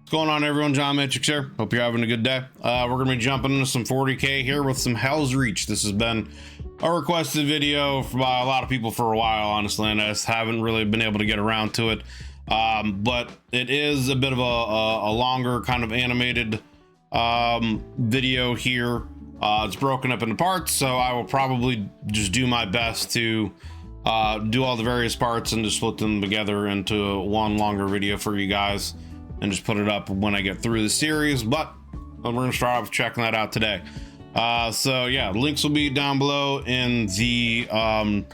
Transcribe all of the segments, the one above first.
What's going on, everyone? JohnMatrix here. Hope you're having a good day. We're going to be jumping into some 40k here with some Helsreach. This has been a requested video by a lot of people for a while, honestly, and I just haven't really been able to get around to it. But it is a bit of a longer kind of animated video here. It's broken up into parts, so I will probably just do my best to do all the various parts and just split them together into one longer video for you guys and just put it up when I get through the series. But we're gonna start off checking that out today. So yeah, links will be down below in the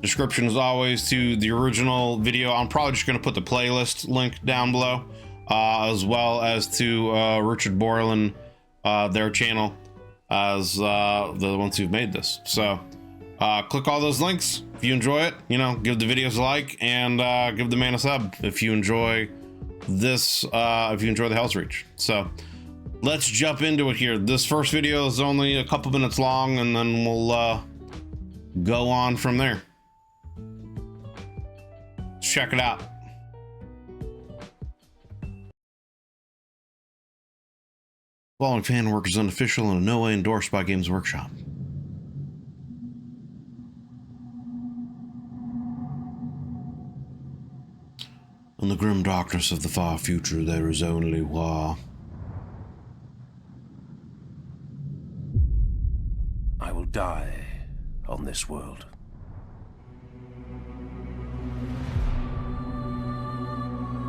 description as always to the original video. I'm probably just gonna put the playlist link down below, as well as to Richard Borland, their channel, as the ones who've made this. So click all those links if you enjoy it. You know, give the videos a like, and give the man a sub if you enjoy this, if you enjoy the Helsreach. So let's jump into it here. This first video is only a couple minutes long, and then we'll go on from there. Let's check it out. Following fan work is unofficial and in no way endorsed by Games Workshop. In the grim darkness of the far future, there is only war. I will die on this world.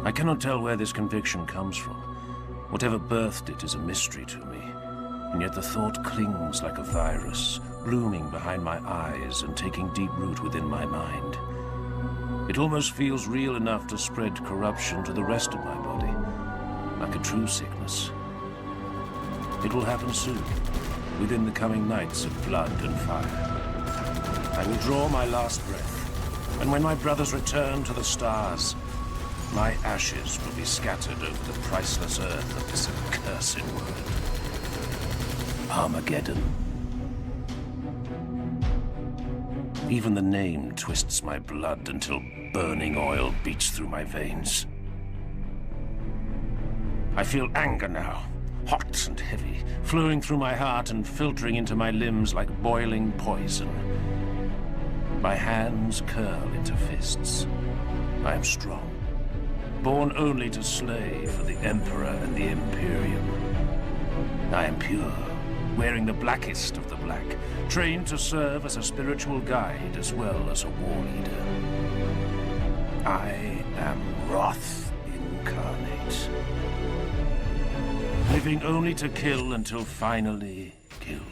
I cannot tell where this conviction comes from. Whatever birthed it is a mystery to me, and yet the thought clings like a virus, blooming behind my eyes and taking deep root within my mind. It almost feels real enough to spread corruption to the rest of my body, like a true sickness. It will happen soon, within the coming nights of blood and fire. I will draw my last breath, and when my brothers return to the stars, my ashes will be scattered over the priceless earth of this accursed world. Armageddon. Even the name twists my blood until burning oil beats through my veins. I feel anger now, hot and heavy, flowing through my heart and filtering into my limbs like boiling poison. My hands curl into fists. I am strong, born only to slay for the Emperor and the Imperium. I am pure, wearing the blackest of the black, trained to serve as a spiritual guide as well as a war leader. I am wrath incarnate, living only to kill until finally killed.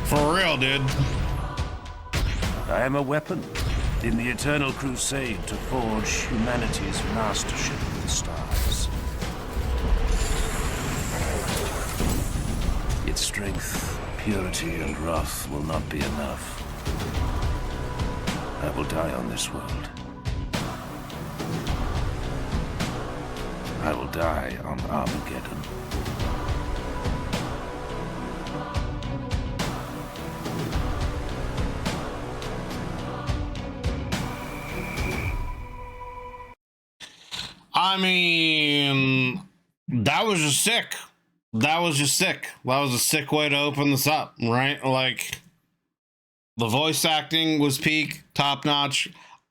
For real, dude. I am a weapon in the eternal crusade to forge humanity's mastership of the stars. Its strength, purity, and wrath will not be enough. I will die on this world. I will die on Armageddon. I mean, that was just sick. That was just sick. That was a sick way to open this up, right? Like, the voice acting was peak, top notch.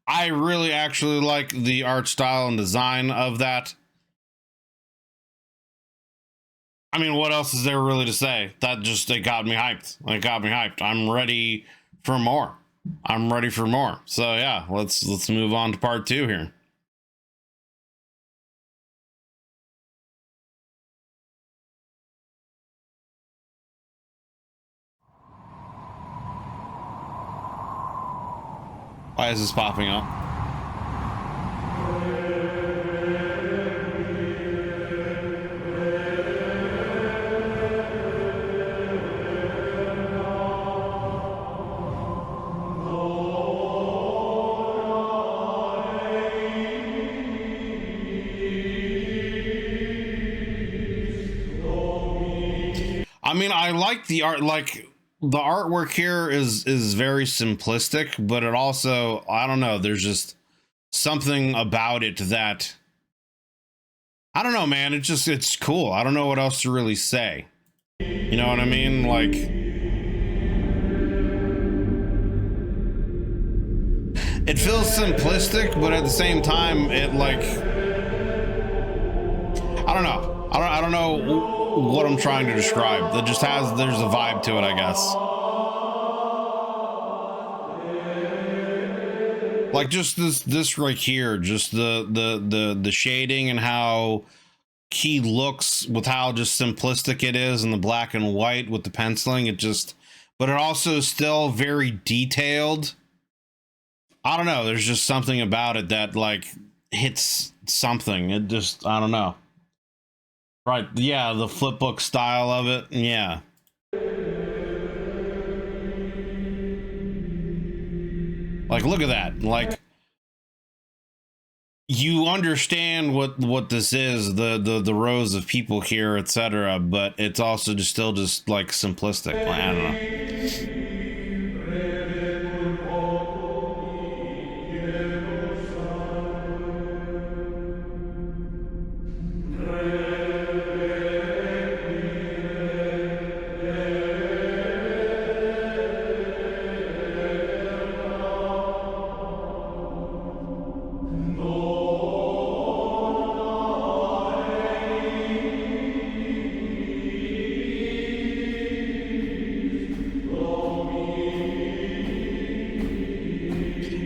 I really actually like the art style and design of that. I mean, what else is there really to say? That just, it got me hyped. It got me hyped. I'm ready for more. I'm ready for more. So yeah, let's move on to part 2 here. Why is this popping up? I mean, I like the art, like the artwork here is very simplistic, but it also, I don't know, there's just something about it that I don't know, man. It's cool. I don't know what else to really say. You know what I mean? Like, it feels simplistic, but at the same time, it like, I don't know. I don't know what I'm trying to describe. It just there's a vibe to it, I guess. Like just this right here, just the shading and how he looks with how just simplistic it is and the black and white with the penciling. But it also is still very detailed. I don't know. There's just something about it that like hits something. It just, I don't know. Right. Yeah. The flip book style of it. Yeah. Like, look at that. Like, you understand what this is, the rows of people here, etc., but it's also just still just like simplistic. I don't know.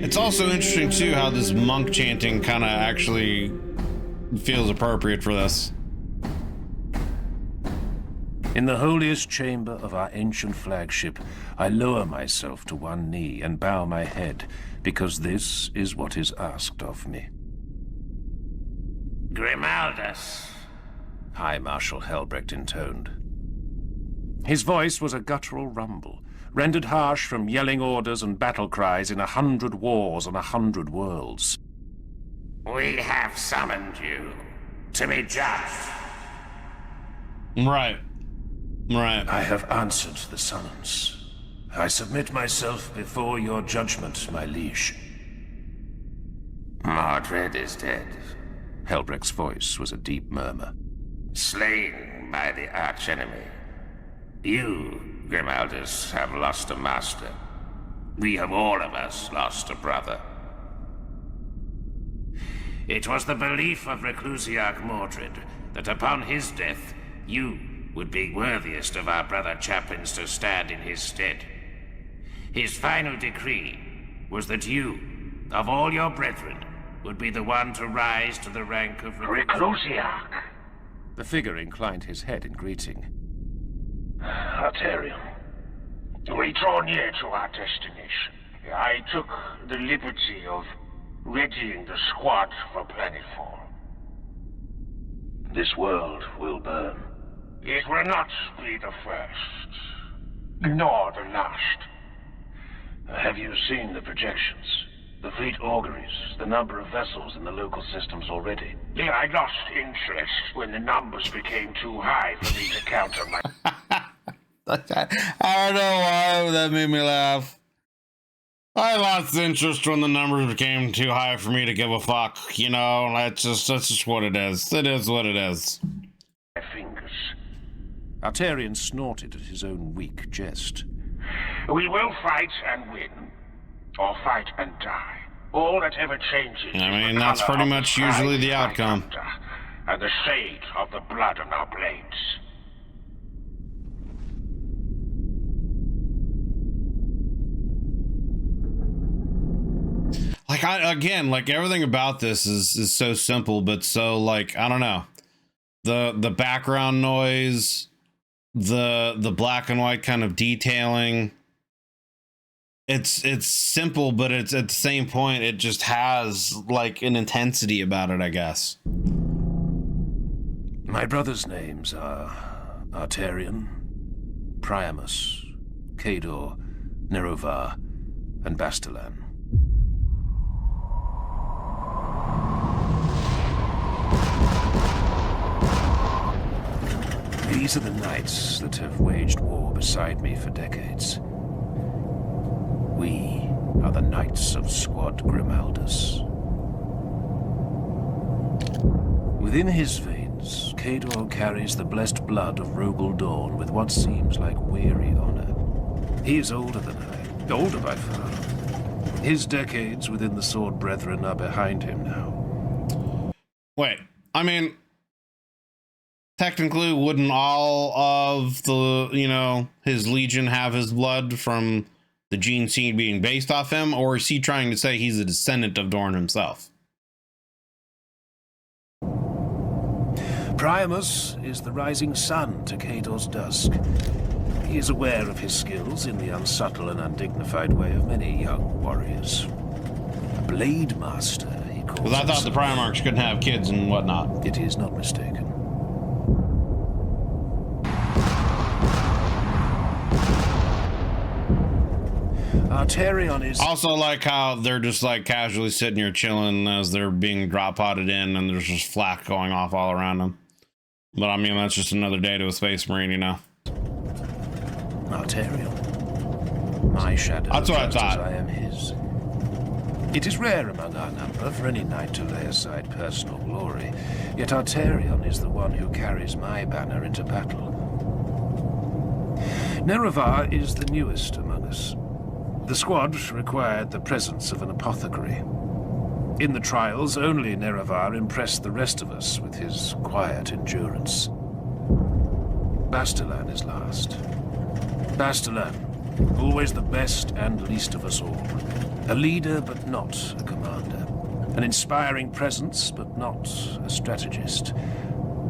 It's also interesting too how this monk chanting kind of actually feels appropriate for this. In the holiest chamber of our ancient flagship, I lower myself to one knee and bow my head, because this is what is asked of me. Grimaldus, High Marshal Helbrecht intoned. His voice was a guttural rumble, rendered harsh from yelling orders and battle cries in 100 wars on 100 worlds. we have summoned you to be judged. Right. Right. I have answered the summons. I submit myself before your judgment, my liege. Mordred is dead, Helbrecht's voice was a deep murmur. slain by the archenemy. You, Grimaldus, have lost a master. We have all of us lost a brother. It was the belief of Reclusiarch Mordred that upon his death, you would be worthiest of our brother chaplains to stand in his stead. His final decree was that you, of all your brethren, would be the one to rise to the rank of Reclusiarch. The figure inclined his head in greeting. Arterion. We draw near to our destination. I took the liberty of readying the squad for planetfall. This world will burn. It will not be the first, nor the last. Have you seen the projections? The fleet auguries, the number of vessels in the local systems already? Yeah, I lost interest when the numbers became too high for me to counter my... I don't know why that made me laugh. I lost interest when the numbers became too high for me to give a fuck. You know, that's just what it is. It is what it is. my fingers. Arterion snorted at his own weak jest. We will fight and win, or fight and die. All that ever changes I mean, is the that's color pretty of the much usually the flag outcome. under, and the shade of the blood on our blades. Like, again, like everything about this is so simple, but so like, I don't know. The background noise, the black and white kind of detailing. It's simple, but it's at the same point, it just has like an intensity about it, I guess. My brothers' names are Arterion, Priamus, Cador, Nerovar, and Bastilan. These are the knights that have waged war beside me for decades. We are the Knights of Squad Grimaldus. Within his veins legends, Kador carries the blessed blood of Rogel Dawn with what seems like weary honor. He is older than I, older by far. His decades within the Sword Brethren are behind him now. Wait, I mean, technically, wouldn't all of the, you know, his legion have his blood from the gene seed being based off him? Or is he trying to say he's a descendant of Dorn himself? Priamus is the rising sun to Kador's dusk. He is aware of his skills in the unsubtle and undignified way of many young warriors. A blade master, he calls Because I thought the Primarchs couldn't have kids and whatnot. It is not mistaken. Arterion is... Also like how they're just like casually sitting here chilling as they're being drop podded in and there's just flak going off all around them. But I mean, that's just another day to a Space Marine, you know. Arterion. My shadow. That's what I just thought. as I am his. It is rare among our number for any knight to lay aside personal glory, yet Arterion is the one who carries my banner into battle. Nerevar is the newest among us. The squad required the presence of an apothecary. In the trials, only Nerevar impressed the rest of us with his quiet endurance. Bastilan is last. Bastilan, always the best and least of us all. A leader, but not a commander. An inspiring presence, but not a strategist.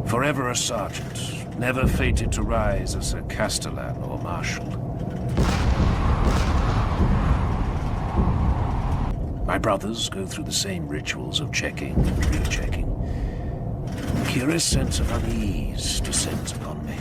Forever a sergeant, never fated to rise as a castellan or marshal. My brothers go through the same rituals of checking and rechecking. A curious sense of unease descends upon me.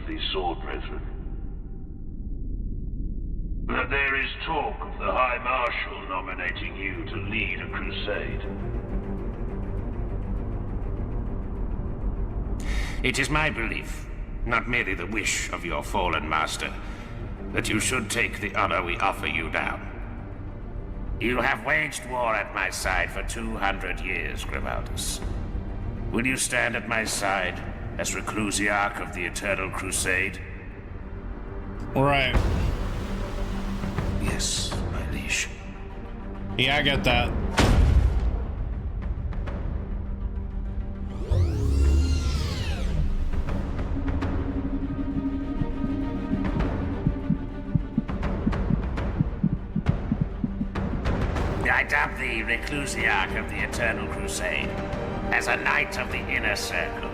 The Sword Brethren. That there is talk of the High Marshal nominating you to lead a crusade. It is my belief, not merely the wish of your fallen master, that you should take the honor we offer you now. You have waged war at my side for 200 years, Grimaldus. Will you stand at my side as Reclusiarch of the Eternal Crusade? Right. Yes, my liege. Yeah, I get that. I dub thee Reclusiarch of the Eternal Crusade, as a knight of the Inner Circle.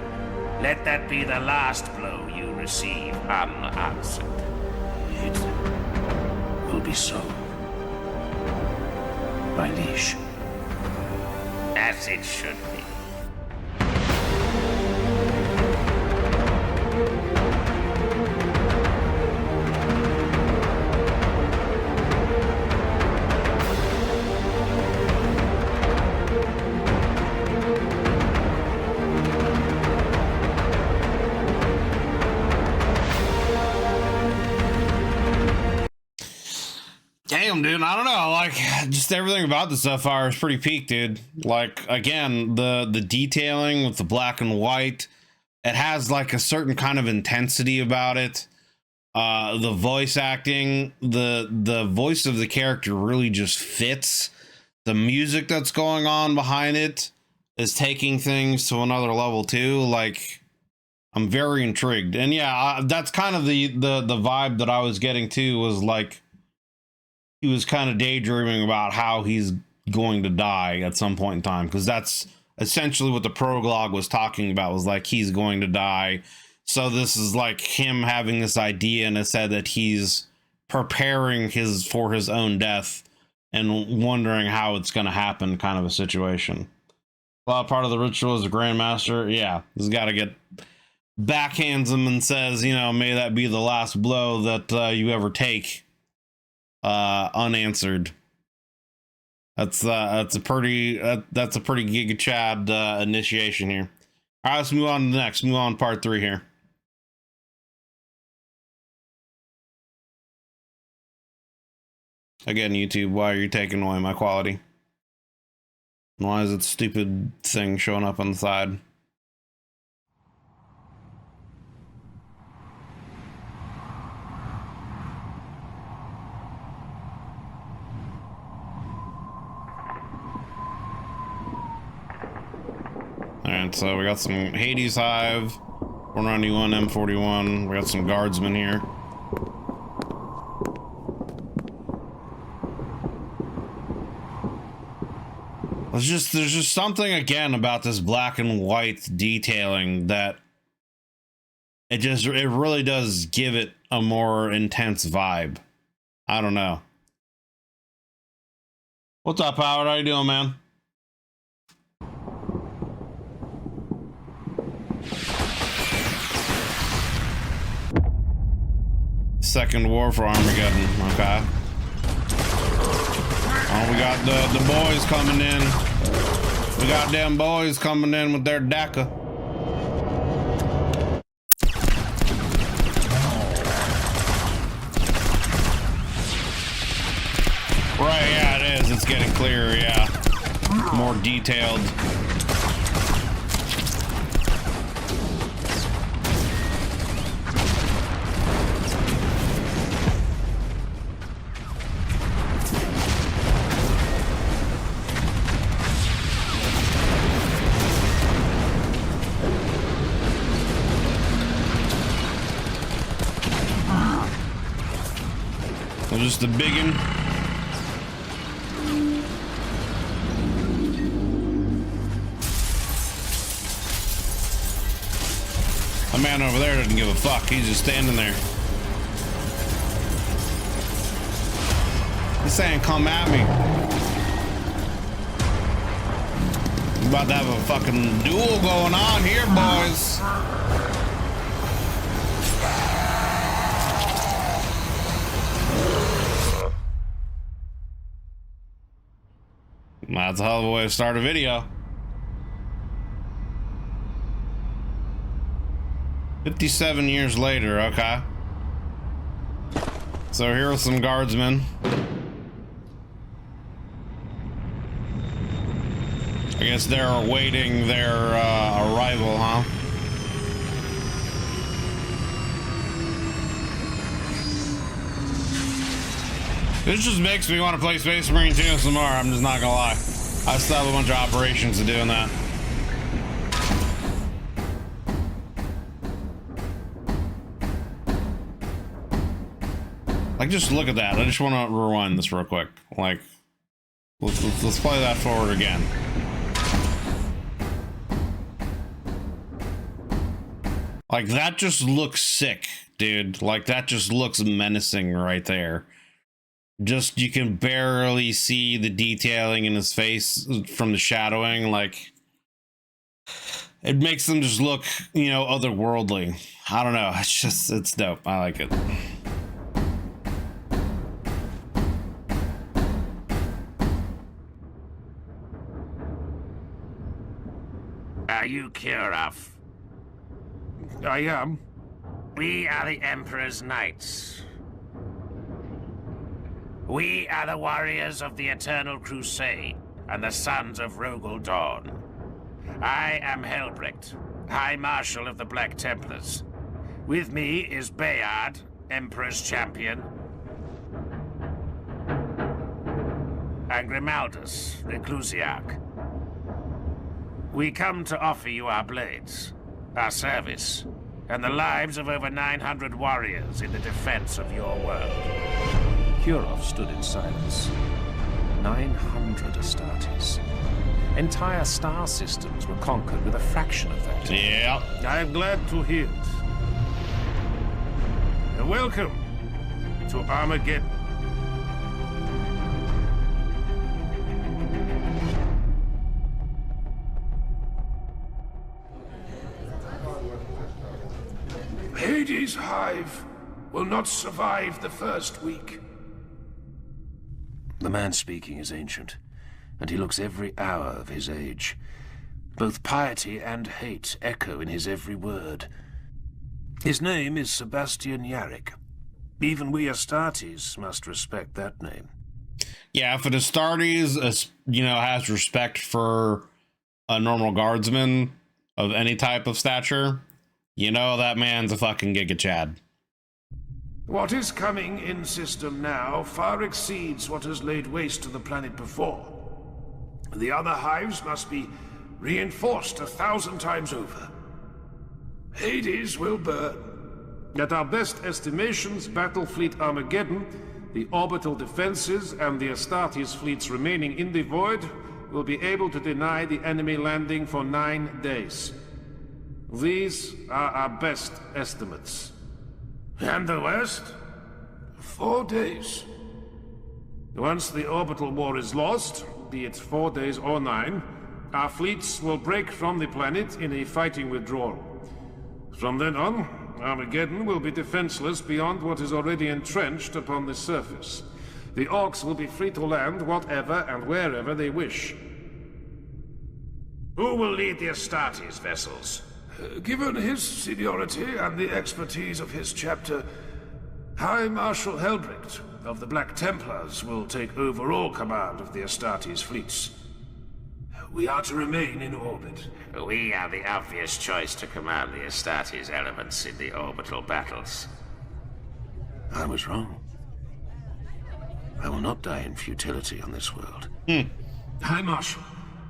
Let that be the last blow you receive unanswered. It will be so, my liege. As it should be. Damn, dude, I don't know, like, just everything about this so far is pretty peak, dude. Like, again, the detailing with the black and white, it has like a certain kind of intensity about it. The voice acting, the voice of the character really just fits. The music that's going on behind it is taking things to another level too. Like, I'm very intrigued. And yeah, that's kind of the vibe that I was getting too, was like, he was kind of daydreaming about how he's going to die at some point in time, because that's essentially what the prologue was talking about, was like he's going to die. So this is like him having this idea in his head that he's preparing for his own death and wondering how it's going to happen, kind of a situation. Well, part of the ritual is the Grandmaster. Yeah, he's got to get backhands him and says, you know, may that be the last blow that you ever take. Unanswered. That's a pretty Giga Chad initiation here. All right, let's move on to the next. Move on to part 3 here. Again, YouTube, why are you taking away my quality? Why is it stupid thing showing up on the side? Alright, so we got some Hades Hive, 491 M41. We got some guardsmen here. There's just something again about this black and white detailing that it really does give it a more intense vibe. I don't know. What's up, Howard? How you doing, man? Second War for Armageddon. Okay. Oh, we got the boys coming in. We got them boys coming in with their DACA. Right, yeah, it is. It's getting clearer, yeah. More detailed. Just a biggin. A man over there doesn't give a fuck. He's just standing there. He's saying, come at me. We're about to have a fucking duel going on here, boys. That's a hell of a way to start a video. 57 years later, okay. So here are some guardsmen. I guess they're awaiting their arrival, huh? This just makes me want to play Space Marine 2 some more. I'm just not gonna lie. I still have a bunch of operations to do in that. Like, just look at that. I just want to rewind this real quick. Like, let's play that forward again. Like, that just looks sick, dude. Like, that just looks menacing right there. Just, you can barely see the detailing in his face from the shadowing. Like, it makes them just look, you know, otherworldly. I don't know. It's just, it's dope. I like it. Are you Kirov? I am. We are the Emperor's Knights. We are the warriors of the Eternal Crusade and the sons of Rogel Dawn. I am Helsreach, High Marshal of the Black Templars. With me is Bayard, Emperor's Champion, and Grimaldus, Reclusiarch. We come to offer you our blades, our service, and the lives of over 900 warriors in the defense of your world. Kirov stood in silence. 900 Astartes. Entire star systems were conquered with a fraction of that. Yeah. I am glad to hear it. And welcome to Armageddon. Hades' hive will not survive the first week. The man speaking is ancient, and he looks every hour of his age. Both piety and hate echo in his every word. His name is Sebastian Yarrick. Even we Astartes must respect that name. Yeah, if an Astartes, has respect for a normal guardsman of any type of stature, that man's a fucking Giga Chad. What is coming in system now far exceeds what has laid waste to the planet before. The other hives must be reinforced 1,000 times over. Hades will burn. At our best estimations, Battle Fleet Armageddon, the orbital defenses, and the Astartes fleets remaining in the void will be able to deny the enemy landing for 9 days. These are our best estimates. And the worst? 4 days. Once the orbital war is lost, be it 4 days or 9, our fleets will break from the planet in a fighting withdrawal. From then on, Armageddon will be defenseless beyond what is already entrenched upon the surface. The Orcs will be free to land whatever and wherever they wish. Who will lead the Astartes vessels? Given his seniority and the expertise of his chapter, High Marshal Helsreach of the Black Templars will take overall command of the Astartes fleets. We are to remain in orbit. We are the obvious choice to command the Astartes elements in the orbital battles. I was wrong. I will not die in futility on this world. High Marshal,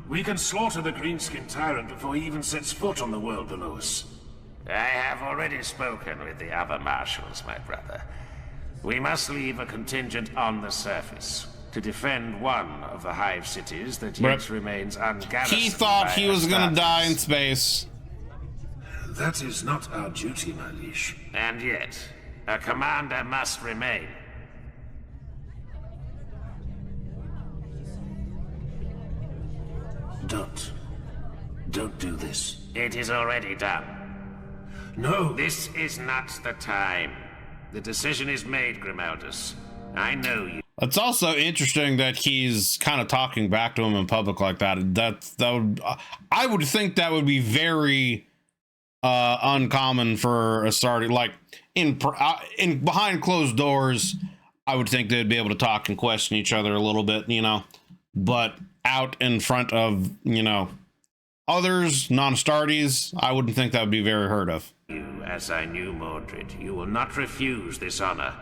we can slaughter the Greenskin Tyrant before he even sets foot on the world below us. I have already spoken with the other marshals, my brother. We must leave a contingent on the surface to defend one of the hive cities that yet remains ungarrisoned. He thought he was gonna die in space. That is not our duty, my liege. And yet, a commander must remain. Don't do this. It is already done. No. This is not the time. The decision is made, Grimaldus. I know you. It's also interesting that he's kind of talking back to him in public like that. I would think that would be very uncommon for a starting, like in behind closed doors. I would think they'd be able to talk and question each other a little bit, but out in front of, others, non-Astartes, I wouldn't think that would be very heard of. You, as I knew Mordred, you will not refuse this honor.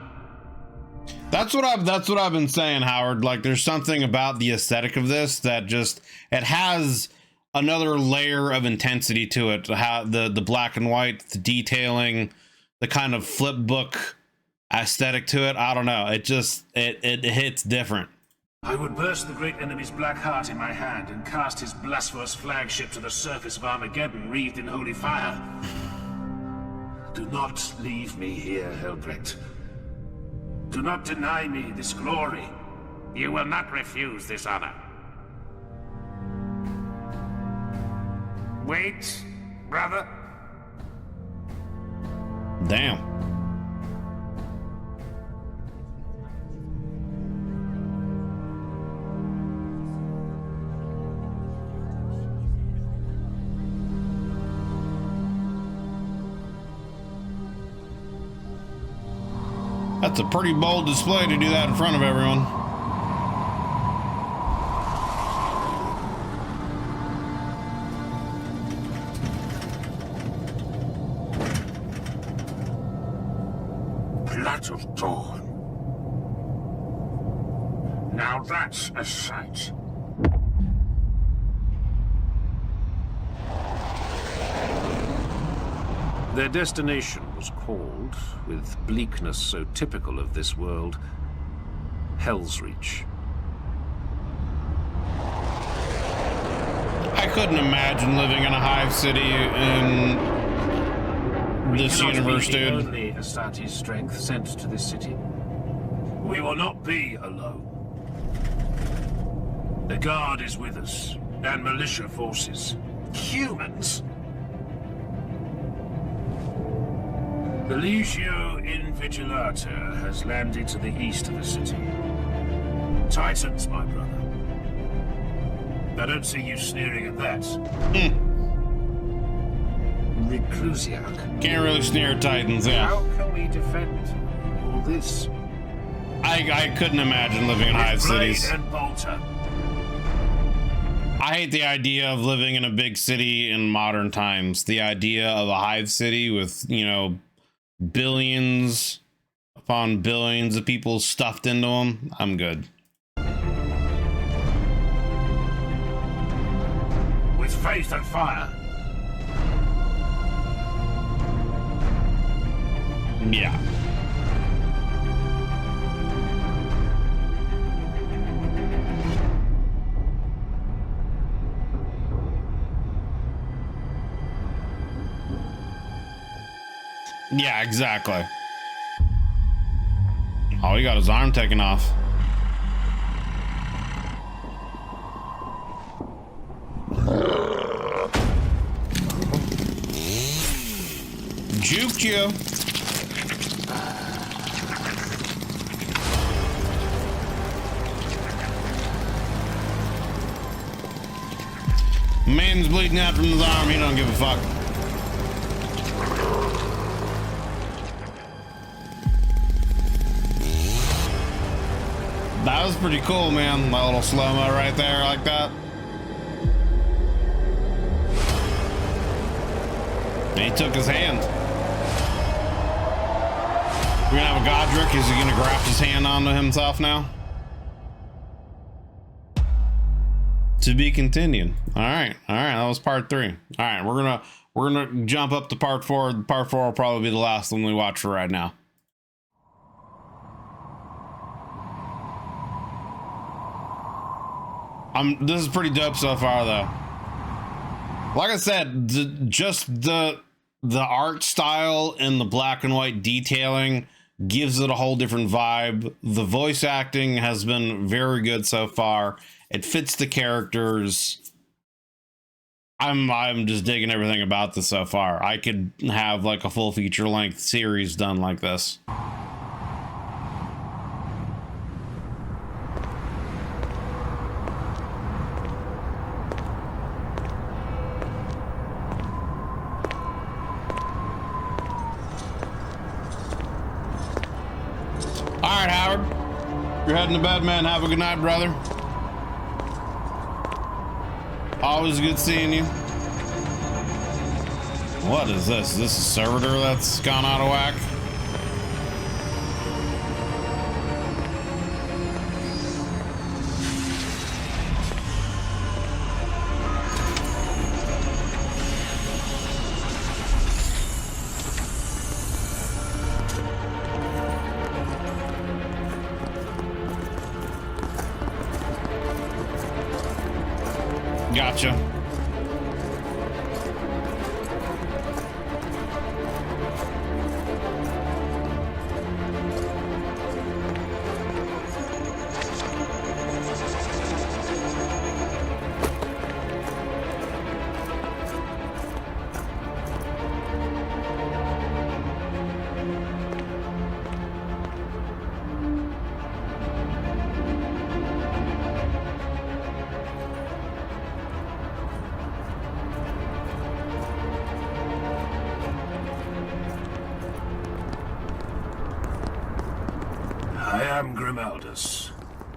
That's what I've been saying, Howard. Like, there's something about the aesthetic of this that just, it has another layer of intensity to it. How the black and white, the detailing, the kind of flip book aesthetic to it. I don't know. It just, it hits different. I would burst the great enemy's black heart in my hand and cast his blasphemous flagship to the surface of Armageddon, wreathed in holy fire. Do not leave me here, Helsreach. Do not deny me this glory. You will not refuse this honor. Wait, brother. Damn. That's a pretty bold display to do that in front of everyone. Blood of dawn. Now that's a sight. Their destination was called, with bleakness so typical of this world, Helsreach. I couldn't imagine living in a hive city in this universe, dude. Only Astartes' strength sent to this city. We will not be alone. The Guard is with us, and militia forces. Humans? The Legio Invigilata has landed to the east of the city. Titans, my brother. I don't see you sneering at that. Reclusiac. Can't really sneer at Titans, yeah. How can we defend all this? I couldn't imagine living in hive cities. And bolter. I hate the idea of living in a big city in modern times. The idea of a hive city with, you know, billions upon billions of people stuffed into them. I'm good. With faith and fire. Yeah. Yeah, exactly. Oh, he got his arm taken off. Juked you. Man's bleeding out from his arm. He don't give a fuck. That was pretty cool, man. My little slow-mo right there like that. And he took his hand. We're gonna have a Godric. Is he gonna graft his hand onto himself now? To be continued. All right. That was part 3. All right, we're gonna jump up to part 4. Part 4 will probably be the last one we watch for right now. This is pretty dope so far, though. Like I said, just the art style and the black and white detailing gives it a whole different vibe. The voice acting has been very good so far. It fits the characters. I'm just digging everything about this so far. I could have like a full feature-length series done like this. All right, Howard, you're heading to bed, man. Have a good night, brother. Always good seeing you. What is this? Is this a servitor that's gone out of whack? Gotcha. I am Grimaldus,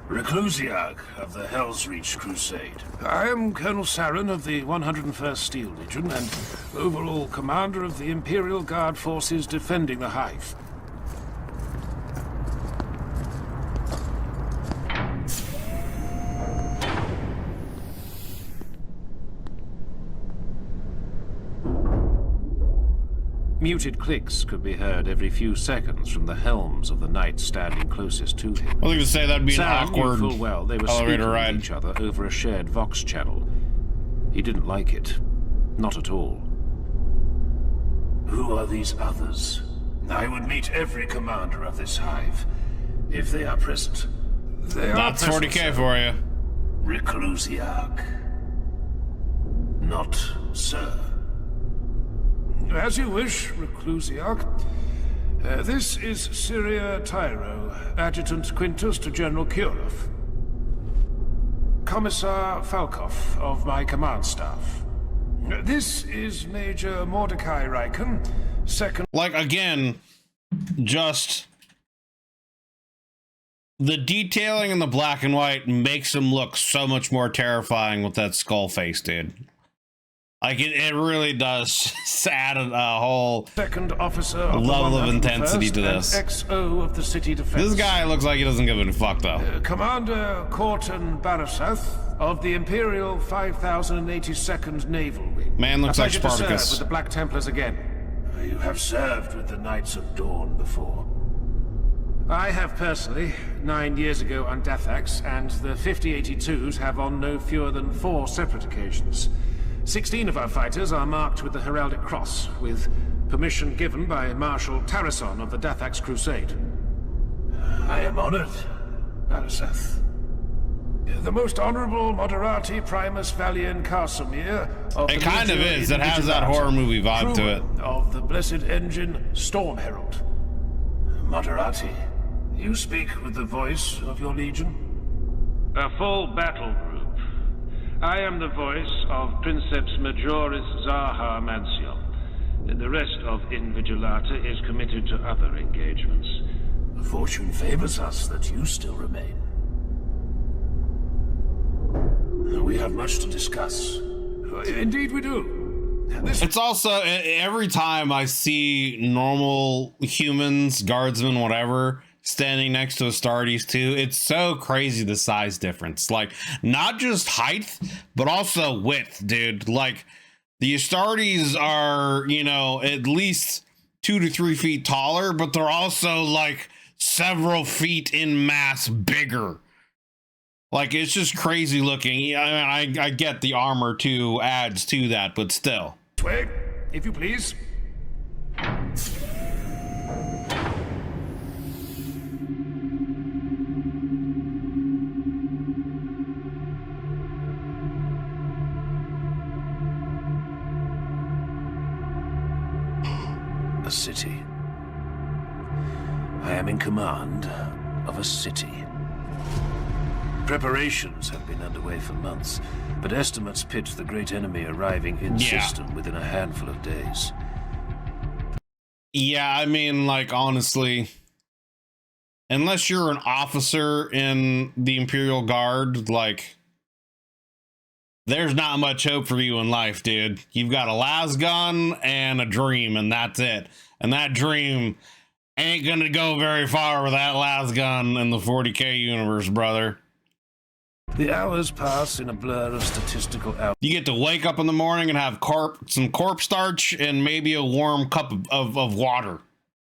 Reclusiarch of the Helsreach Crusade. I am Colonel Saren of the 101st Steel Legion and overall commander of the Imperial Guard forces defending the Hive. Muted clicks could be heard every few seconds from the helms of the knights standing closest to him. I was going to say that'd be an awkward knew full well they were speaking with each other over a shared Vox channel. He didn't like it. Not at all. Who are these others? I would meet every commander of this hive, if they are present. That's 40k for you. Reclusiarch. Not, sir. As you wish, Reclusiarch. This is Syria Tyro, Adjutant Quintus to General Kurov. Commissar Falkov of my command staff. This is Major Mordecai Reichen, second... Like, again, just... the detailing in the black and white makes him look so much more terrifying with that skull face, dude. Like, it really does add a whole second officer of level of intensity to this. XO of the city defense. This guy looks like he doesn't give a fuck, though. Commander Corton Barasath of the Imperial 5082nd Naval Wing. Man looks like Pleasure to serve Spartacus. with the Black Templars again. You have served with the Knights of Dawn before. I have personally, 9 years ago on Dathax, and the 5082s have on no fewer than 4 separate occasions. 16 of our fighters are marked with the Heraldic Cross, with permission given by Marshal Tarrason of the Dathax Crusade. I am honored, Barasath. The most honorable Moderati Primus Valien Casimir of It kind of is. It has that horror movie vibe to it. Of the Blessed Engine Storm Herald. Moderati, you speak with the voice of your legion? A full battle group. I am the voice of Princeps Majoris Zaha Mancion. The rest of Invigilata is committed to other engagements. Fortune favors us that you still remain. We have much to discuss. Indeed we do. It's also, every time I see normal humans, guardsmen, whatever, standing next to Astartes too, it's so crazy the size difference. Like, not just height, but also width, dude. Like, the Astartes are, you know, at least 2 to 3 feet taller, but they're also like several feet in mass bigger. Like, it's just crazy looking. I mean, I get the armor too adds to that, but still. Wait, if you please. A city. I am in command of a city. Preparations have been underway for months, but estimates pit the great enemy arriving in system within a handful of days. Yeah, I mean, like, honestly, unless you're an officer in the Imperial Guard, like, there's not much hope for you in life, dude. You've got a lasgun and a dream, and that's it. And that dream ain't gonna go very far with that lasgun in the 40k universe, brother. The hours pass in a blur of statistical hours. You get to wake up in the morning and have some corpse starch and maybe a warm cup of water.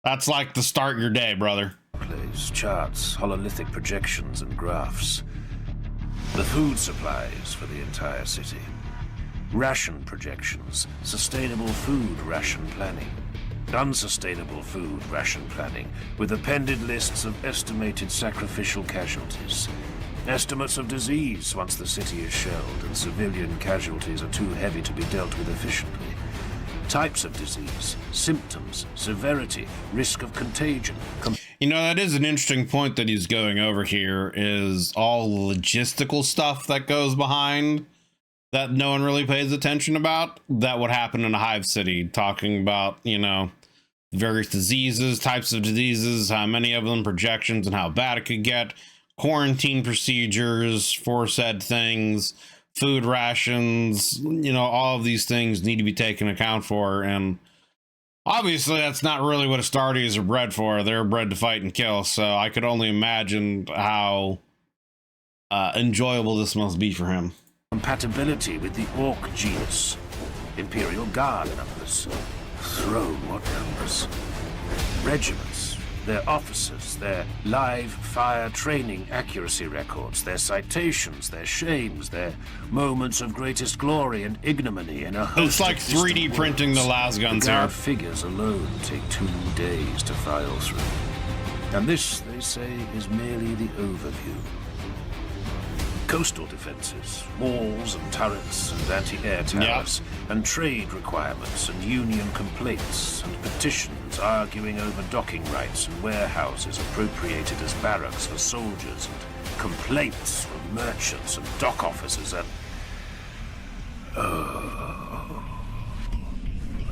That's like the start your day, brother. Plays, charts, hololithic projections, and graphs. The food supplies for the entire city. Ration projections, sustainable food ration planning. Unsustainable food ration planning, with appended lists of estimated sacrificial casualties. Estimates of disease once the city is shelled and civilian casualties are too heavy to be dealt with efficiently. Types of disease, symptoms, severity, risk of contagion. You know, that is an interesting point that he's going over here, is all the logistical stuff that goes behind that no one really pays attention about. That would happen in a hive city, talking about, you know, various diseases, types of diseases, how many of them, projections, and how bad it could get. Quarantine procedures for said things, food rations, you know, all of these things need to be taken account for. And obviously that's not really what Astartes are bred for. They're bred to fight and kill. So I could only imagine how enjoyable this must be for him. Compatibility with the Orc genus. Imperial Guard numbers. Throne, what numbers? Regiments. Their officers, their live fire training accuracy records, their citations, their shames, their moments of greatest glory and ignominy in a host It's like of distant 3D printing the worlds. lasguns The here. guard figures alone take 2 days to file through. And this, they say, is merely the overview. Coastal defenses, walls and turrets and anti-air towers, and trade requirements and union complaints and petitions factions arguing over docking rights and warehouses appropriated as barracks for soldiers, and complaints from merchants and dock officers, and... Oh.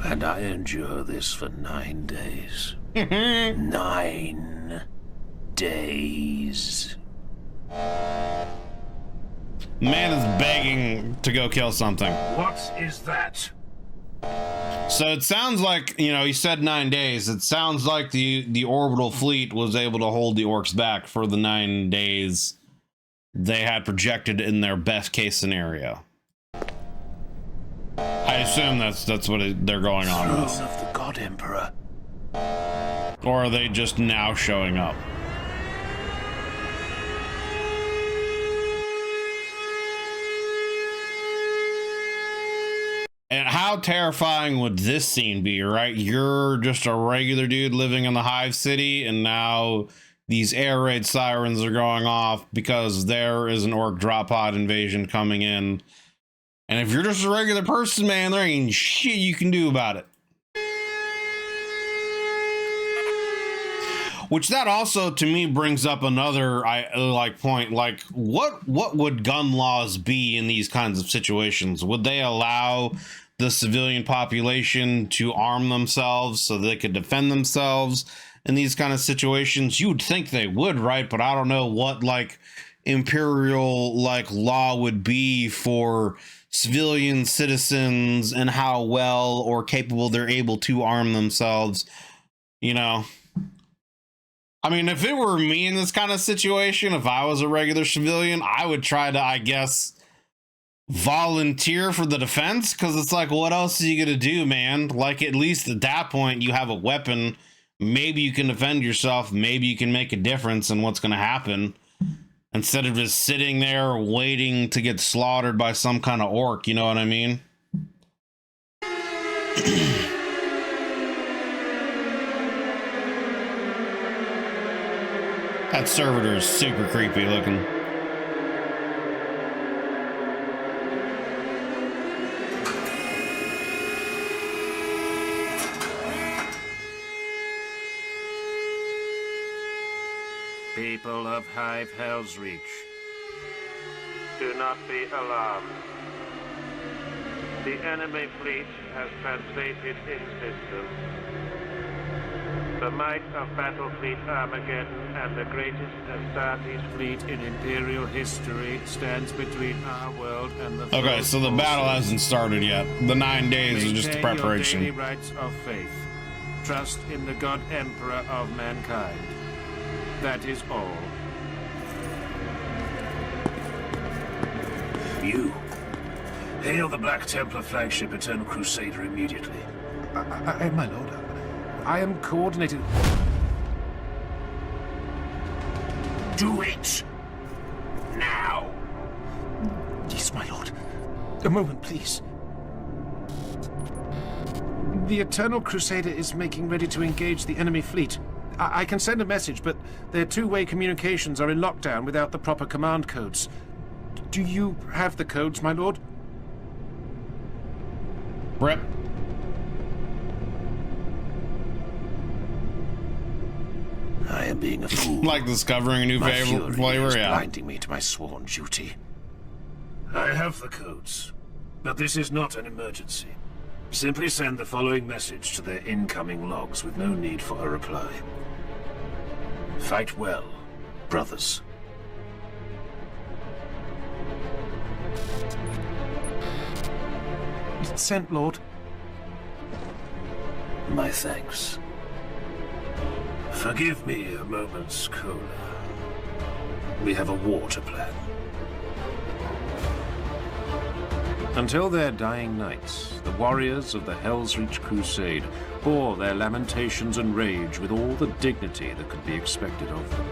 And I endure this for 9 days. 9 days. Man is begging to go kill something. What is that? So it sounds like, you know, he said 9 days. It sounds like the orbital fleet was able to hold the orcs back for the 9 days they had projected in their best case scenario. I assume that's what they're going on with. Throne of the God Emperor. Or are they just now showing up? And how terrifying would this scene be, right? You're just a regular dude living in the Hive City, and now these air raid sirens are going off because there is an orc drop pod invasion coming in. And if you're just a regular person, man, there ain't shit you can do about it. Which that also, to me, brings up another point. Like, what would gun laws be in these kinds of situations? Would they allow the civilian population to arm themselves so they could defend themselves in these kind of situations? You would think they would, right? But I don't know what like imperial like law would be for civilian citizens and how well or capable they're able to arm themselves, you know. I mean, if it were me in this kind of situation, if I was a regular civilian, I would try to, I guess, volunteer for the defense, because it's like, what else are you gonna do, man? Like, at least at that point, you have a weapon. Maybe you can defend yourself. Maybe you can make a difference in what's gonna happen, instead of just sitting there waiting to get slaughtered by some kind of orc. You know what I mean? That servitor is super creepy looking. People of Hive Helsreach, do not be alarmed. The enemy fleet has translated its system. The might of Battlefleet Armageddon and the greatest Astartes fleet in Imperial history stands between our world and the... Okay, so the battle hasn't started yet. The 9 days is just the preparation. Your daily rites of faith. Trust in the God Emperor of mankind. That is all. You. Hail the Black Templar flagship Eternal Crusader immediately. My lord, I am coordinated. Do it! Now! Yes, my lord. A moment, please. The Eternal Crusader is making ready to engage the enemy fleet. I can send a message, but their two-way communications are in lockdown without the proper command codes. Do you have the codes, my lord? Rip. I am being a fool. Like discovering a new My favorite fury flavor, is yeah. blinding me to my sworn duty. I have the codes, but this is not an emergency. Simply send the following message to their incoming logs with no need for a reply. Fight well, brothers. It's sent, lord. My thanks. Forgive me a moment's cola. We have a war to plan. Until their dying nights, the warriors of the Helsreach Crusade bore their lamentations and rage with all the dignity that could be expected of them.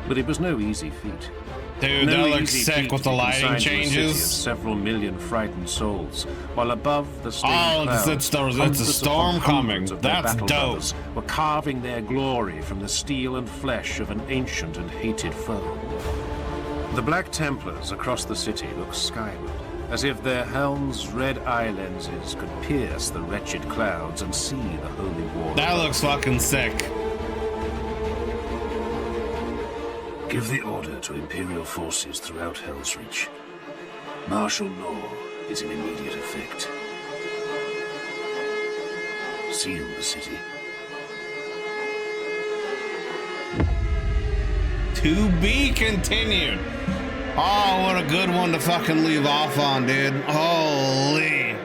But it was no easy feat. Dude, No that looks easy sick feat with to the be lighting consigned to a city of changes. several million frightened souls, while above the Oh, stained clouds, it's a hundreds storm upon coming. hundreds of their That's battle dope. brothers were carving their glory from the steel and flesh of an ancient and hated foe. The Black Templars across the city looked skyward, as if their helms' red eye lenses could pierce the wretched clouds and see the holy war. That looks fucking sick. Give the order to Imperial forces throughout Helsreach. Martial law is in immediate effect. Seal the city. To be continued. Oh, what a good one to fucking leave off on, dude. Holy.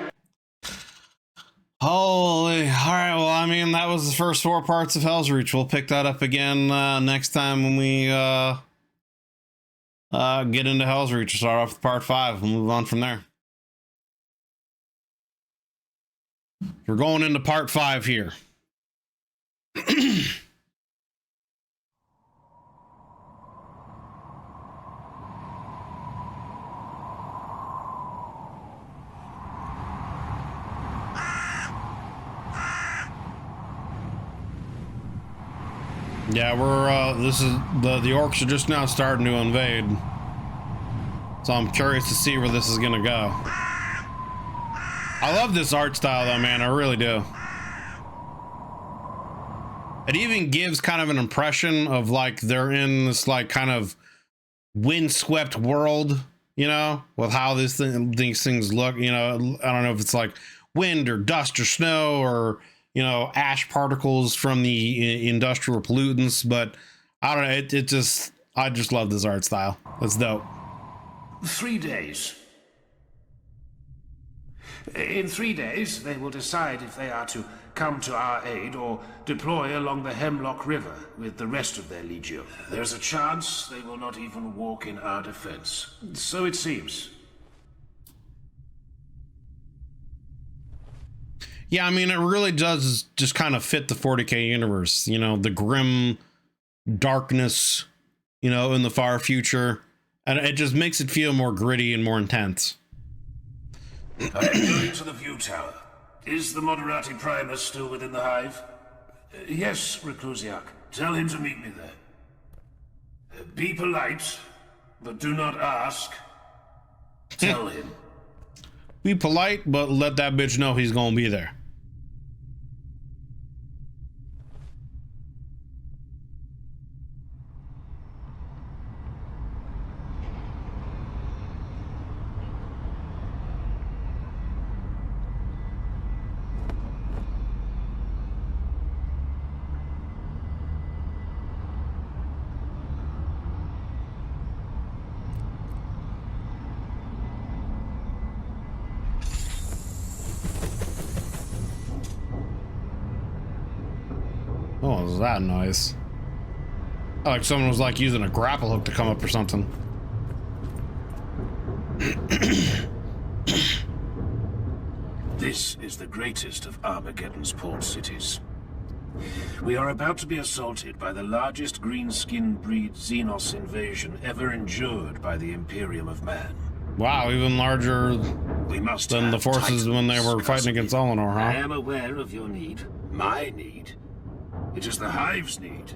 Holy. All right, well, I mean, that was the first 4 parts of Helsreach. We'll pick that up again next time when we get into Helsreach. We'll start off with part 5. We'll move on from there. We're going into part 5 here. Yeah, we're this is the orcs are just now starting to invade. So I'm curious to see where this is gonna go. I love this art style though, man, I really do. It even gives kind of an impression of like they're in this like kind of windswept world, you know, with how these things look, you know. I don't know if it's like wind or dust or snow or, you know, ash particles from the industrial pollutants, but I don't know, I just love this art style. It's dope. 3 days. In 3 days, they will decide if they are to come to our aid or deploy along the Hemlock River with the rest of their legion. There's a chance they will not even walk in our defense. So it seems. Yeah, I mean, it really does just kind of fit the 40k universe, you know, the grim darkness, you know, in the far future, and it just makes it feel more gritty and more intense. I am going to the view tower. Is the Moderati Primus still within the hive? Yes, Reclusiac. Tell him to meet me there. Be polite, but do not ask. Tell him. Be polite, but let that bitch know he's gonna be there. Oh, what was that noise? Oh, like someone was like using a grapple hook to come up or something. This is the greatest of Armageddon's port cities. We are about to be assaulted by the largest green-skinned breed Xenos invasion ever endured by the Imperium of Man. Wow, even larger than the forces when they were fighting against Eleanor, huh? I am aware of your need, my need. It is the Hive's need,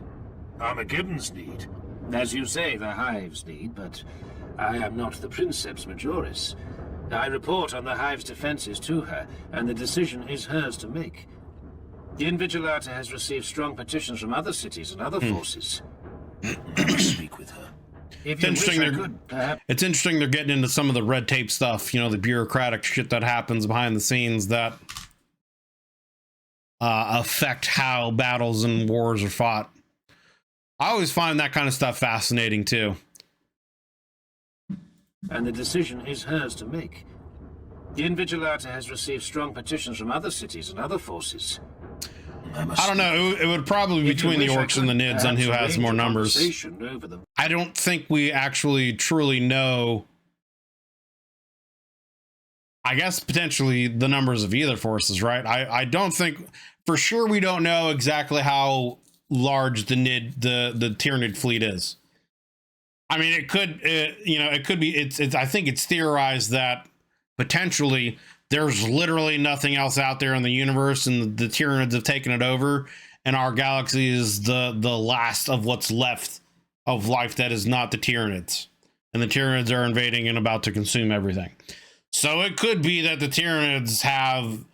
Armageddon's need. As you say, the Hive's need, but I am not the Princeps Majoris. I report on the Hive's defenses to her, and the decision is hers to make. The Invigilata has received strong petitions from other cities and other forces. I must speak with her. If It's interesting, it's interesting they're getting into some of the red tape stuff, you know, the bureaucratic shit that happens behind the scenes that affect how battles and wars are fought. I always find that kind of stuff fascinating too. And the decision is hers to make. The Invigilata has received strong petitions from other cities and other forces. I don't know. It would probably be between the orcs and the Nids on who has more numbers. I don't think we actually truly know. I guess potentially the numbers of either forces, right? I don't think for sure we don't know exactly how large the Tyranid fleet is. I mean, it could, you know, it could be. It's. I think it's theorized that potentially there's literally nothing else out there in the universe, and the Tyranids have taken it over, and our galaxy is the last of what's left of life that is not the Tyranids, and the Tyranids are invading and about to consume everything. So it could be that the Tyranids have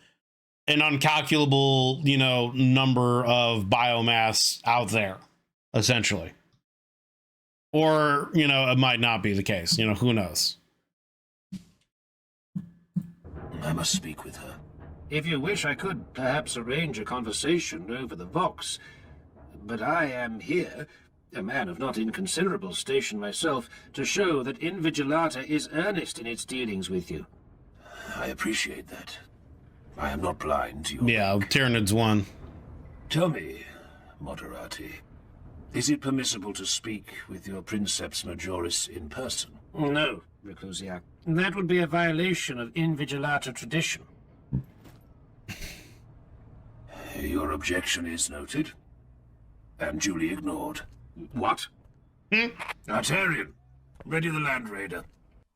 an uncalculable, you know, number of biomass out there, essentially. Or, you know, it might not be the case. You know, who knows? I must speak with her. If you wish, I could perhaps arrange a conversation over the Vox. But I am here, a man of not inconsiderable station myself, to show that Invigilata is earnest in its dealings with you. I appreciate that. I am not blind to your Yeah, Tyranids won. Tell me, Moderati, is it permissible to speak with your Princeps Majoris in person? No, Reclusiac. That would be a violation of Invigilata tradition. Your objection is noted, and duly ignored. What? Artarian, ready the Land Raider.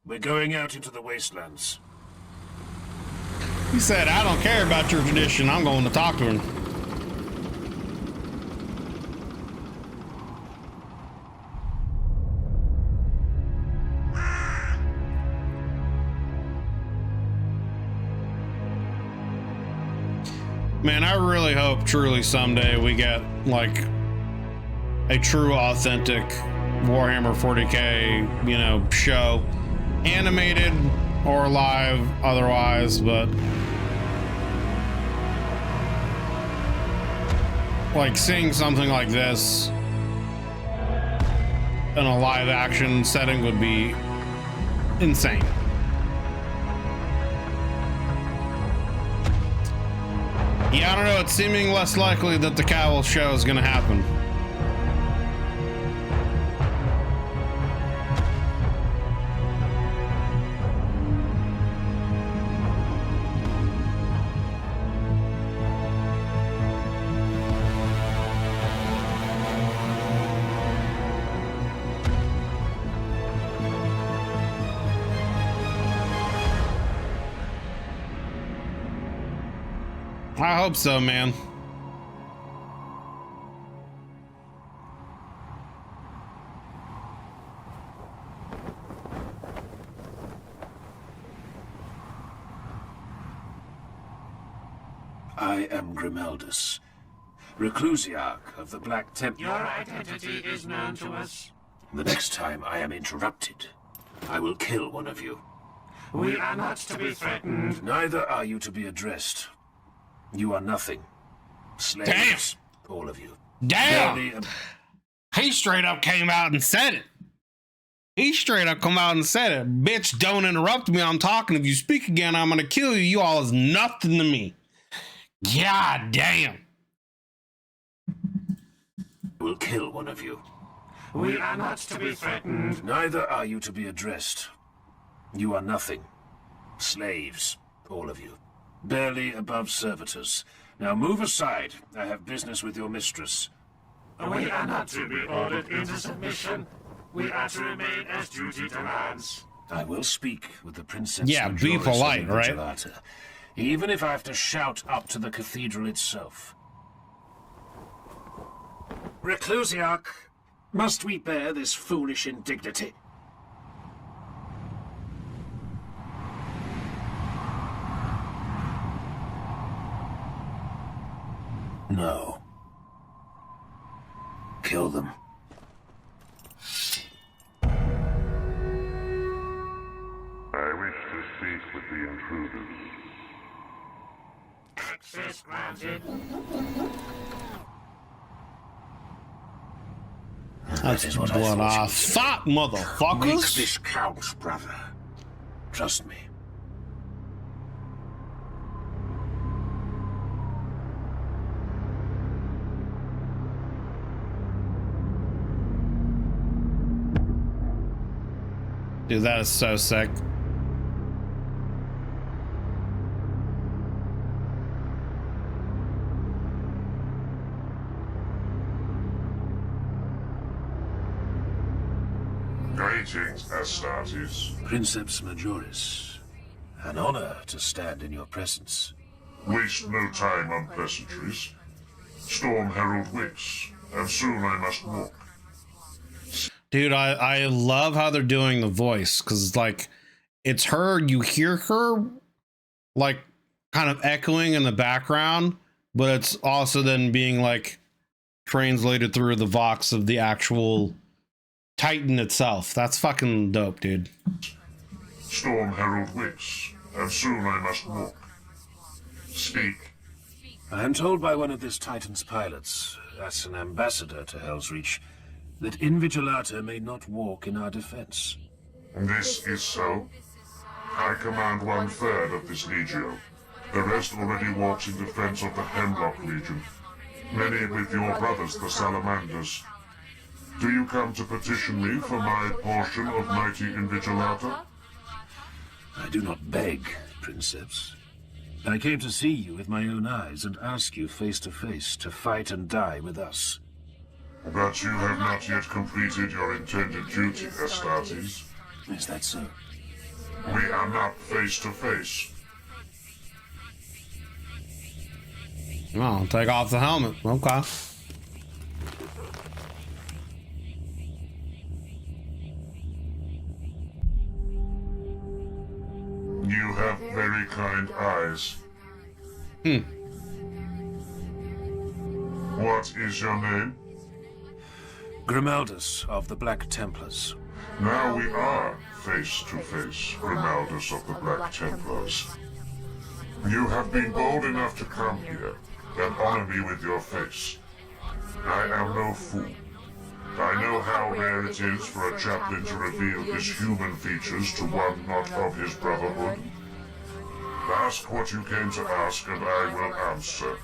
We're going out into the wastelands. He said, I don't care about your tradition. I'm going to talk to him. Man, I really hope truly someday we get like a true authentic Warhammer 40k, you know, show, animated or live otherwise, but like seeing something like this in a live action setting would be insane. Yeah, I don't know. It's seeming less likely that the Cavill show is going to happen. I hope so, man. I am Grimaldus, Reclusiarch of the Black Temple. Your identity is known to us. The next time I am interrupted, I will kill one of you. We are not to be threatened. Neither are you to be addressed. You are nothing. Slaves. Damn. All of you. Damn! He straight up came out and said it. He straight up come out and said it. Bitch, don't interrupt me. I'm talking. If you speak again, I'm gonna kill you. You all is nothing to me. God damn. I will kill one of you. We are not to be threatened. Neither are you to be addressed. You are nothing. Slaves. All of you. Barely above servitors. Now move aside. I have business with your mistress. We are not to be ordered into submission. We are to remain as duty demands. I will speak with the Princess. Yeah, be Majoris polite, of right? Invigilata, even if I have to shout up to the cathedral itself. Reclusiarch, must we bear this foolish indignity? No. Kill them. I wish to speak with the intruders. Access granted. That's is what I what thought I you thought, Make motherfuckers. this count, brother. Trust me. Dude, that is so sick. Greetings, Astartes. Princeps Majoris. An honor to stand in your presence. Waste no time on pleasantries. Storm Herald waits, and soon I must walk. Dude, I love how they're doing the voice, because like it's her, you hear her like kind of echoing in the background, but it's also then being like translated through the vox of the actual Titan itself. That's fucking dope, dude. Storm Herald Wix, and soon I must walk. Speak. I am told by one of this Titan's pilots, as an ambassador to Helsreach, that Invigilata may not walk in our defense. This is so. I command 1/3 of this legio. The rest already walks in defense of the Hemlock Legion. Many with your brothers, the Salamanders. Do you come to petition me for my portion of mighty Invigilata? I do not beg, Princeps. I came to see you with my own eyes and ask you face to face to fight and die with us. But you have not yet completed your intended duty, Astartes. Is that so? We are not face to face. Oh, take off the helmet. Okay. You have very kind eyes. What is your name? Grimaldus of the Black Templars. Now we are face to face, Grimaldus of the Black Templars. You have been bold enough to come here and honor me with your face. I am no fool. I know how rare it is for a chaplain to reveal his human features to one not of his brotherhood. Ask what you came to ask, and I will answer.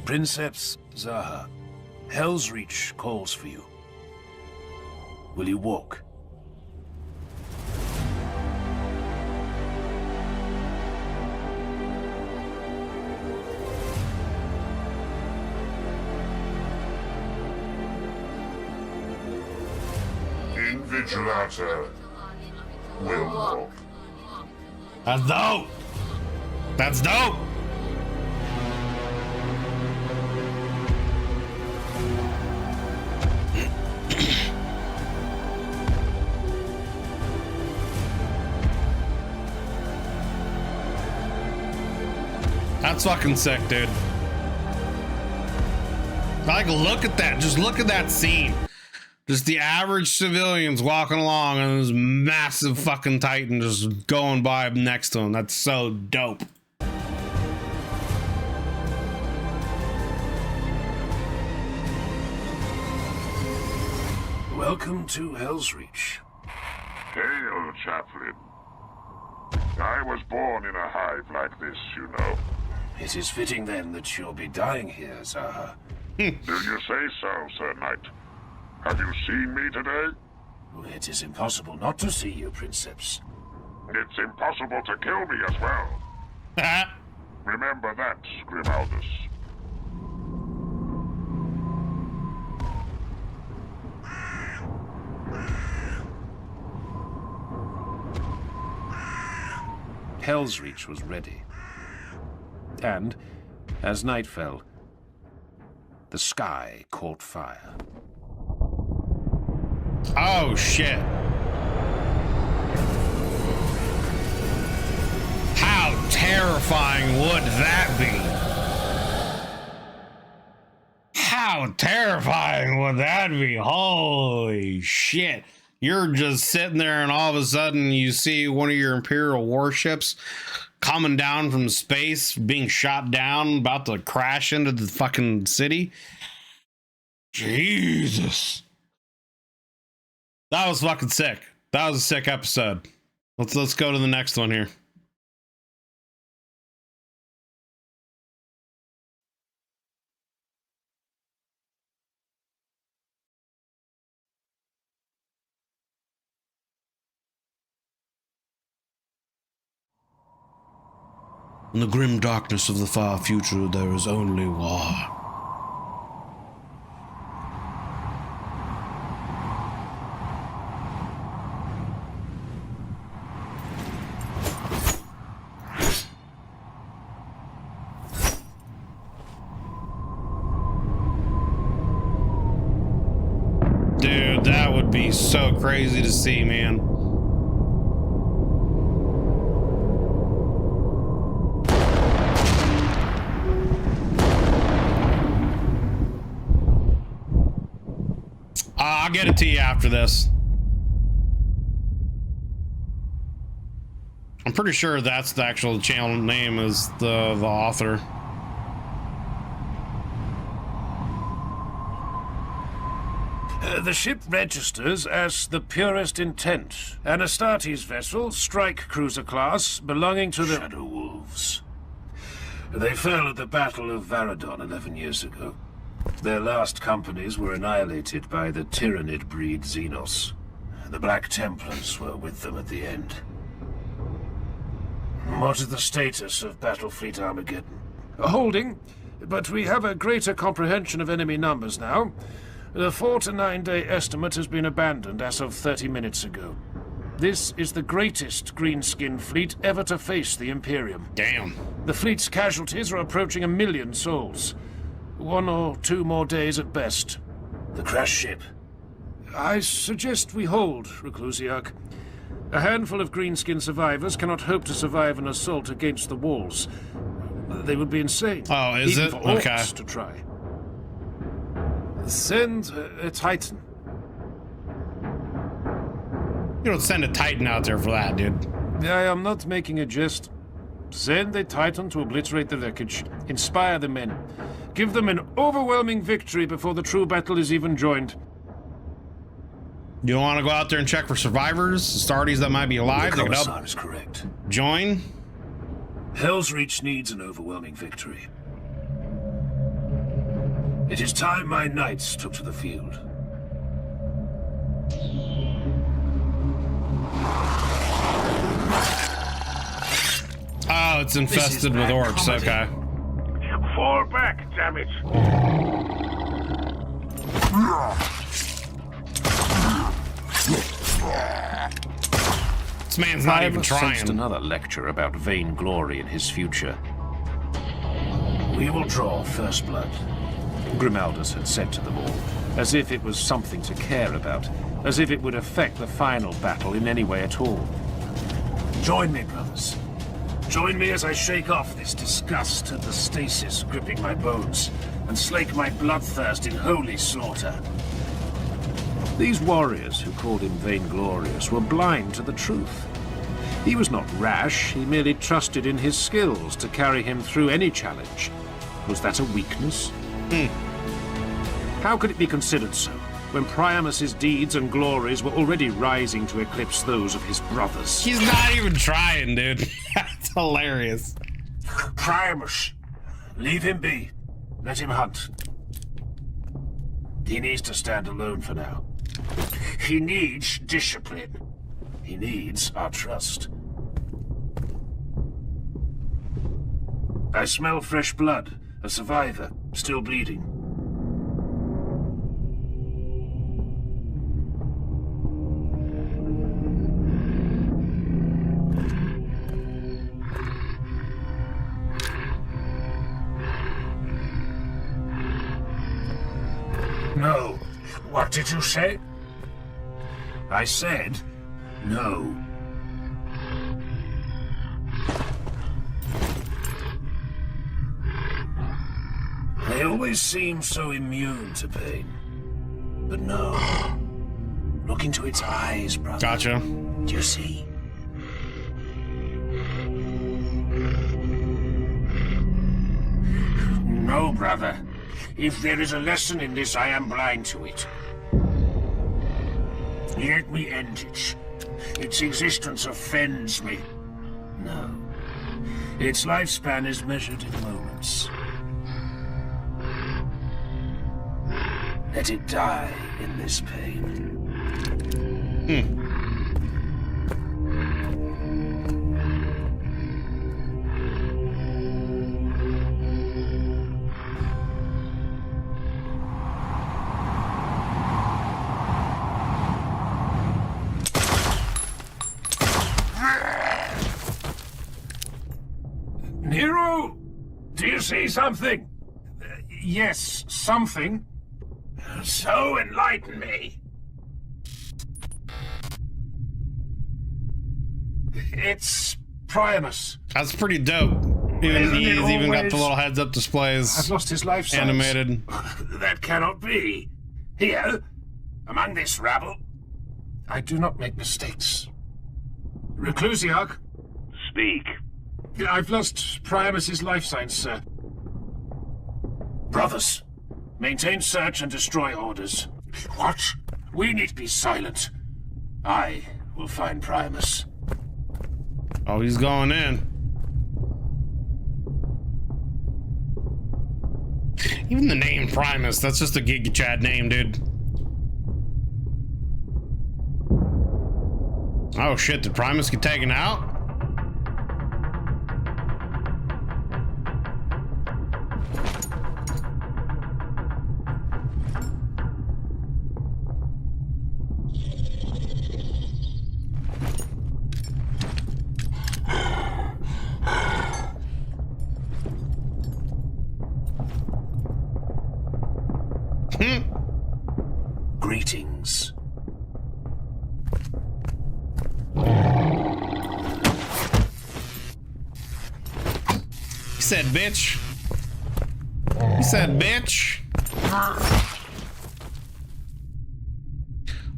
Princeps Zaha, Helsreach calls for you. Will you walk? Invigilata will walk. That's dope. That's dope. That's fucking sick, dude. Like, look at that. Just look at that scene. Just the average civilians walking along and this massive fucking Titan just going by next to him. That's so dope. Welcome to Helsreach. Hail, chaplain. I was born in a hive like this, you know. It is fitting then that you'll be dying here, Zaha. Do you say so, Sir Knight? Have you seen me today? It is impossible not to see you, Princeps. It's impossible to kill me as well. Remember that, Grimaldus. Helsreach was ready. And, as night fell, the sky caught fire. Oh, shit. How terrifying would that be? How terrifying would that be? Holy shit. You're just sitting there and all of a sudden you see one of your Imperial warships coming down from space, being shot down, about to crash into the fucking city. Jesus. That was fucking sick. That was a sick episode. Let's go to the next one here. In the grim darkness of the far future, there is only war. be so crazy to see, man. I'll get it to you after this. I'm pretty sure that's the actual channel name is the author. The ship registers as the Purest Intent, an Astartes vessel, strike cruiser class, belonging to the Shadow Wolves. They fell at the Battle of Varadon 11 years ago. Their last companies were annihilated by the Tyrannid breed Xenos. The Black Templars were with them at the end. What is the status of Battlefleet Armageddon? Holding, but we have a greater comprehension of enemy numbers now. The 4 to 9 day estimate has been abandoned as of 30 minutes ago. This is the greatest greenskin fleet ever to face the Imperium. Damn. The fleet's casualties are approaching 1 million souls. 1 or 2 more days at best. The crashed ship. I suggest we hold, Reclusiarch. A handful of greenskin survivors cannot hope to survive an assault against the walls. They would be insane. Oh, is even it? For orcs Okay. to try. Send a Titan. You don't send a Titan out there for that, dude. I am not making a jest. Send a Titan to obliterate the wreckage. Inspire the men. Give them an overwhelming victory before the true battle is even joined. You want to go out there and check for survivors, Astartes that might be alive? The Pick it up. Commissar is correct. Join. Helsreach needs an overwhelming victory. It is time my knights took to the field. Oh, it's infested with orcs. Okay. Fall back, damn it! This man's not even Sensed trying. another lecture about vainglory in his future. We will draw first blood. Grimaldus had said to them all, as if it was something to care about, as if it would affect the final battle in any way at all. Join me, brothers. Join me as I shake off this disgust and the stasis gripping my bones, and slake my bloodthirst in holy slaughter. These warriors who called him vainglorious were blind to the truth. He was not rash, he merely trusted in his skills to carry him through any challenge. Was that a weakness? How could it be considered so, when Priamus's deeds and glories were already rising to eclipse those of his brothers? He's not even trying, dude. That's hilarious. Priamus, leave him be. Let him hunt. He needs to stand alone for now. He needs discipline. He needs our trust. I smell fresh blood. A survivor, still bleeding. No. What did you say? I said no. They always seem so immune to pain. But no. Look into its eyes, brother. Gotcha. Do you see? No, brother. If there is a lesson in this, I am blind to it. Let me end it. Its existence offends me. No. Its lifespan is measured in moments. Let it die in this pain. Nero, do you see something? Yes, something. So enlighten me. It's Primus. That's pretty dope. He's even got the little heads-up displays. I've lost his life signs. Animated. That cannot be. Here, among this rabble, I do not make mistakes. Reclusiarch? Speak. I've lost Primus's life signs, sir. Brothers, maintain search and destroy orders. What? We need to be silent. I will find Primus. Oh, he's going in. Even the name Primus, that's just a Giga Chad name, dude. Oh shit, did Primus get taken out? Greetings. He said bitch. He said bitch.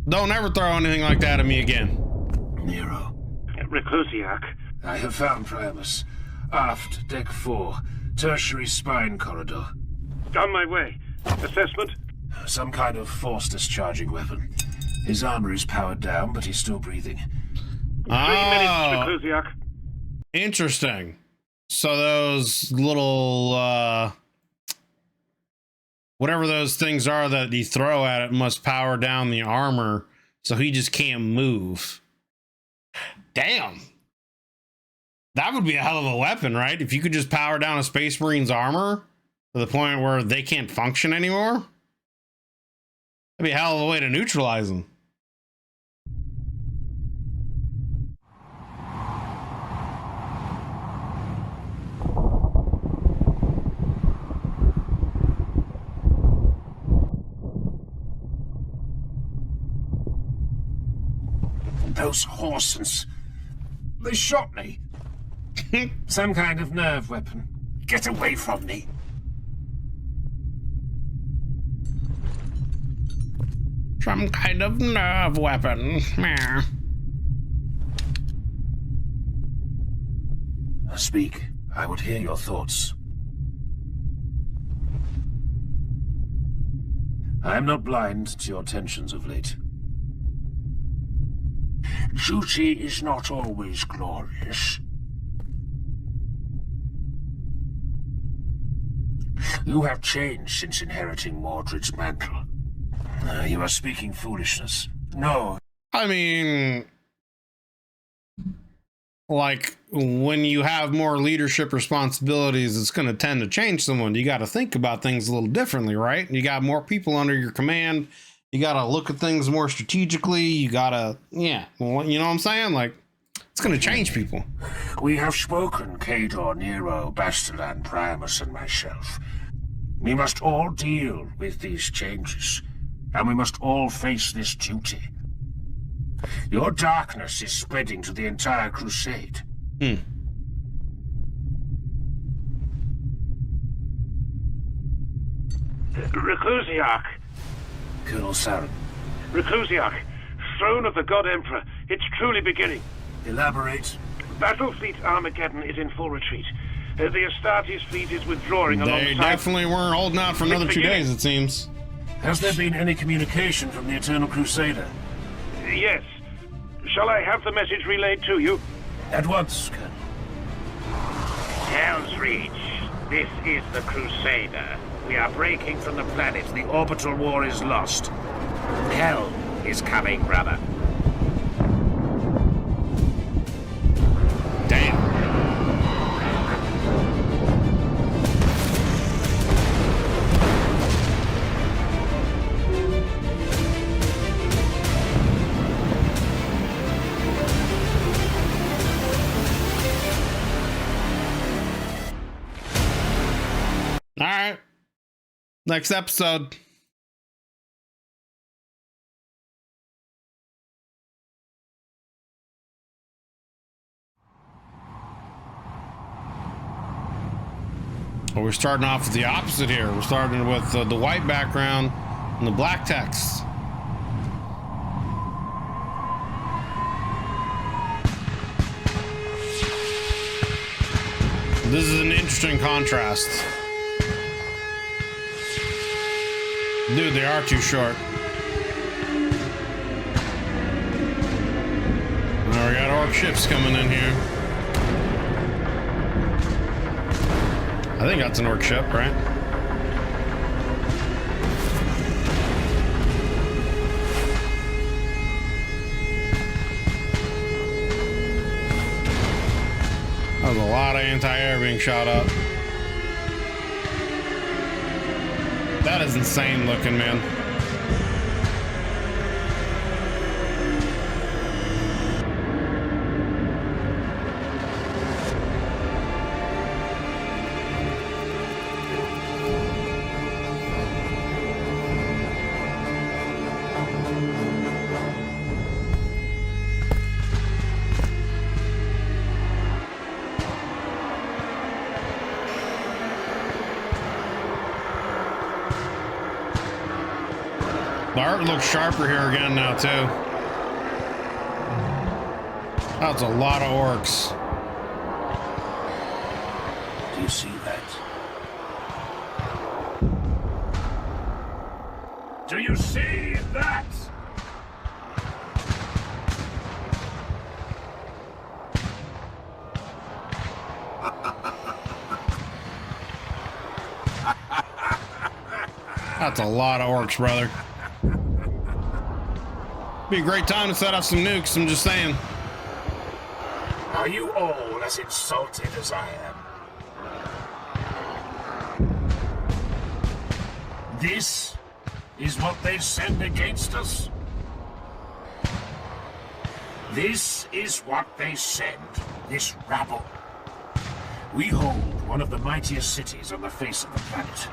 Don't ever throw anything like that at me again. Nero. Reclusiarch. I have found Primus. Aft, deck 4, tertiary spine corridor. On my way. Assessment? Some kind of force discharging weapon. His armor is powered down, but he's still breathing. 3 minutes, Reclusiarch. Interesting. So those little, whatever those things are that you throw at it must power down the armor, so he just can't move. Damn. That would be a hell of a weapon, right? If you could just power down a Space Marine's armor to the point where they can't function anymore. That'd be a hell of a way to neutralize them. Those horses. They shot me. Some kind of nerve weapon. Get away from me. Some kind of nerve weapon. Meh. Speak. I would hear your thoughts. I am not blind to your tensions of late. Duty is not always glorious. You have changed since inheriting Mordred's mantle. You are speaking foolishness. No. I mean, like, when you have more leadership responsibilities, it's going to tend to change someone. You got to think about things a little differently, right? You got more people under your command. You got to look at things more strategically. You got to, yeah, well, you know what I'm saying? Like, it's going to change people. We have spoken, Cador, Nero, Bastilan, Primus, and myself. We must all deal with these changes, and we must all face this duty. Your darkness is spreading to the entire crusade. Reclusiarch. Colonel Saren. Reclusiarch. Throne of the God Emperor. It's truly beginning. Elaborate. Battlefleet Armageddon is in full retreat. The Astartes fleet is withdrawing alongside... They definitely weren't holding out for another 2 days, it seems. Has there been any communication from the Eternal Crusader? Yes. Shall I have the message relayed to you? At once, Colonel. Helsreach, this is the Crusader. We are breaking from the planet. The orbital war is lost. Hell is coming, brother. Damn. All right. Next episode. Well, we're starting off with the opposite here. We're starting with the white background and the black text. This is an interesting contrast. Dude, they are too short. Now we got orc ships coming in here. I think that's an orc ship, right? That was a lot of anti-air being shot up. That is insane looking, man. The art looks sharper here again now, too. That's a lot of orcs. Do you see that? Do you see that? That's a lot of orcs, brother. Be a great time to set off some nukes, I'm just saying. Are you all as insulted as I am? This is what they send against us? This is what they send, this rabble. We hold one of the mightiest cities on the face of the planet.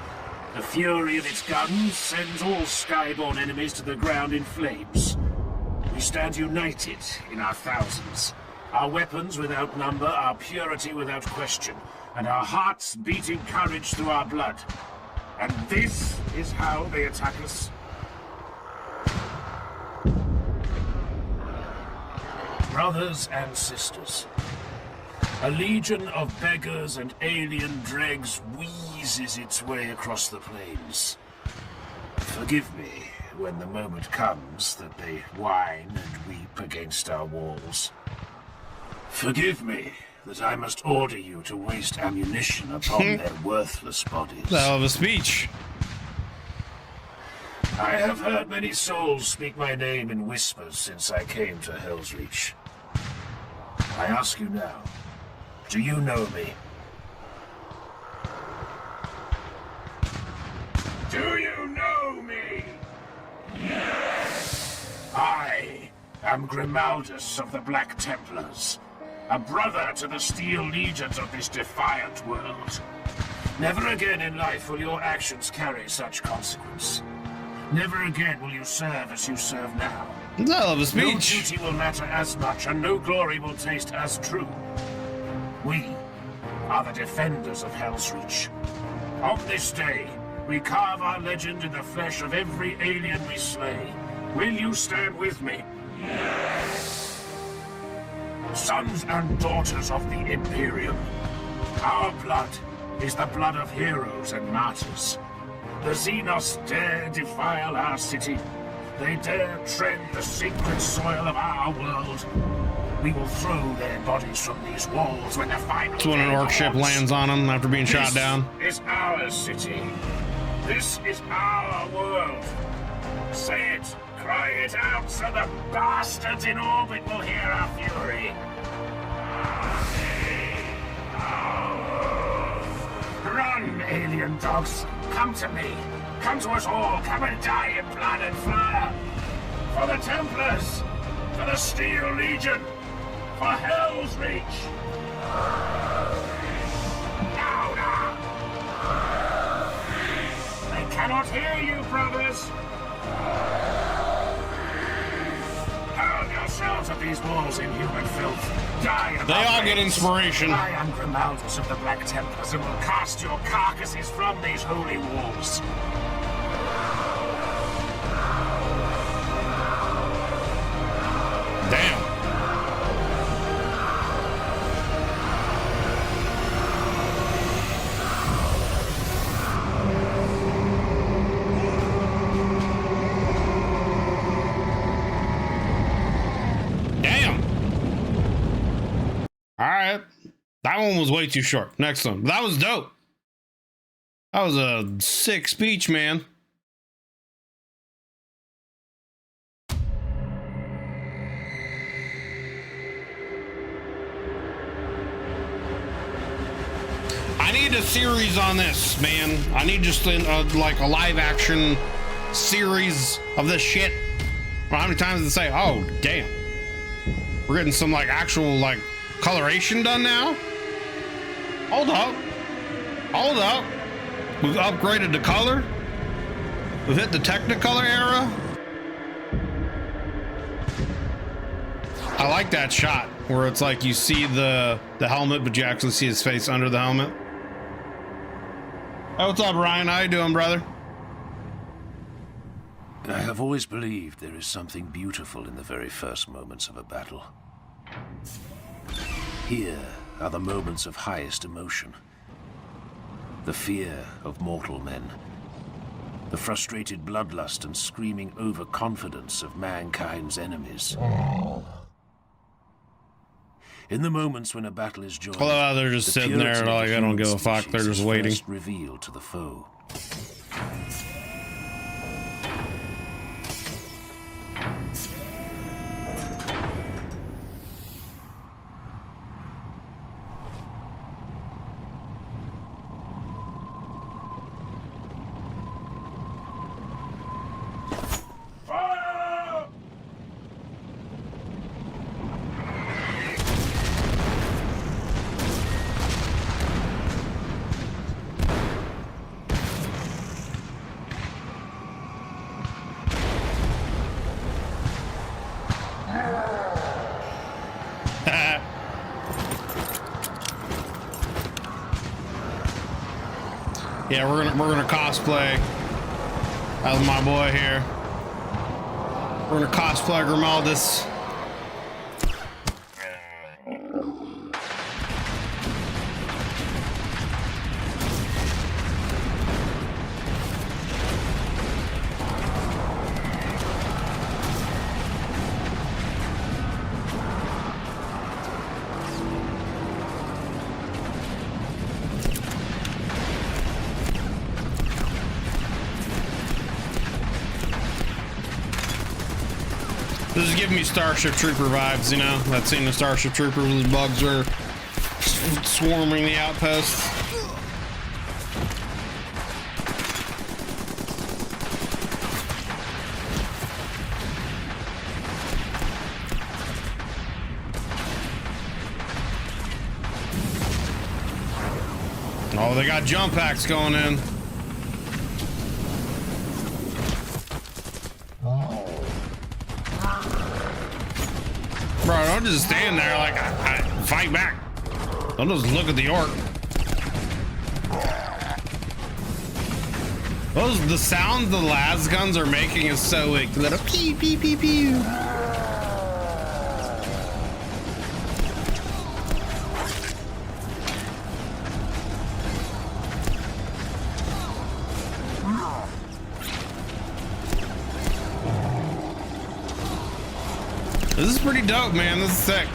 The fury of its guns sends all skyborne enemies to the ground in flames. We stand united in our thousands. Our weapons without number, our purity without question, and our hearts beating courage through our blood. And this is how they attack us. Brothers and sisters, a legion of beggars and alien dregs wheezes its way across the plains. Forgive me when the moment comes that they whine and weep against our walls. Forgive me that I must order you to waste ammunition upon their worthless bodies. Hell of a speech. I have heard many souls speak my name in whispers since I came to Helsreach. I ask you now, do you know me? Do you know me? Yes! I am Grimaldus of the Black Templars, a brother to the steel legions of this defiant world. Never again in life will your actions carry such consequence. Never again will you serve as you serve now. Hell of a No speech. duty will matter as much, and no glory will taste as true. We are the defenders of Helsreach. On this day, we carve our legend in the flesh of every alien we slay. Will you stand with me? Yes! Sons and daughters of the Imperium, our blood is the blood of heroes and martyrs. The Xenos dare defile our city. They dare tread the sacred soil of our world. We will throw their bodies from these walls when the final That's when an orc ship lands on them after being shot down. This is our city. This is our world. Say it, cry it out, so the bastards in orbit will hear our fury. Run, alien dogs. Come to me. Come to us all. Come and die in blood and fire. For the Templars. For the Steel Legion. For Helsreach. Louder. They cannot hear you, brothers. Hurl yourselves at these walls, inhuman filth. Die in They our all get veins. inspiration. I am Grimaldus of the Black Templars and will cast your carcasses from these holy walls. Damn. Damn. All right. That one was way too short. Next one. That was dope. That was a sick speech, man. I need a series on this, man. I need just like a live action series of this shit. Well, how many times did it say, oh, damn. We're getting some like actual like coloration done now? Hold up. Hold up. We've upgraded the color. We've hit the Technicolor era. I like that shot where it's like you see the helmet, but you actually see his face under the helmet. Hey, what's up, Ryan? How you doing, brother? I have always believed there is something beautiful in the very first moments of a battle. Here are the moments of highest emotion. The fear of mortal men. The frustrated bloodlust and screaming overconfidence of mankind's enemies. In the moments when a battle is joined, Well, they're just sitting there purity like, of the I don't human give a fuck. species They're just is waiting. first revealed to the foe. Yeah, we're gonna cosplay as my boy here. We're gonna cosplay Grimaldus. This is giving me Starship Trooper vibes, you know? That scene of Starship Troopers where the bugs are swarming the outposts. Oh, they got jump packs going in. Bro, don't just stand there like I fight back. Don't just look at the orc. The sounds the las guns are making is so wicked. Little pew pew pew pew. This is pretty dope, man. This is sick.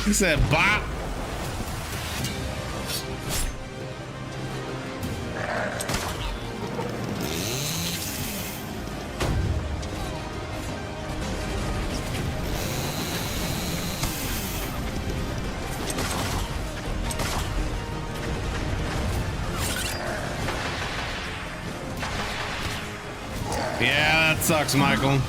He said bop. Yeah, that sucks, Michael.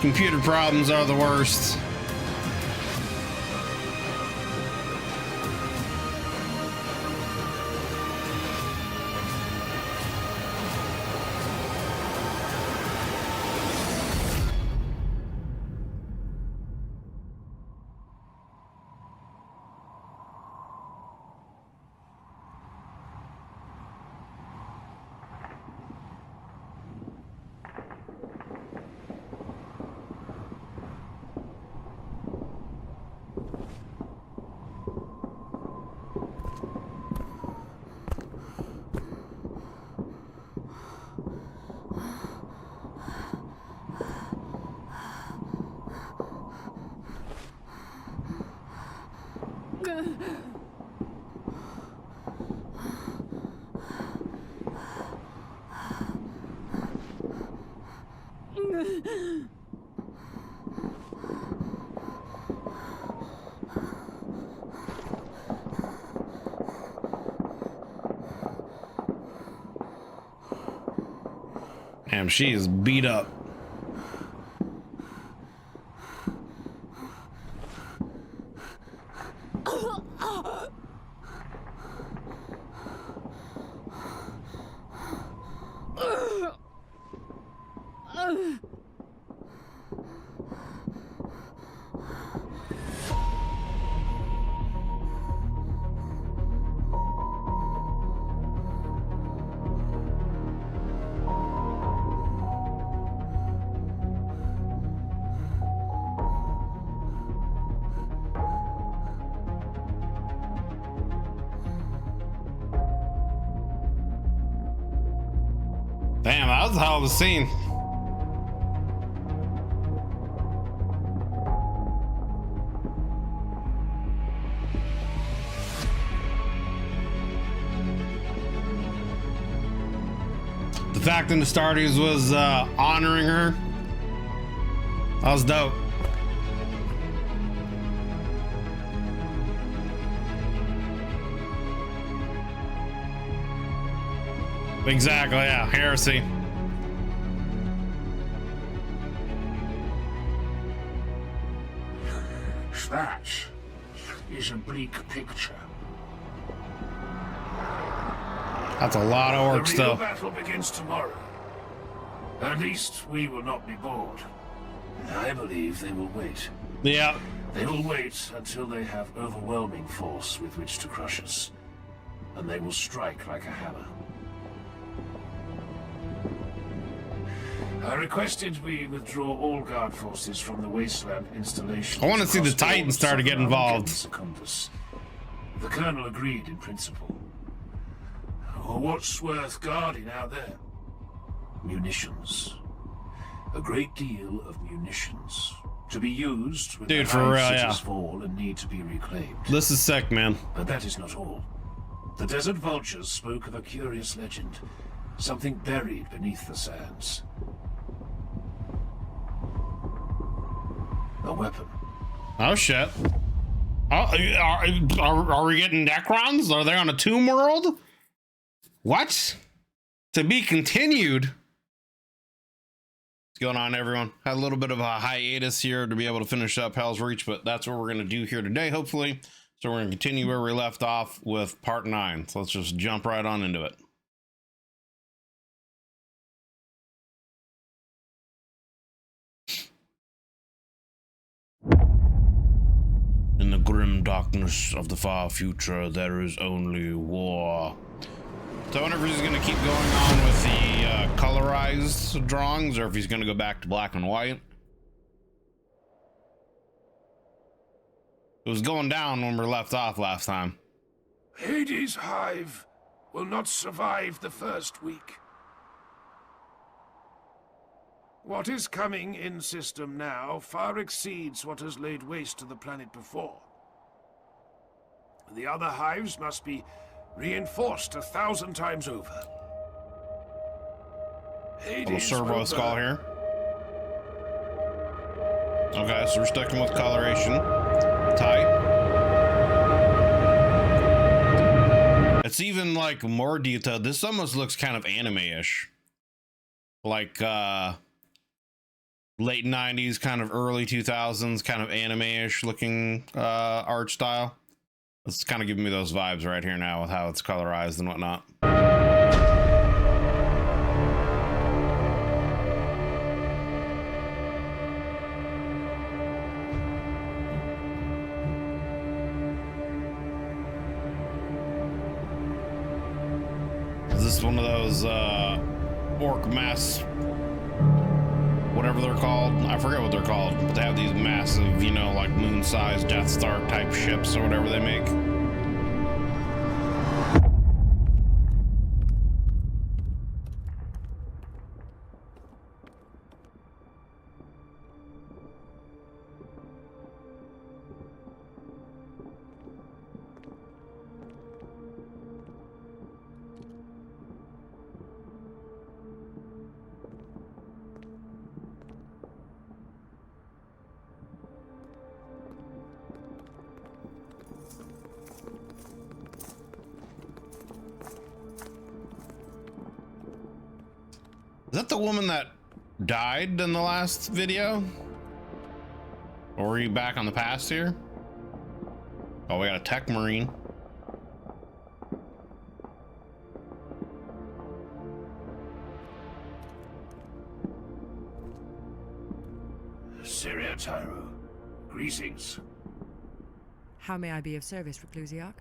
Computer problems are the worst. Damn, she is beat up. Damn, that was a hell of a scene. The fact that the Astartes was honoring her, that was dope. Exactly, yeah, heresy. That is a bleak picture. That's a lot of work The real still. battle begins tomorrow. At least we will not be bored. I believe they will wait. Yeah. They will wait until they have overwhelming force with which to crush us. And they will strike like a hammer. I requested we withdraw all guard forces from the wasteland installation. I want to see the Titans start to get involved. The colonel agreed in principle. Oh, what's worth guarding out there? Munitions. A great deal of munitions. To be used when Dude, the for real, cities yeah. fall and need to be reclaimed. This is sick, man. But that is not all. The desert vultures spoke of a curious legend. Something buried beneath the sands. A weapon. Oh shit. Oh, are we getting Necrons? Are they on a tomb world? What? To be continued. What's going on, everyone? Had a little bit of a hiatus here to be able to finish up Helsreach, but that's what we're going to do here today, hopefully. So we're going to continue where we left off with part 9. So let's just jump right on into it. In the grim darkness of the far future, there is only war. So I wonder if he's going to keep going on with the colorized drawings, or if he's going to go back to black and white. It was going down when we left off last time. Hades' hive will not survive the first week. What is coming in system now far exceeds what has laid waste to the planet before. The other hives must be reinforced 1,000 times over. Little servo skull here. Okay, so we're sticking with coloration. Tight. It's even like more detailed. This almost looks kind of anime-ish. Like late 90s, kind of early 2000s, kind of anime-ish looking art style. It's kind of giving me those vibes right here now with how it's colorized and whatnot. Is this one of those orc mass, whatever they're called? I forget what they're called, but they have these massive, you know, like moon-sized Death Star type ships or whatever they make. Is that the woman that died in the last video? Or are you back on the past here? Oh, we got a tech marine. Syria Tyro, greetings. How may I be of service, Reclusiarch?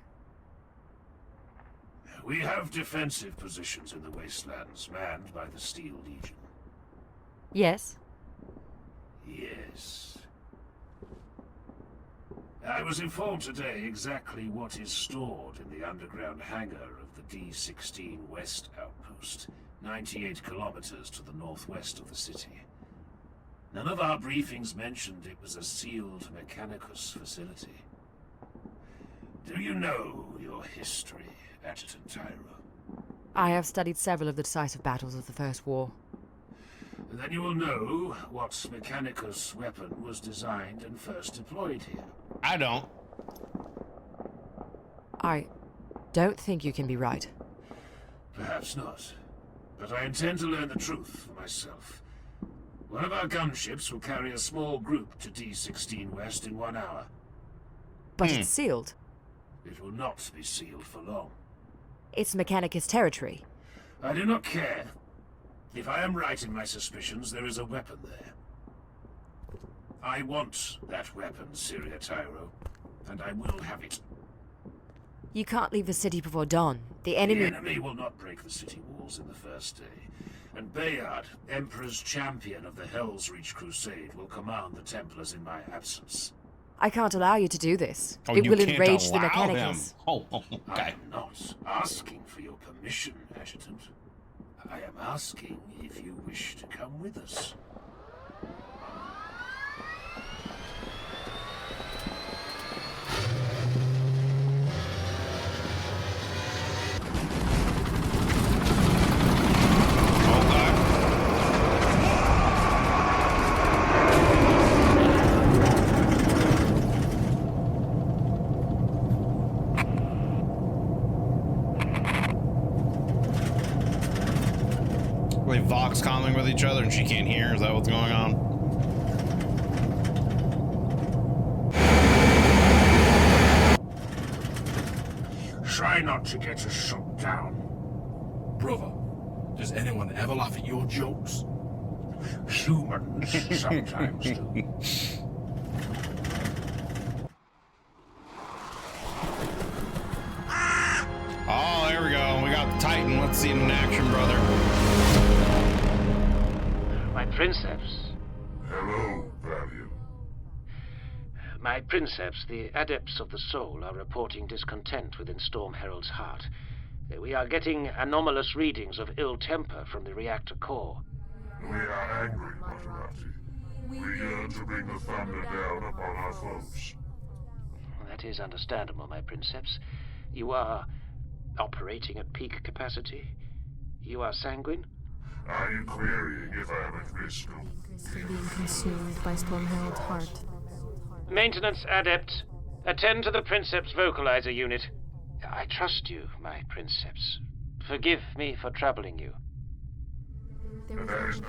We have defensive positions in the wastelands, manned by the Steel Legion. Yes? Yes. I was informed today exactly what is stored in the underground hangar of the D-16 West Outpost, 98 kilometers to the northwest of the city. None of our briefings mentioned it was a sealed Mechanicus facility. Do you know your history, Adjutant Tyro? I have studied several of the decisive battles of the First War. Then you will know what Mechanicus weapon was designed and first deployed here. I don't. I don't think you can be right. Perhaps not. But I intend to learn the truth for myself. One of our gunships will carry a small group to D-16 West in 1 hour. But it's sealed. It will not be sealed for long. It's Mechanicus territory. I do not care. If I am right in my suspicions, there is a weapon there. I want that weapon, Syria Tyro, and I will have it. You can't leave the city before dawn. The The enemy... enemy will not break the city walls in the first day, and Bayard, Emperor's champion of the Helsreach Crusade, will command the Templars in my absence. I can't allow you to do this. Oh, It you will can't enrage the allow Mechanicus. him. Oh, I okay. am not asking for your permission, Adjutant. I am asking if you wish to come with us. Like Vox calling with each other and she can't hear? Is that what's going on? Try not to get us shot down. Brother, does anyone ever laugh at your jokes? Humans sometimes do. Oh, there we go. We got the Titan. Let's see him in action, brother. My princeps. Hello, Valiant. My princeps, the adepts of the soul are reporting discontent within Storm Herald's heart. We are getting anomalous readings of ill temper from the reactor core. We are angry, Maserati. We yearn to bring the thunder down upon our foes. That is understandable, my princeps. You are operating at peak capacity. You are sanguine? Are you querying if I am at risk of Being consumed by Storm Herald's heart. Maintenance adept, attend to the princeps vocalizer unit. I trust you, my princeps. Forgive me for troubling you. There is no...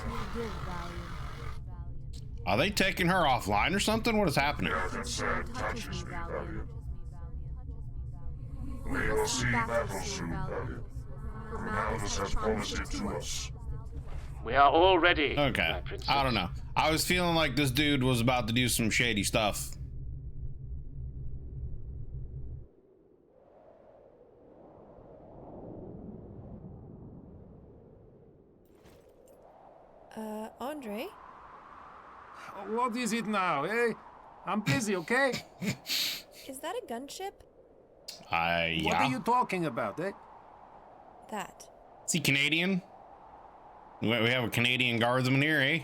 Are they taking her offline or something? What is happening? Yeah, that sad touches me, Valiant. We will see battle soon, Valiant. Ronaldus has promised it to us. We are all ready. Okay. my princess. I don't know. I was feeling like this dude was about to do some shady stuff. Andre? What is it now, eh? I'm busy, okay? Is that a gunship? What are Yeah. you talking about, eh? That. Is he Canadian? We have a Canadian guardsman here, eh?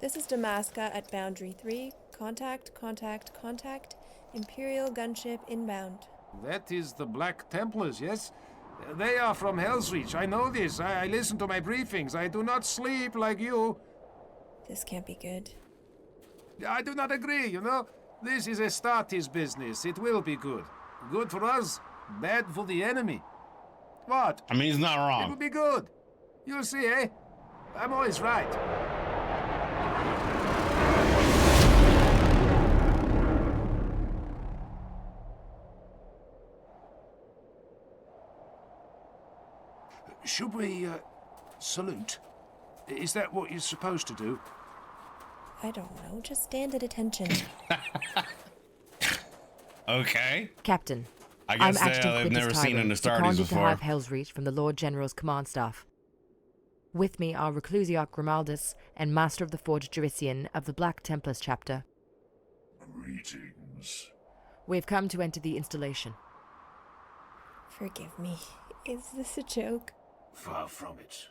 This is Damaska at Boundary 3. Contact. Imperial gunship inbound. That is the Black Templars, yes? They are from Helsreach. I know this. I listen to my briefings. I do not sleep like you. This can't be good. I do not agree, you know? This is Astartes business. It will be good. Good for us, bad for the enemy. What? I mean, he's not It will wrong. be good. You'll see, eh? I'm always right. Should we, salute? Is that what you're supposed to do? I don't know. Just stand at attention. Okay. Captain, I I'm guess acting they've quick never as seen Tyler, an Astartes seconded to before. have Helsreach from the Lord General's command staff. With me are Reclusiarch Grimaldus and Master of the Forge Jurisian of the Black Templars chapter. Greetings. We've come to enter the installation. Forgive me. Is this a joke? Far from it.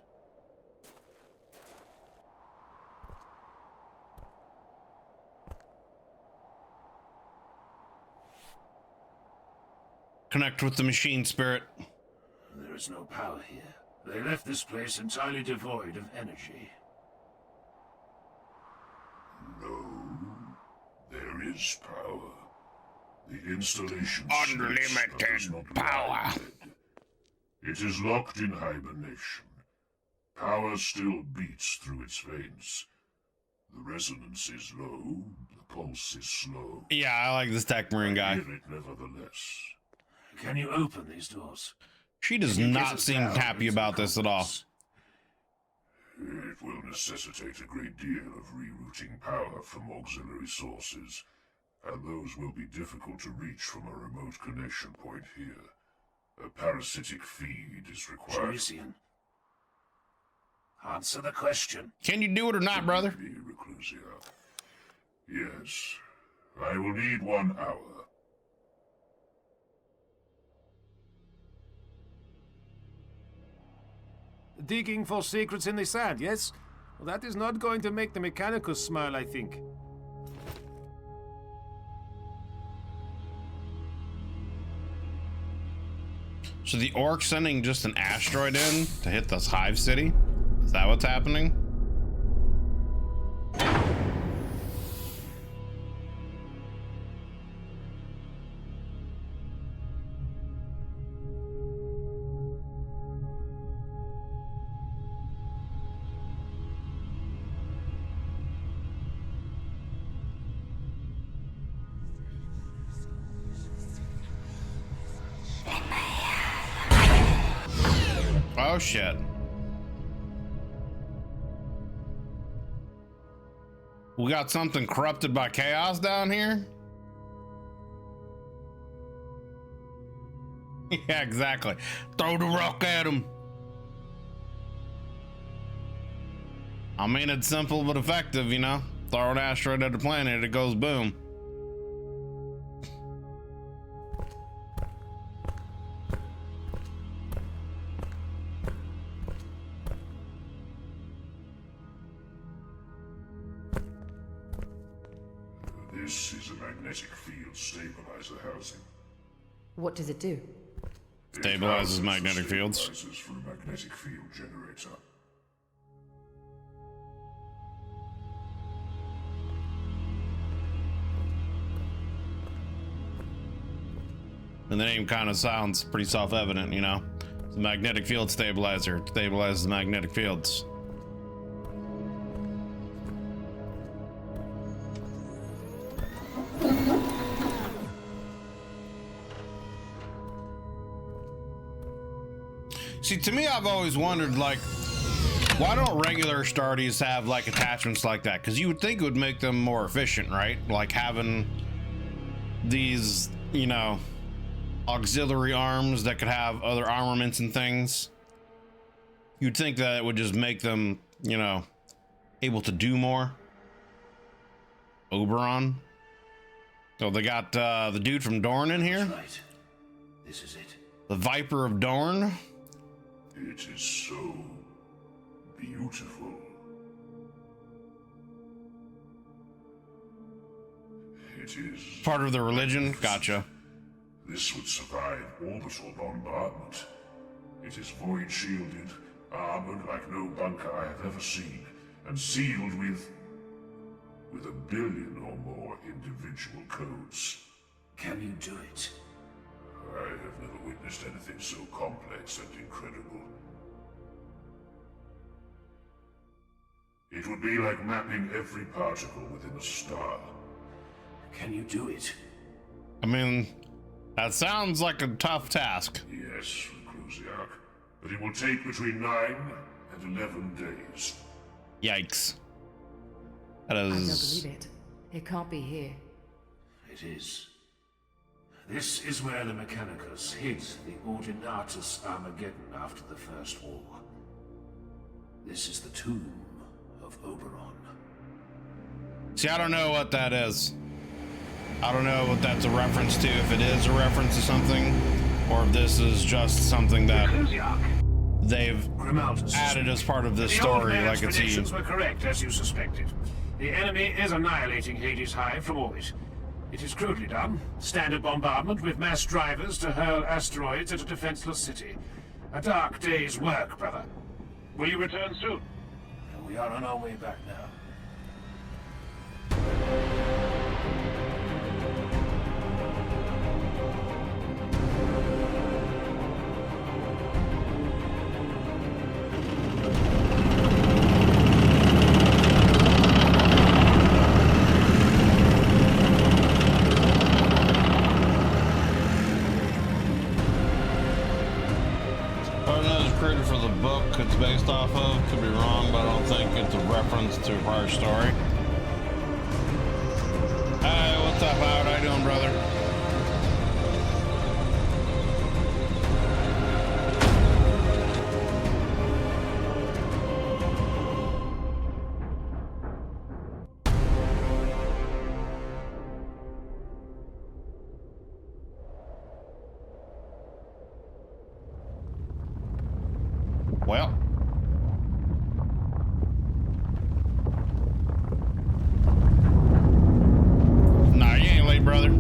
Connect with the machine spirit. There is no power here. They left this place entirely devoid of energy. No, there is power. The installation Unlimited sits, but does not power. lie dead. It is locked in hibernation. Power still beats through its veins. The resonance is low, the pulse is slow. Yeah, I like this tech marine guy. Hear it nevertheless. Can you open these doors? She does Can you not get us seem down happy into about the this at all. complex? It will necessitate a great deal of rerouting power from auxiliary sources, and those will be difficult to reach from a remote connection point here. A parasitic feed is required. Jurisian. Answer the question. Can you do it or not, brother? Believe me, Reclusia. Yes, I will need 1 hour. Digging for secrets in the sand, yes? Well, that is not going to make the Mechanicus smile, I think. So the orc sending just an asteroid in to hit this hive city? Is that what's happening? Oh shit. We got something corrupted by chaos down here? Yeah, exactly. Throw the rock at him. I mean, it's simple but effective, you know? Throw an asteroid at a planet, it goes boom. This is a magnetic field stabilizer housing. What does it do? It Stabilizes houses magnetic the fields. stabilizers for a magnetic field generator. And the name kind of sounds pretty self-evident, you know? It's a magnetic field stabilizer. It stabilizes magnetic fields. See, to me, I've always wondered, like, why don't regular Astartes have, like, attachments like that? Because you would think it would make them more efficient, right? Like, having these, you know, auxiliary arms that could have other armaments and things. You'd think that it would just make them, you know, able to do more. Oberon. So they got the dude from Dorne in here. That's right. This is it. The Viper of Dorne. It is so beautiful. It is Part of the religion. Gotcha. This would survive orbital bombardment. It is void shielded, armored like no bunker I have ever seen, and sealed with a billion or more individual codes. Can you do it? I have never witnessed anything so complex and incredible. It would be like mapping every particle within a star. Can you do it? I mean, that sounds like a tough task. Yes, Reclusiarch, but it will take between 9 and 11 days. Yikes. That I don't is... believe it. It can't be here. It is. This is where the Mechanicus hid the Ordinatus Armageddon after the First War. This is the tomb of Oberon. See, I don't know what that is. I don't know what that's a reference to, if it is a reference to something, or if this is just something that they've added as part of this story, like it's predictions were correct, as you suspected. The enemy is annihilating Hades Hive from orbit. It is crudely done. Standard bombardment with mass drivers to hurl asteroids at a defenseless city. A dark day's work, brother. Will you return soon? We are on our way back now. For the book it's based off of, could be wrong, but I don't think it's a reference to a prior story. Hey, what's up, Howard? How you doing, brother? Well, nah, you ain't late, brother.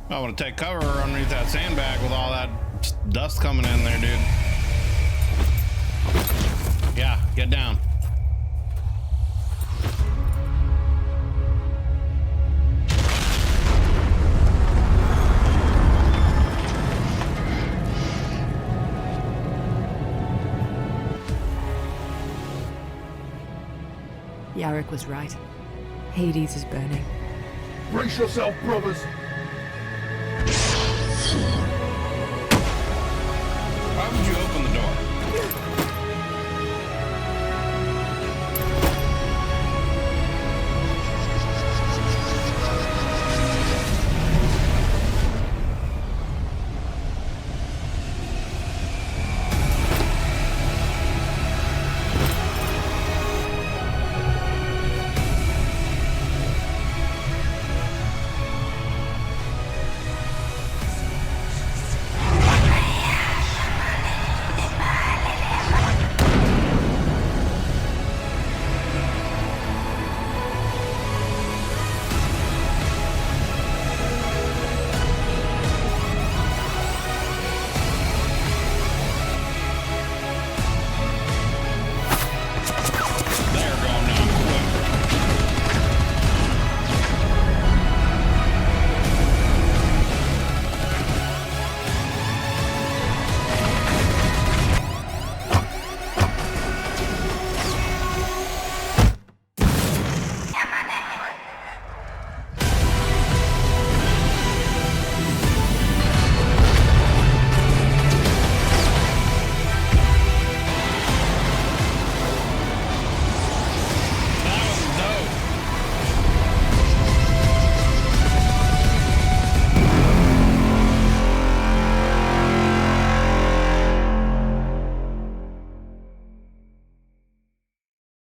I want to take cover underneath that sandbag with all that dust coming in there, dude. Yeah, get down. Yarrick was right. Hades is burning. Brace yourself, brothers! Why would you open the door?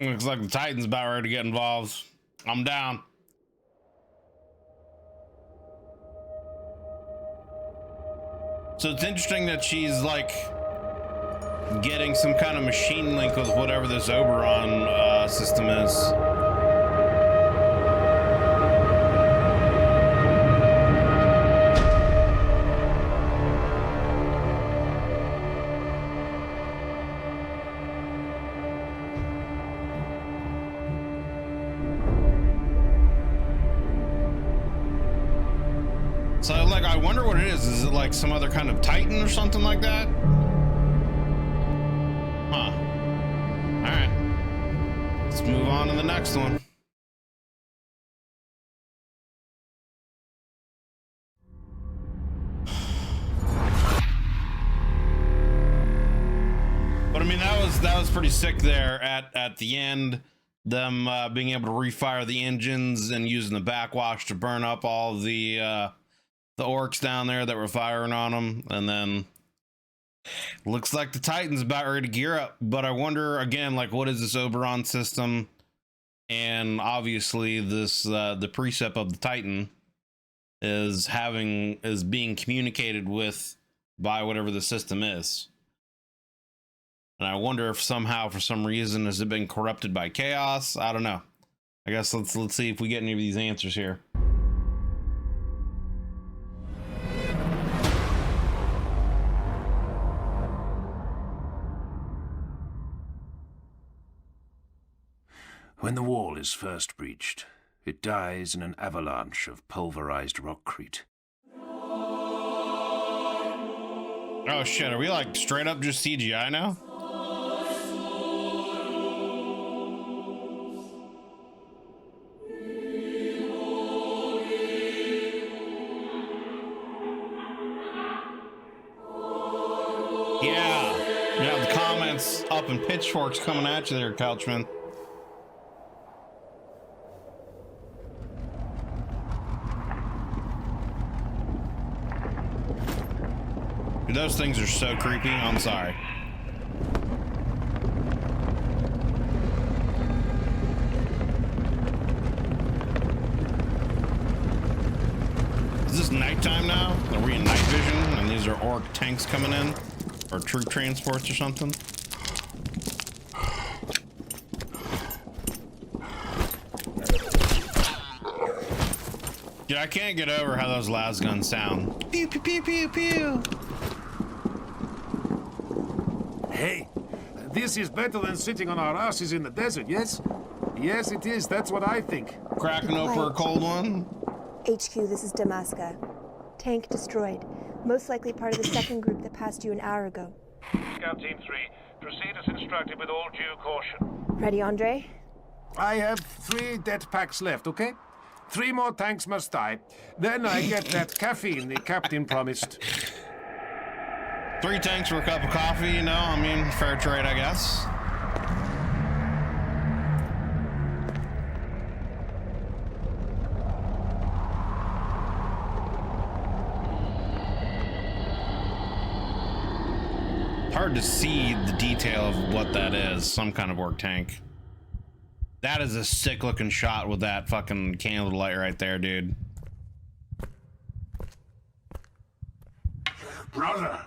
Looks like the Titan's about ready to get involved. I'm down. So it's interesting that she's like getting some kind of machine link with whatever this Oberon system is. So, like, I wonder what it is. Is it like some other kind of Titan or something like that? Huh. All right. Let's move on to the next one. But I mean, that was pretty sick there at the end. Them being able to refire the engines and using the backwash to burn up all the orcs down there that were firing on them. And then looks like the Titan's about ready to gear up. But I wonder again, like, what is this Oberon system? And obviously this the precept of the Titan is being communicated with by whatever the system is. And I wonder if somehow, for some reason, has it been corrupted by chaos? I don't know. I guess let's see if we get any of these answers here. When the wall is first breached, it dies in an avalanche of pulverized rockcrete. Oh shit, are we like straight up just CGI now? Yeah, you have the comments up and pitchforks coming at you there, Couchman. Dude, those things are so creepy. I'm sorry. Is this nighttime now? Are we in night vision and these are orc tanks coming in? Or troop transports or something? Dude, I can't get over how those las guns sound. Pew, pew, pew, pew, pew. Hey, this is better than sitting on our asses in the desert, yes? Yes, it is. That's what I think. Cracking open a cold one. HQ, this is Damaska. Tank destroyed. Most likely part of the second group that passed you an hour ago. Scout Team 3, proceed as instructed with all due caution. Ready, Andre? I have 3 dead packs left, okay? 3 more tanks must die. Then I get that caffeine the captain promised. 3 tanks for a cup of coffee, you know? I mean, fair trade, I guess. Hard to see the detail of what that is. Some kind of orc tank. That is a sick looking shot with that fucking candlelight right there, dude. Brother,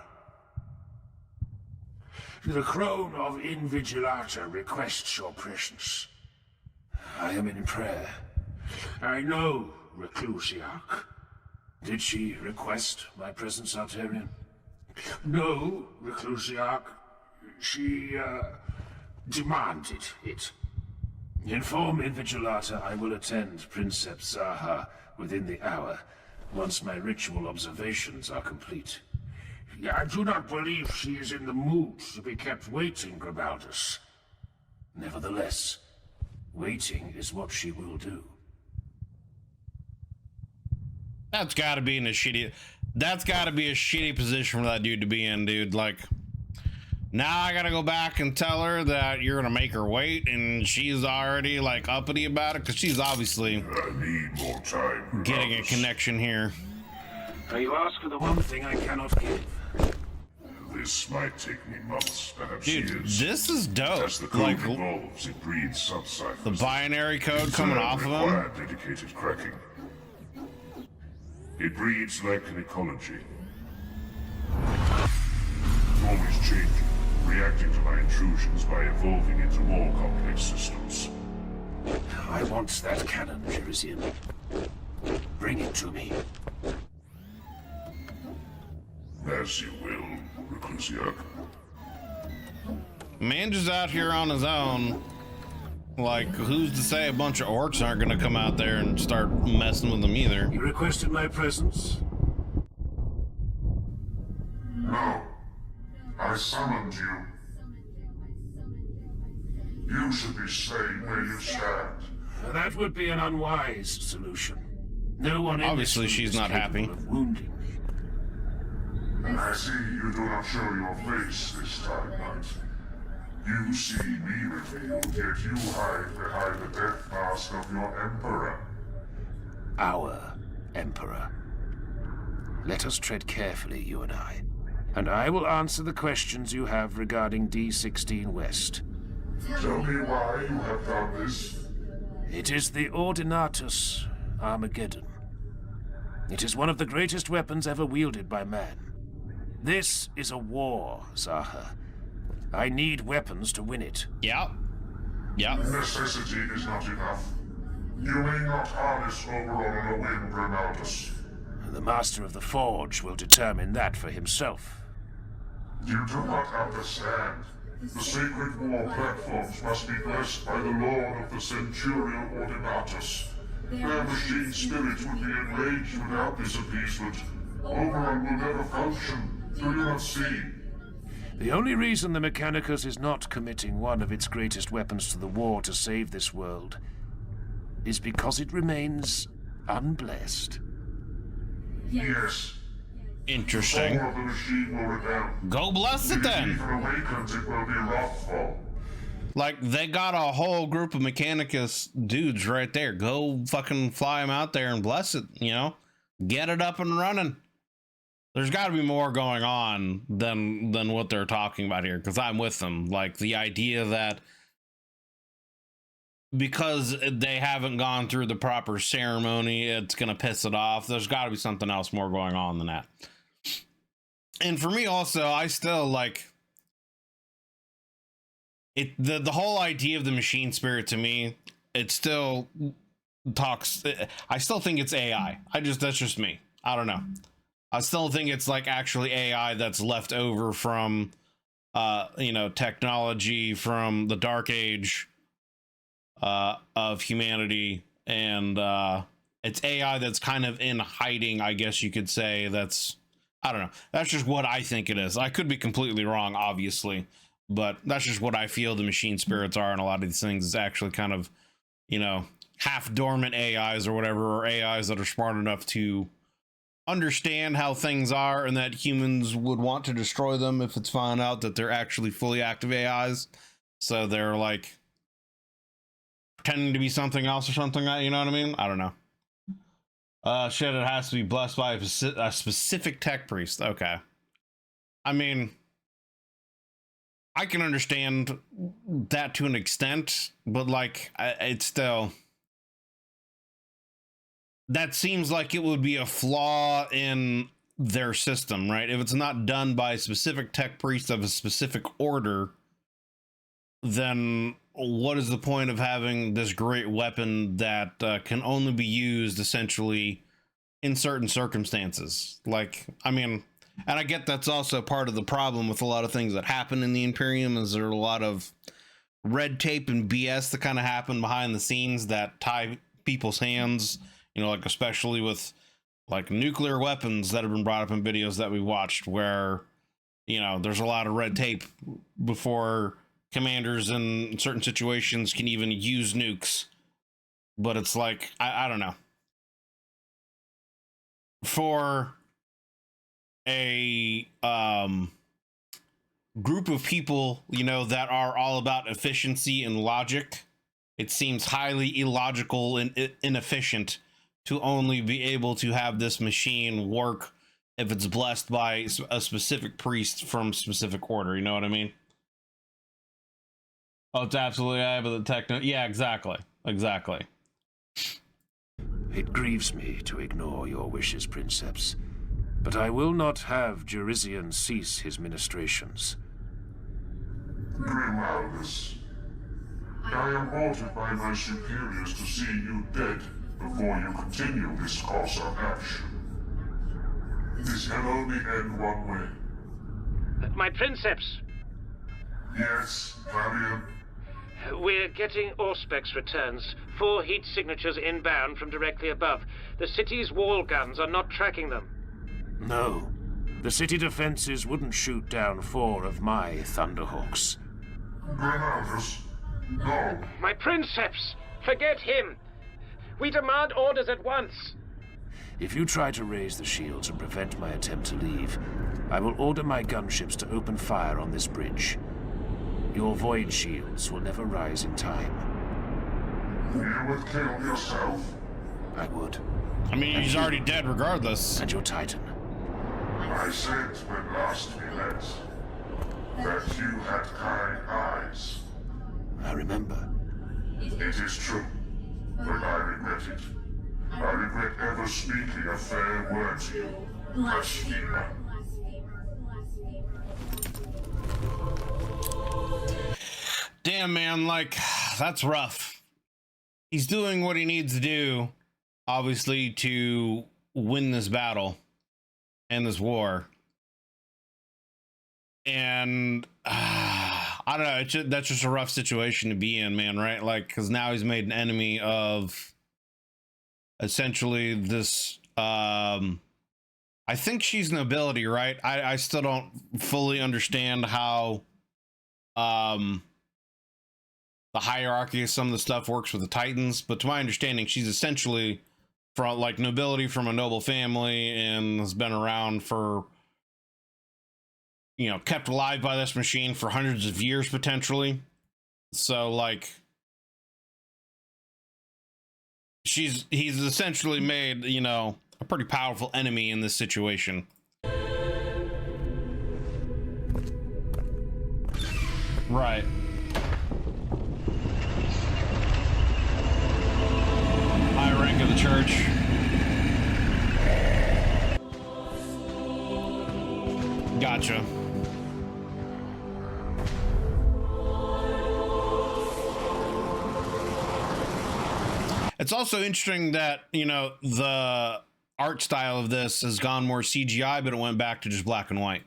the Crone of Invigilata requests your presence. I am in prayer. I know Reclusiarch. Did she request my presence, Arterian? No, Reclusiarch. She, demanded it. Inform Invigilata I will attend Princeps Zaha within the hour, once my ritual observations are complete. I do not believe she is in the mood to be kept waiting, Grabaldus. Nevertheless, waiting is what she will do. That's gotta be in a shitty... That's gotta be a shitty position for that dude to be in, dude. Like, now I gotta go back and tell her that you're gonna make her wait, and she's already, like, uppity about it, because she's obviously I need more time. getting a connection here. You ask for the one thing I cannot give. this might take me months, perhaps Dude, years. this is dope. As the code Like, evolves, it breeds subciphers. the binary code coming off of them. Require dedicated cracking. It breeds like an ecology. Always changing, reacting to my intrusions by evolving into more complex systems. I want that cannon, Jerisian. Bring it to me. As you will, Reclusiac. Man just out here on his own. Like, who's to say a bunch of orcs aren't gonna come out there and start messing with them either? You requested my presence? No. I summoned you. You should be staying where you stand. That would be an unwise solution. No one in Obviously, this room she's is not happy. capable of wounding me. I see you do not show your face this time, Knight. You see me revealed, yet you hide behind the death mask of your Emperor. Our Emperor. Let us tread carefully, you and I will answer the questions you have regarding D16 West. Tell me why you have done this. It is the Ordinatus Armageddon. It is one of the greatest weapons ever wielded by man. This is a war, Zaha. I need weapons to win it. Yep. Yep. Necessity is not enough. You may not harness Oberon on a whim, Grimaldus. The Master of the Forge will determine that for himself. You do not understand. The sacred war platforms must be blessed by the Lord of the Centurial Ordinatus. Their machine spirit would be enraged without this appeasement. Oberon will never function. Do you not see? The only reason the Mechanicus is not committing one of its greatest weapons to the war to save this world is because it remains unblessed. Yes. Interesting. The power of the machine will rebel. Go bless it If it then. even awakens, it will be wrathful. Like, they got a whole group of Mechanicus dudes right there. Go fucking fly them out there and bless it, you know? Get it up and running. There's got to be more going on than what they're talking about here, because I'm with them. Like, the idea that because they haven't gone through the proper ceremony, it's going to piss it off. There's got to be something else more going on than that. And for me also, I still like it. The whole idea of the machine spirit to me, it still talks. I still think it's AI. That's just me. I don't know. I still think it's like actually AI that's left over from, technology from the dark age of humanity. And it's AI that's kind of in hiding, I guess you could say. I don't know. That's just what I think it is. I could be completely wrong, obviously, but that's just what I feel the machine spirits are. And a lot of these things is actually kind of, half dormant AIs or whatever, or AIs that are smart enough to understand how things are and that humans would want to destroy them if it's found out that they're actually fully active AIs. So they're like pretending to be something else or something, you know what I mean? I don't know. Shit, it has to be blessed by a specific tech priest. Okay. I mean, I can understand that to an extent, but like, it's still, that seems like it would be a flaw in their system, right? If it's not done by a specific tech priest of a specific order, then what is the point of having this great weapon that can only be used essentially in certain circumstances? Like, I mean, and I get that's also part of the problem with a lot of things that happen in the Imperium, is there a lot of red tape and BS that kind of happen behind the scenes that tie people's hands, like especially with like nuclear weapons that have been brought up in videos that we watched where, there's a lot of red tape before commanders in certain situations can even use nukes. But it's like, I don't know. For a group of people, that are all about efficiency and logic, it seems highly illogical and inefficient to only be able to have this machine work if it's blessed by a specific priest from specific order. You know what I mean? Oh, it's absolutely but the techno. Yeah, exactly. Exactly. It grieves me to ignore your wishes, Princeps, but I will not have Jurisian cease his ministrations. Grimaldus, I am ordered by my superiors to see you dead before you continue this course of action. This can only end one way. My Princeps, Yes, Varian? we're getting Auspex returns. 4 heat signatures inbound from directly above. The city's wall guns are not tracking them. No, the city defenses wouldn't shoot down 4 of my Thunderhawks. Grimaldus? No. My Princeps, forget him. We demand orders at once. If you try to raise the shields and prevent my attempt to leave, I will order my gunships to open fire on this bridge. Your void shields will never rise in time. You would kill yourself? I would. I mean, he's already dead regardless. And your Titan. I said when last we met that you had kind eyes. I remember. It is true, but I regret it. I regret ever speaking a fair word to you, blasphemer. Damn, man, like, that's rough. He's doing what he needs to do, obviously, to win this battle and this war. And I don't know, that's just a rough situation to be in, man, right? Like, because now he's made an enemy of essentially this, I think she's an ability, right? I still don't fully understand how, the hierarchy of some of the stuff works with the Titans, but to my understanding, she's essentially from like nobility from a noble family and has been around for, you know, kept alive by this machine for hundreds of years potentially. So like he's essentially made, you know, a pretty powerful enemy in this situation. Right. High rank of the church. Gotcha. It's also interesting that, you know, the art style of this has gone more CGI, but it went back to just black and white.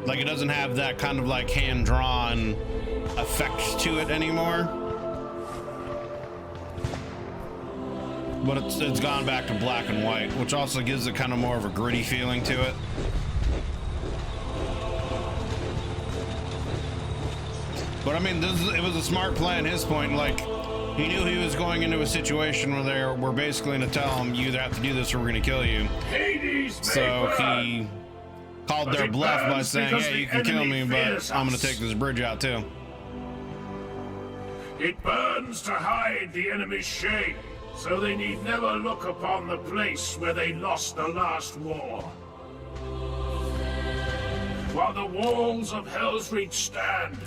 Like, it doesn't have that kind of like hand-drawn effect to it anymore. But it's gone back to black and white, which also gives it kind of more of a gritty feeling to it. But I mean, it was a smart play on his point. Like, he knew he was going into a situation where they were basically going to tell him, you either have to do this or we're going to kill you. So he called their bluff by saying, yeah, you can kill me, but I'm going to take this bridge out too. It burns to hide the enemy's shame, so they need never look upon the place where they lost the last war. While the walls of Helsreach stand,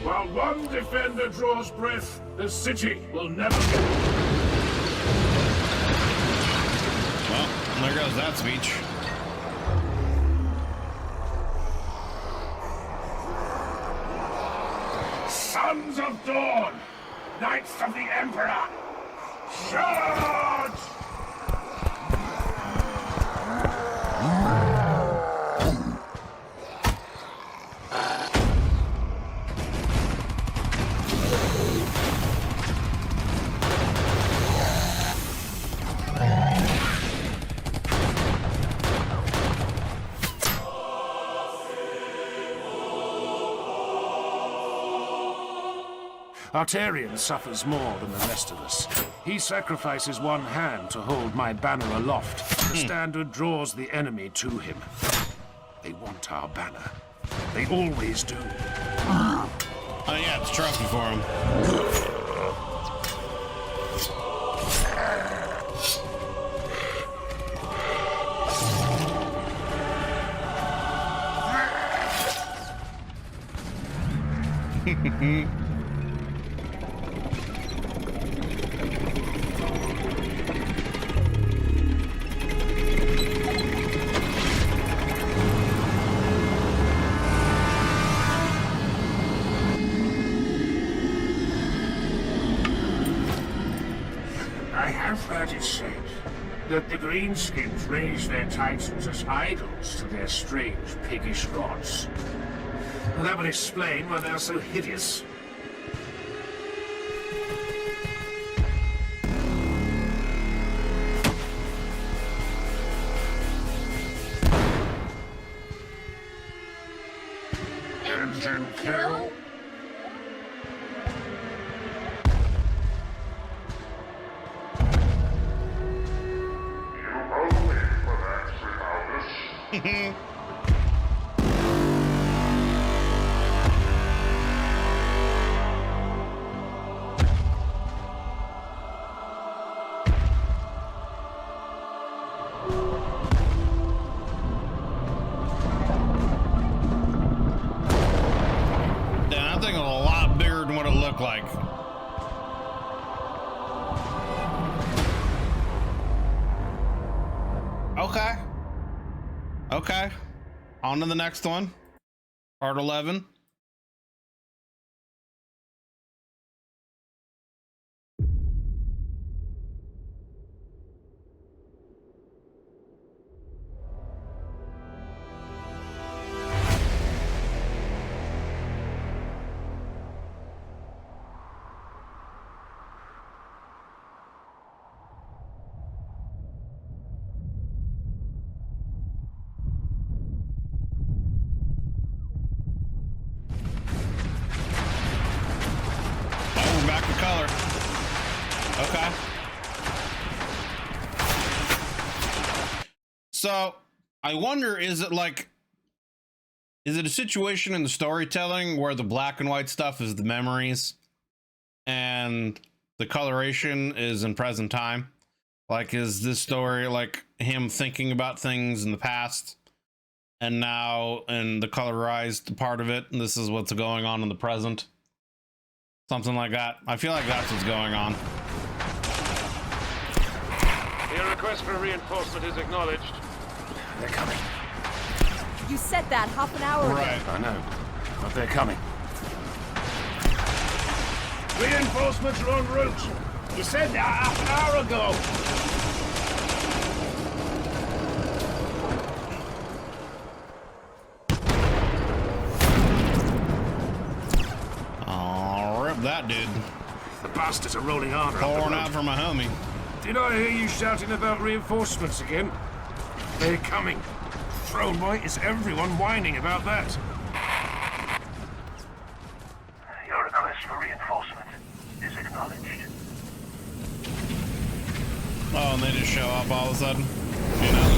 while one defender draws breath, the city will never be. Well, there goes that speech. Sons of Dawn, Knights of the Emperor, charge! Arterian suffers more than the rest of us. He sacrifices one hand to hold my banner aloft. The standard draws the enemy to him. They want our banner. They always do. Oh yeah, it's a trophy for him. I have heard it said that the Greenskins raise their titans as idols to their strange piggish gods. And that would explain why they are so hideous. Engine kill? You owe me for that, Rinaldus. Damn, that thing is a lot bigger than what it looked like. Okay. Okay. On to the next one. Part 11. Oh, we're back to color. Okay. So I wonder, is it a situation in the storytelling where the black and white stuff is the memories and the coloration is in present time? Like, is this story like him thinking about things in the past and now in the colorized part of it, and this is what's going on in the present? Something like that. I feel like that's what's going on. Your request for reinforcement is acknowledged. They're coming. You said that half an hour ago. Right. I know, but they're coming. Reinforcements are en route. You said that half an hour ago. Oh, rip that dude. The bastards are rolling armor up the Pouring road. out for my homie. Did I hear you shouting about reinforcements again? They're coming. Throne White is everyone whining about that. Your request for reinforcement is acknowledged. Oh, and they just show up all of a sudden, you know?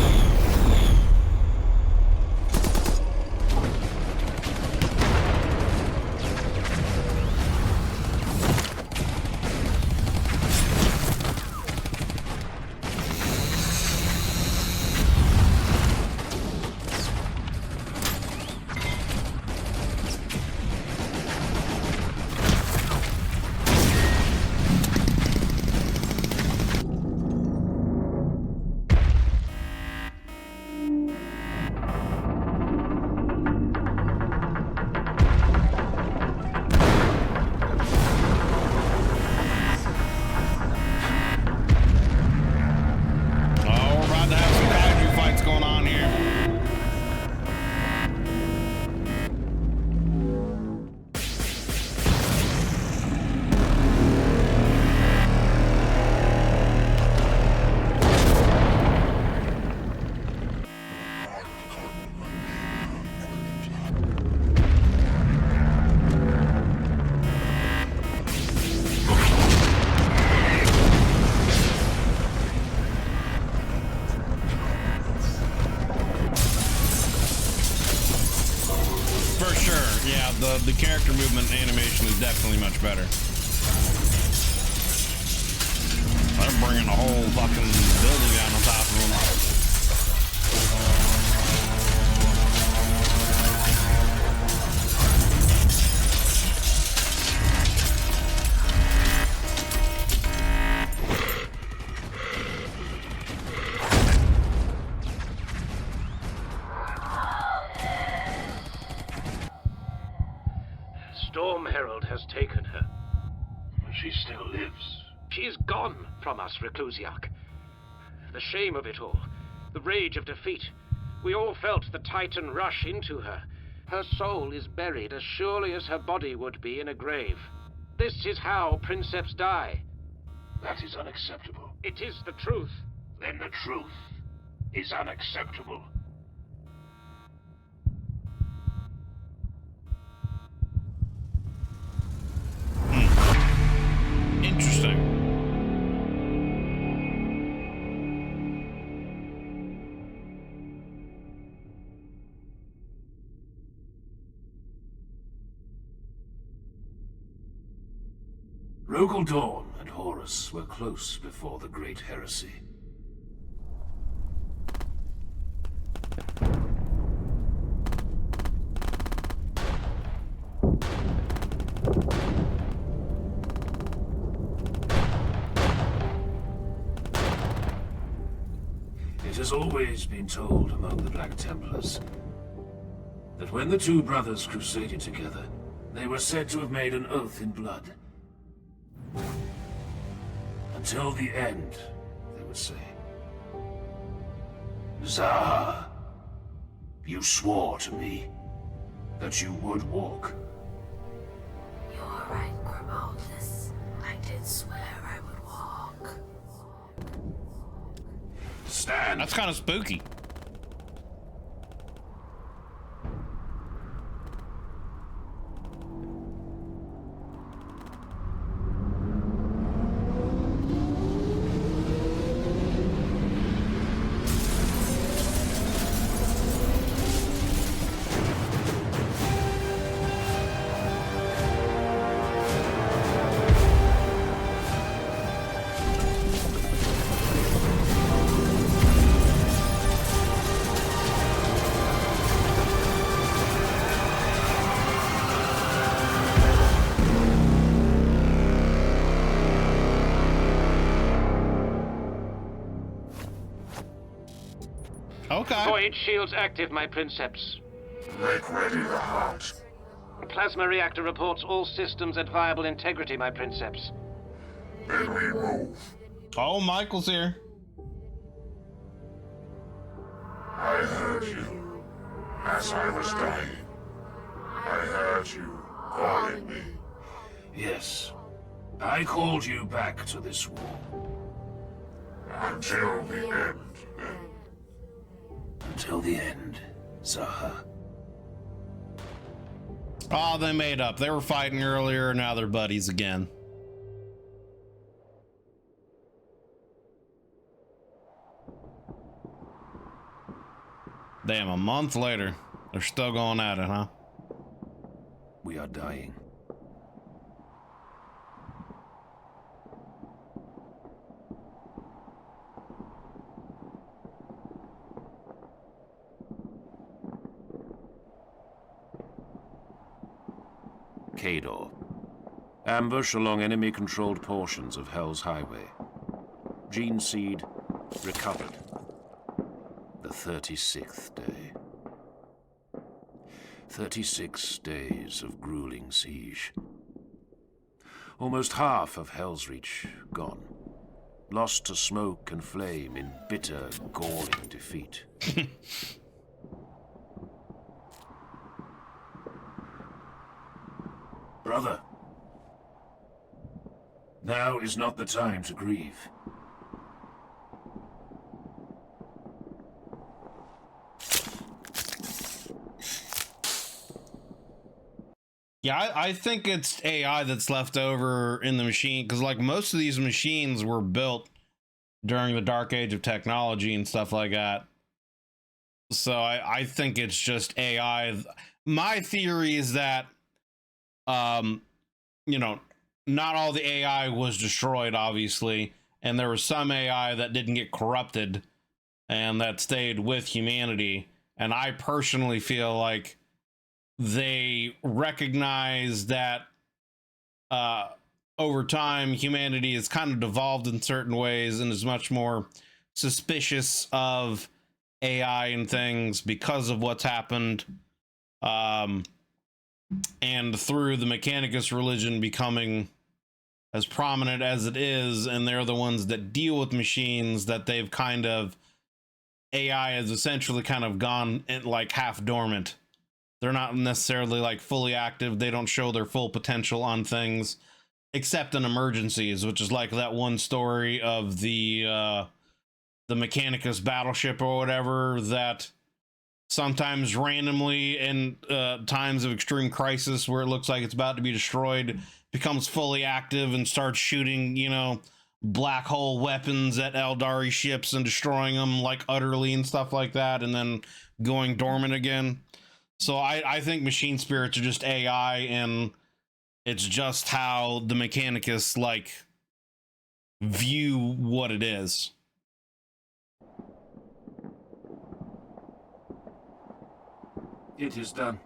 The character movement animation is definitely much better. They're bringing a whole fucking building down on top of them. Storm Herald has taken her. She still lives. She is gone from us, Reclusiarch. The shame of it all, the rage of defeat. We all felt the Titan rush into her. Her soul is buried as surely as her body would be in a grave. This is how princeps die. That is unacceptable. It is the truth. Then the truth is unacceptable. Interesting. Rogel Dawn and Horus were close before the Great Heresy. It has always been told among the Black Templars that when the two brothers crusaded together, they were said to have made an oath in blood. Until the end, they would say. Zaha, you swore to me that you would walk. You're right, Grimaldus. I did swear I would walk. Stand. That's kind of spooky. Okay. Void shields active, my princeps. Make ready the heart. Plasma reactor reports all systems at viable integrity, my princeps. Then we move. Oh, Michael's here. I heard you as I was dying. I heard you calling me. Yes. I called you back to this war. Until the end, then. Until the end, Zaha. Oh, they made up. They were fighting earlier, now they're buddies again. Damn, a month later, they're still going at it, huh? We are dying. Kador. Ambush along enemy-controlled portions of Hell's Highway. Gene seed recovered. The 36th day. 36 days of grueling siege. Almost half of Helsreach gone. Lost to smoke and flame in bitter, galling defeat. Brother, now is not the time to grieve. Yeah, I think it's AI that's left over in the machine, because like most of these machines were built during the dark age of technology and stuff like that. So I think it's just AI. My theory is that you know, not all the AI was destroyed, obviously, and there was some AI that didn't get corrupted and that stayed with humanity. And I personally feel like they recognize that over time humanity has kind of devolved in certain ways and is much more suspicious of AI and things because of what's happened and through the Mechanicus religion becoming as prominent as it is, and they're the ones that deal with machines, that they've kind of, AI has essentially kind of gone in like half dormant. They're not necessarily like fully active. They don't show their full potential on things except in emergencies, which is like that one story of the Mechanicus battleship or whatever, that sometimes randomly in times of extreme crisis where it looks like it's about to be destroyed, becomes fully active and starts shooting, you know, black hole weapons at Eldari ships and destroying them like utterly and stuff like that, and then going dormant again. So I think machine spirits are just AI, and it's just how the Mechanicus like view what it is. It is done.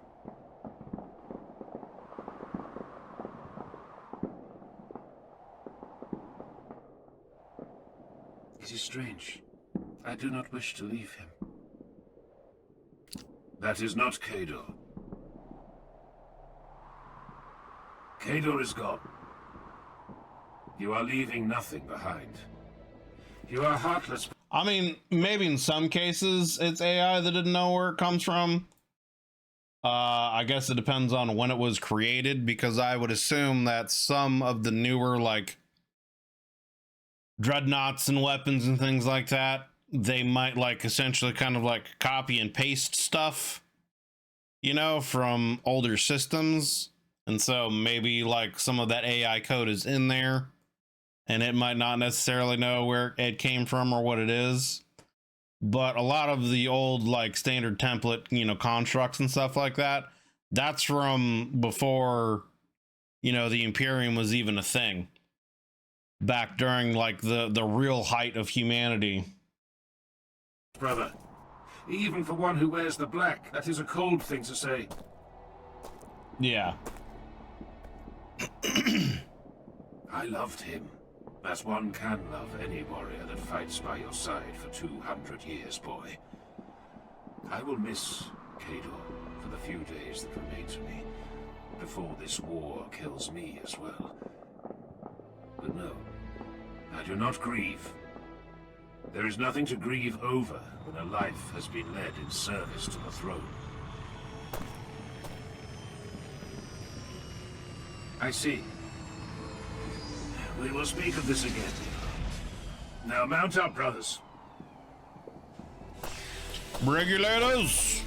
It is strange. I do not wish to leave him. That is not Kador. Kador is gone. You are leaving nothing behind. You are heartless. I mean, maybe in some cases it's AI that didn't know where it comes from. I guess it depends on when it was created, because I would assume that some of the newer like dreadnoughts and weapons and things like that, they might like essentially kind of like copy and paste stuff, you know, from older systems. And so maybe like some of that AI code is in there and it might not necessarily know where it came from or what it is. But a lot of the old like standard template, you know, constructs and stuff like that, that's from before, you know, the Imperium was even a thing, back during like the real height of humanity. Brother, even for one who wears the black, that is a cold thing to say. Yeah. I loved him, as one can love any warrior that fights by your side for 200 years, boy. I will miss Kador for the few days that remain to me, before this war kills me as well. But no, I do not grieve. There is nothing to grieve over when a life has been led in service to the throne. I see. We will speak of this again. Now mount up, brothers. Regulators,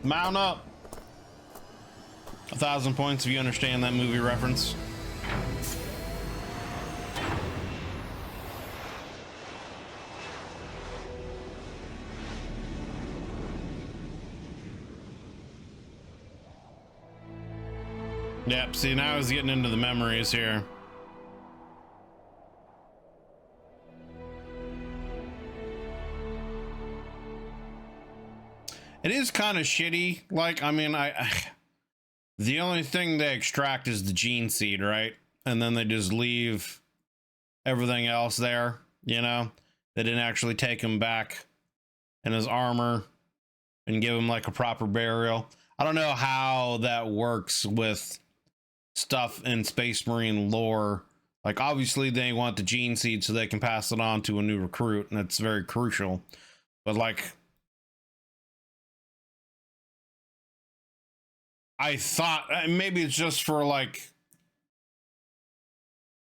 mount up. 1,000 points if you understand that movie reference. Yep, see, now I was getting into the memories here. It is kind of shitty. Like, I mean, the only thing they extract is the gene seed, right? And then they just leave everything else there, you know? They didn't actually take him back in his armor and give him like a proper burial. I don't know how that works with stuff in Space Marine lore. Like, obviously they want the gene seed so they can pass it on to a new recruit, and it's very crucial. But like, I thought maybe it's just for like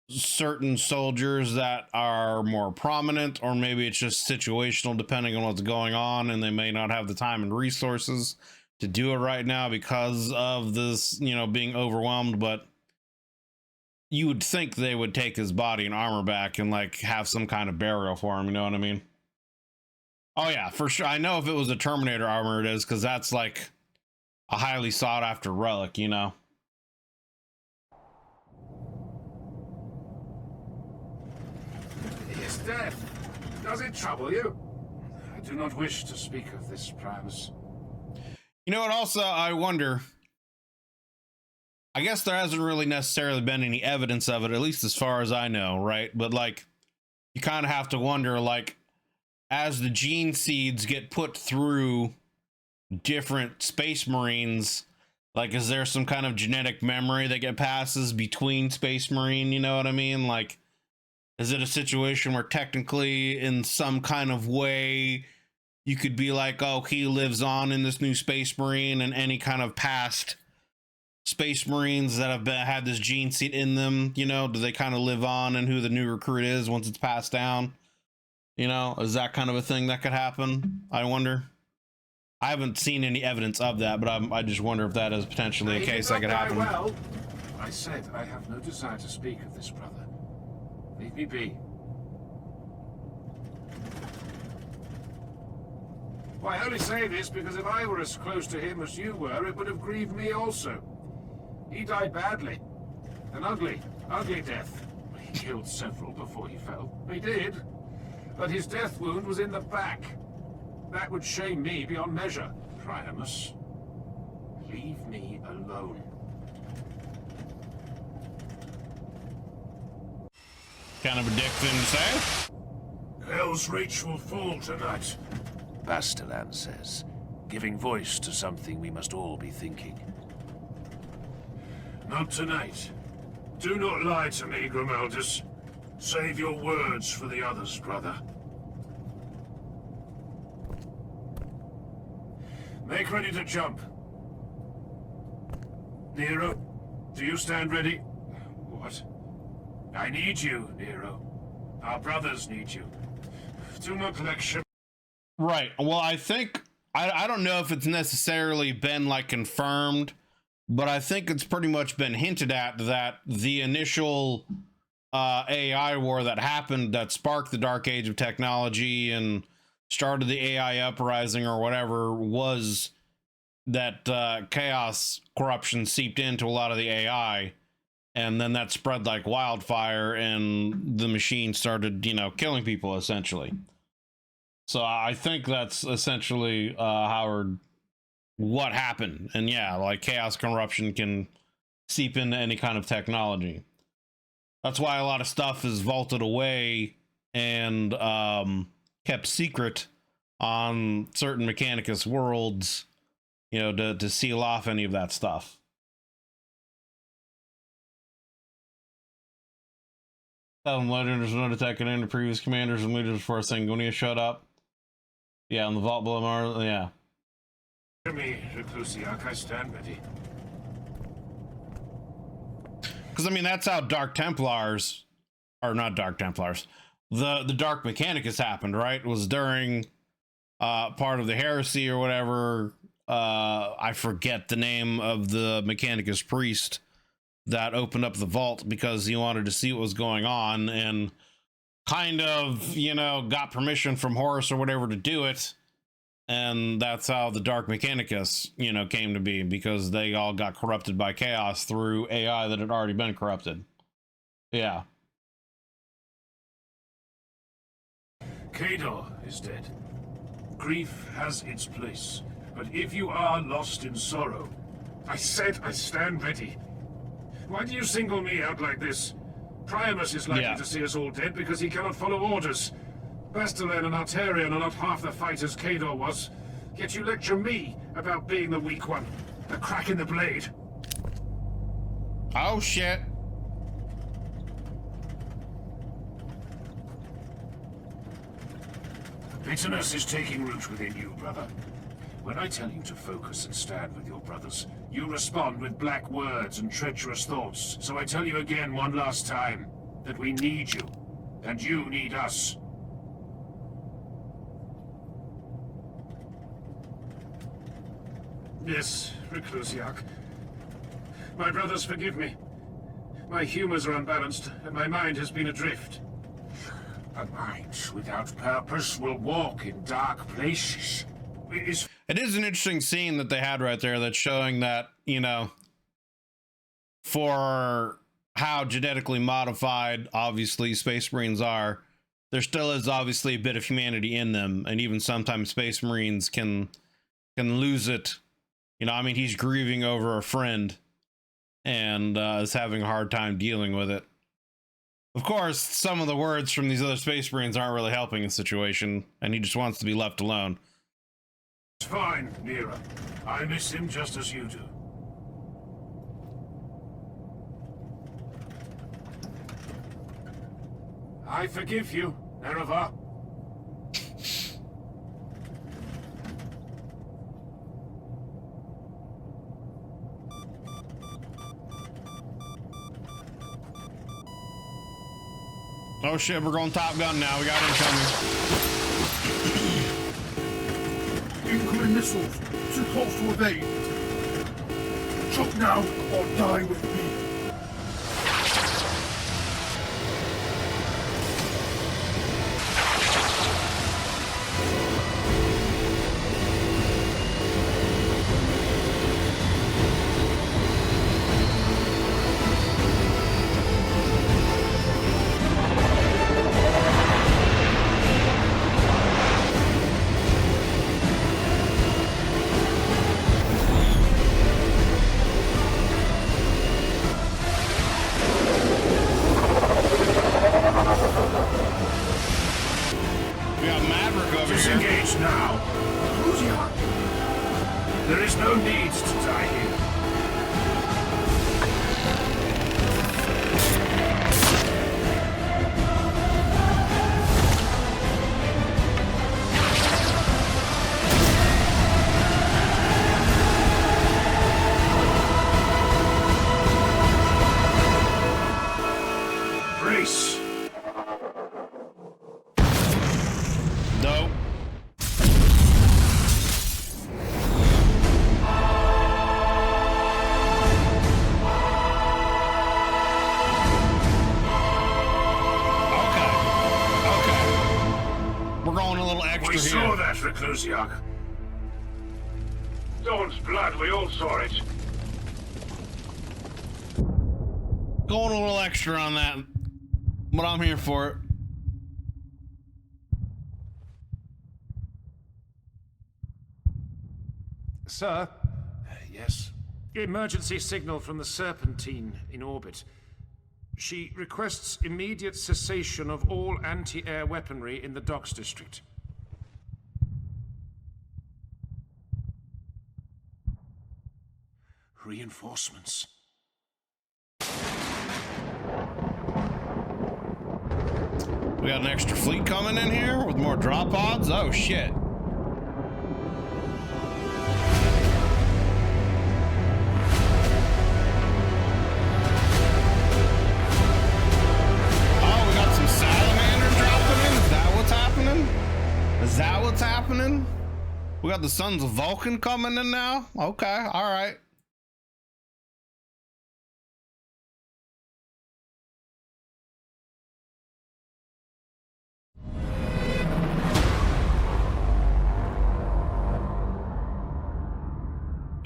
certain soldiers that are more prominent, or maybe it's just situational depending on what's going on, and they may not have the time and resources to do it right now because of this, you know, being overwhelmed. But you would think they would take his body and armor back and like have some kind of burial for him, you know what I mean? Oh yeah, for sure. I know if it was a Terminator armor it is, because that's like a highly sought after relic, you know. His death. Does it trouble you? I do not wish to speak of this, Primus. You know what, also I wonder, I guess there hasn't really necessarily been any evidence of it, at least as far as I know, right? But like, you kind of have to wonder, like, as the gene seeds get put through different Space Marines, Like, is there some kind of genetic memory that passes between Space Marine? You know what I mean? Like, is it a situation where technically in some kind of way you could be like, oh, he lives on in this new Space Marine, and any kind of past Space Marines that have had this gene seed in them, you know, do they kind of live on in who the new recruit is once it's passed down? You know, is that kind of a thing that could happen? I wonder. I haven't seen any evidence of that, but I just wonder if that is potentially a case that could happen. Well, I said I have no desire to speak of this, brother. Leave me be. Well, I only say this because if I were as close to him as you were, it would have grieved me also. He died badly. An ugly, ugly death. He killed several before he fell. He did. But his death wound was in the back. That would shame me beyond measure. Priamus, leave me alone. Kind of a dick thing to say. Helsreach will fall tonight, Bastelan says, giving voice to something we must all be thinking. Not tonight. Do not lie to me, Grimaldus. Save your words for the others, brother. Make ready to jump. Nero, do you stand ready? What? I need you, Nero. Our brothers need you. Do not lecture. Right. Well, I think, I don't know if it's necessarily been like confirmed, but I think it's pretty much been hinted at that the initial AI war that happened that sparked the dark age of technology and started the AI uprising or whatever was that chaos corruption seeped into a lot of the AI, and then that spread like wildfire and the machine started, you know, killing people essentially. So I think that's essentially what happened. And yeah, like chaos corruption can seep into any kind of technology. That's why a lot of stuff is vaulted away and kept secret on certain Mechanicus worlds, you know, to seal off any of that stuff. There's no attacking any previous commanders and leaders before Sangunia showed up. Yeah, on the vault below Mars, yeah. To me, Reclusiac, I stand ready. Because I mean, that's how Dark Templars, or not Dark Templars, the Dark Mechanicus happened, right? It was during part of the heresy or whatever. I forget the name of the Mechanicus priest that opened up the vault because he wanted to see what was going on and kind of, you know, got permission from Horus or whatever to do it. And that's how the Dark Mechanicus, you know, came to be, because they all got corrupted by chaos through AI that had already been corrupted. Yeah. Kador is dead. Grief has its place. But if you are lost in sorrow, I said I stand ready. Why do you single me out like this? Priamus is likely to see us all dead because he cannot follow orders. Bastelan and Arterion are not half the fighters Kador was. Yet you lecture me about being the weak one. The crack in the blade. Oh, shit. Bitterness is taking root within you, brother. When I tell you to focus and stand with your brothers, you respond with black words and treacherous thoughts. So I tell you again one last time, that we need you, and you need us. Yes, Reclusiac. My brothers, forgive me. My humors are unbalanced, and my mind has been adrift. A mind without purpose will walk in dark places. It is an interesting scene that they had right there that's showing that, you know, for how genetically modified, obviously, Space Marines are, there still is obviously a bit of humanity in them, and even sometimes Space Marines can lose it. You know, I mean, he's grieving over a friend and is having a hard time dealing with it. Of course, some of the words from these other Space Marines aren't really helping the situation, and he just wants to be left alone. It's fine, Nero. I miss him just as you do. I forgive you, Erevar. Oh shit, we're going Top Gun now. We got incoming. Incoming missiles. Too close to evade. Choke now or die with me. Disengage now. Helsreach. There is no need to die here. Brace. Dope. We saw that, Helsreach. Dawn's blood, we all saw it. Going a little extra on that, but I'm here for it. Sir? Yes? Emergency signal from the Serpentine in orbit. She requests immediate cessation of all anti-air weaponry in the docks district. Reinforcements. We got an extra fleet coming in here with more drop pods. Oh shit. Oh, we got some salamanders dropping in. Is that what's happening? Is that what's happening? We got the Sons of Vulcan coming in now. Okay, all right.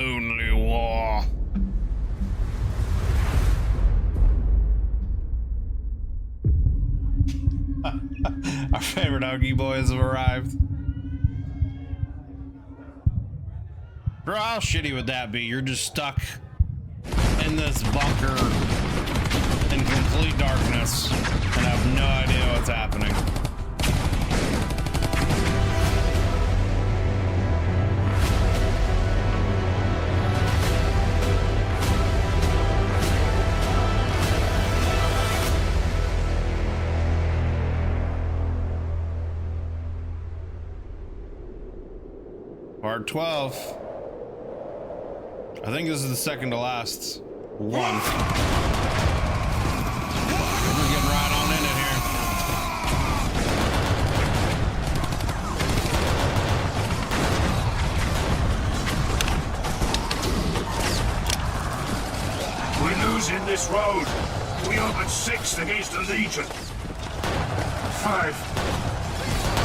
Only war. Our favorite Huggy boys have arrived. Bro, how shitty would that be? You're just stuck in this bunker in complete darkness and have no idea what's happening. Part 12. I think this is the second to last one. We're getting right on in it here. We're losing this road. We opened 6 against a legion. 5.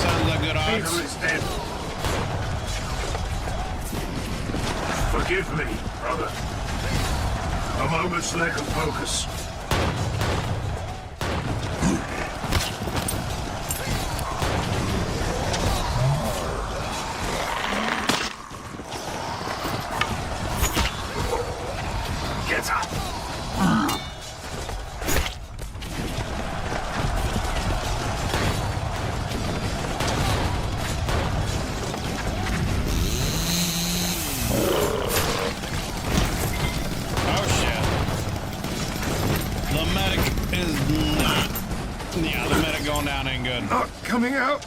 Sounds like good odds. Peter is dead. Forgive me, brother. A moment's lack of focus. Get up. Yeah, the medic going down ain't good. Not coming out.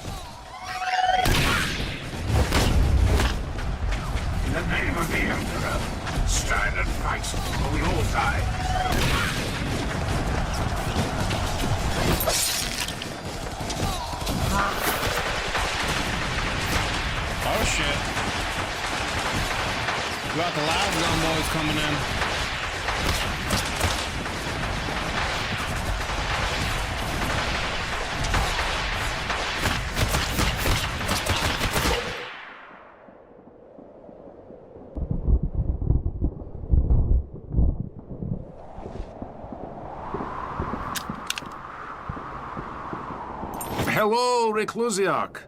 In the name of the Emperor, stand and fight, or we all die. Oh shit. We got the loud gun boys coming in. Hello, Reclusiarch.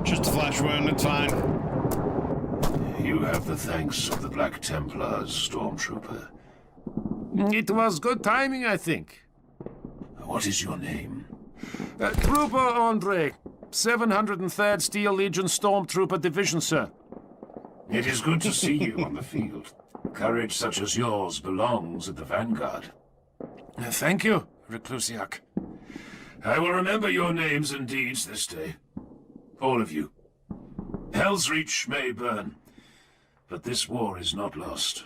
Just a flesh wound, it's fine. You have the thanks of the Black Templars, Stormtrooper. It was good timing, I think. What is your name? Trooper Andre, 703rd Steel Legion Stormtrooper Division, sir. It is good to see you on the field. Courage such as yours belongs at the vanguard. Thank you, Reclusiarch. I will remember your names and deeds this day. All of you. Helsreach may burn, but this war is not lost.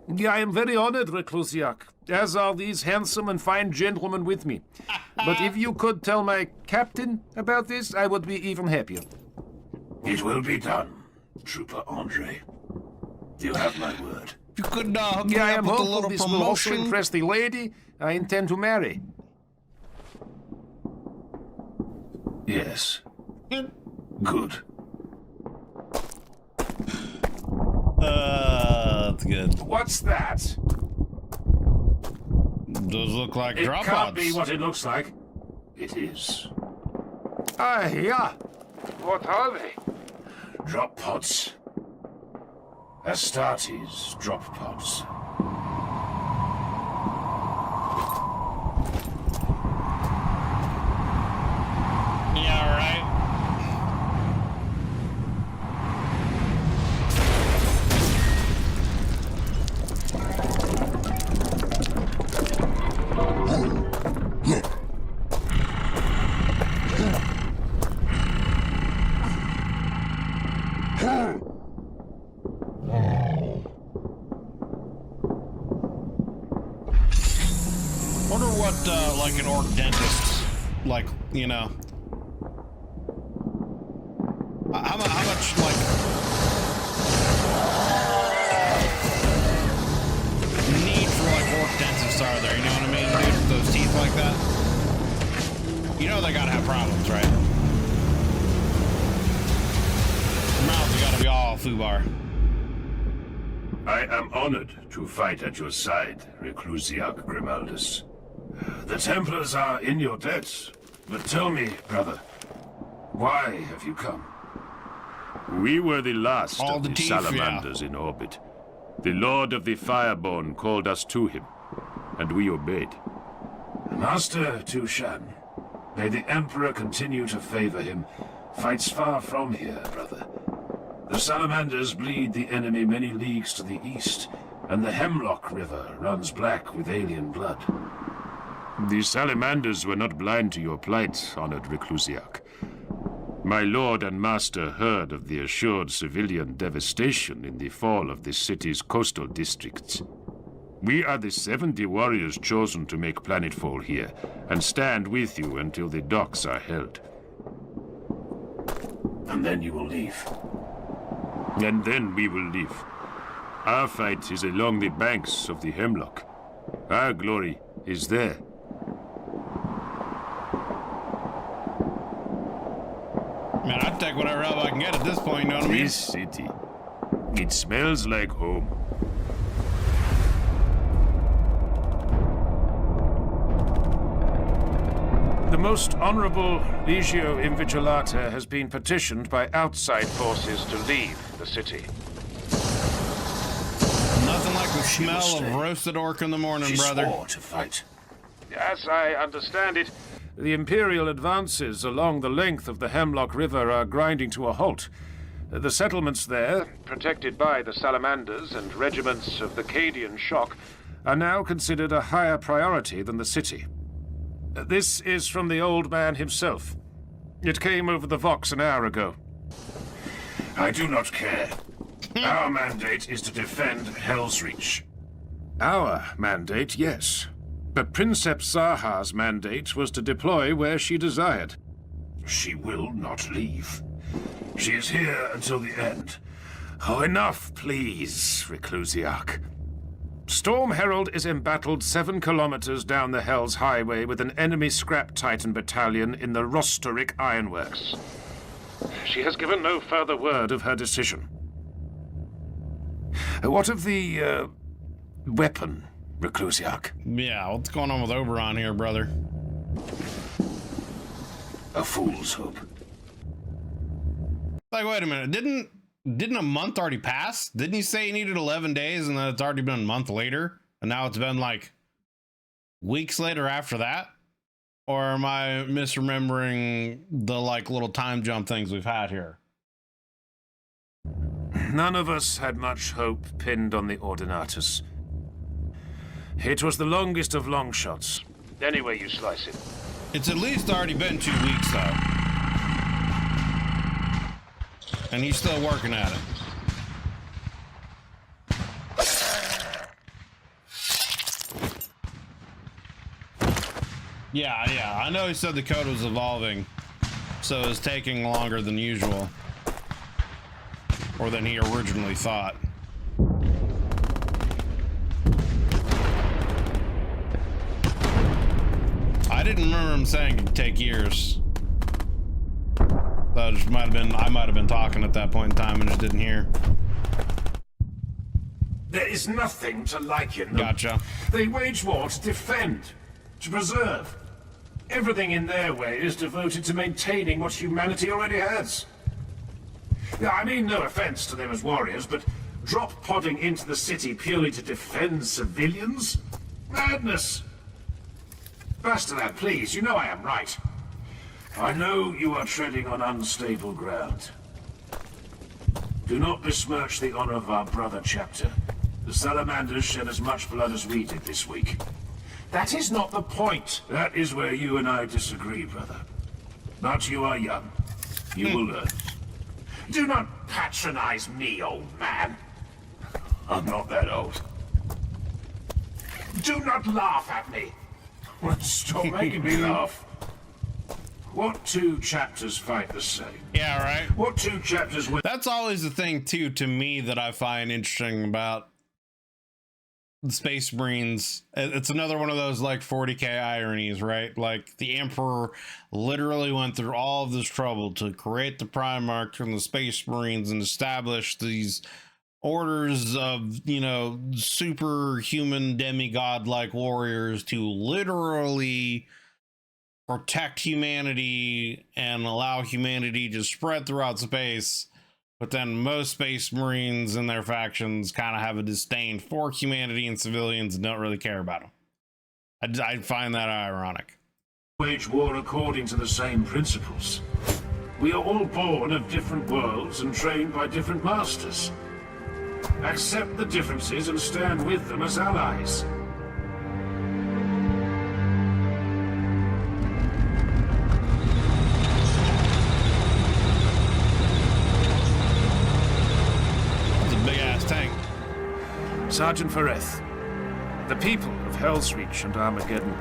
I am very honored, Reclusiarch, as are these handsome and fine gentlemen with me. But if you could tell my captain about this, I would be even happier. It will be done, Trooper Andre. You have my word. You could hook me I up am with a hopeful little this will also promotion. impress the lady I intend to marry. Yes. Good. That's good. What's that? Does look like It drop can't pods. be what it looks like. It is. Ah, yeah. What are they? Drop pods. Astartes drop pods. Yeah, right. Wonder what, like an orc dentist, like, you know, how much, like, need for, like, orc dentists are there, you know what I mean, dude, with those teeth like that? You know they gotta have problems, right? Their mouths have gotta be all foobar. I am honored to fight at your side, Reclusiarch Grimaldus. The Templars are in your debt, but tell me, brother, why have you come? We were the last All of the the teeth, salamanders in orbit. The Lord of the Fireborn called us to him, and we obeyed. Master Tushan, may the Emperor continue to favor him, fights far from here, brother. The salamanders bleed the enemy many leagues to the east, and the Hemlock River runs black with alien blood. The salamanders were not blind to your plight, honored Reclusiarch. My lord and master heard of the assured civilian devastation in the fall of the city's coastal districts. We are the 70 warriors chosen to make planetfall here, and stand with you until the docks are held. And then you will leave. And then we will leave. Our fight is along the banks of the Hemlock. Our glory is there. Man, I'd take whatever help I can get at this point, you know what I mean? This city, it smells like home. The most honorable Legio Invigilata has been petitioned by outside forces to leave the city. Nothing like the smell of roasted orc in the morning, brother. She swore to fight. As I understand it, the Imperial advances along the length of the Hemlock River are grinding to a halt. The settlements there, protected by the salamanders and regiments of the Cadian shock, are now considered a higher priority than the city. This is from the old man himself. It came over the Vox an hour ago. I do not care. Our mandate is to defend Helsreach. Our mandate, yes. But Princeps Zaha's mandate was to deploy where she desired. She will not leave. She is here until the end. Oh, enough, please, Reclusiarch. Storm Herald is embattled 7 kilometers down the Hell's Highway with an enemy scrap Titan battalion in the Rostoric Ironworks. She has given no further word of her decision. What of the, weapon, Reclusiarch? Yeah, what's going on with Oberon here, brother? A fool's hope. Like, wait a minute, didn't a month already pass? Didn't you say you needed 11 days and then it's already been a month later? And now it's been like weeks later after that? Or am I misremembering the like little time jump things we've had here? None of us had much hope pinned on the Ordinatus. It was the longest of long shots, any way you slice it. It's at least already been 2 weeks though. And he's still working at it. Yeah, I know he said the code was evolving, so it's taking longer than usual. Or than he originally thought. I didn't remember him saying it'd take years. That just I might have been talking at that point in time and just didn't hear. There is nothing to like in them. Gotcha. They wage war to defend, to preserve. Everything in their way is devoted to maintaining what humanity already has. Yeah, I mean no offense to them as warriors, but drop-podding into the city purely to defend civilians? Madness! Bastard, please, you know I am right. I know you are treading on unstable ground. Do not besmirch the honor of our brother chapter. The salamanders shed as much blood as we did this week. That is not the point. That is where you and I disagree, brother. But you are young. You will learn. Do not patronize me, old man. I'm not that old. Do not laugh at me. Stop making me laugh. What 2 chapters fight the same? Yeah, right. What 2 chapters win? That's always the thing too, to me, that I find interesting about the Space Marines. It's another one of those like 40k ironies, right? Like the Emperor literally went through all of this trouble to create the Primarch and the Space Marines and establish these orders of, you know, superhuman demigod like warriors to literally protect humanity and allow humanity to spread throughout space. But then most Space Marines and their factions kind of have a disdain for humanity and civilians and don't really care about them. I find that ironic. Wage war according to the same principles. We are all born of different worlds and trained by different masters. Accept the differences and stand with them as allies. Tank. Sergeant Fareth, the people of Helsreach and Armageddon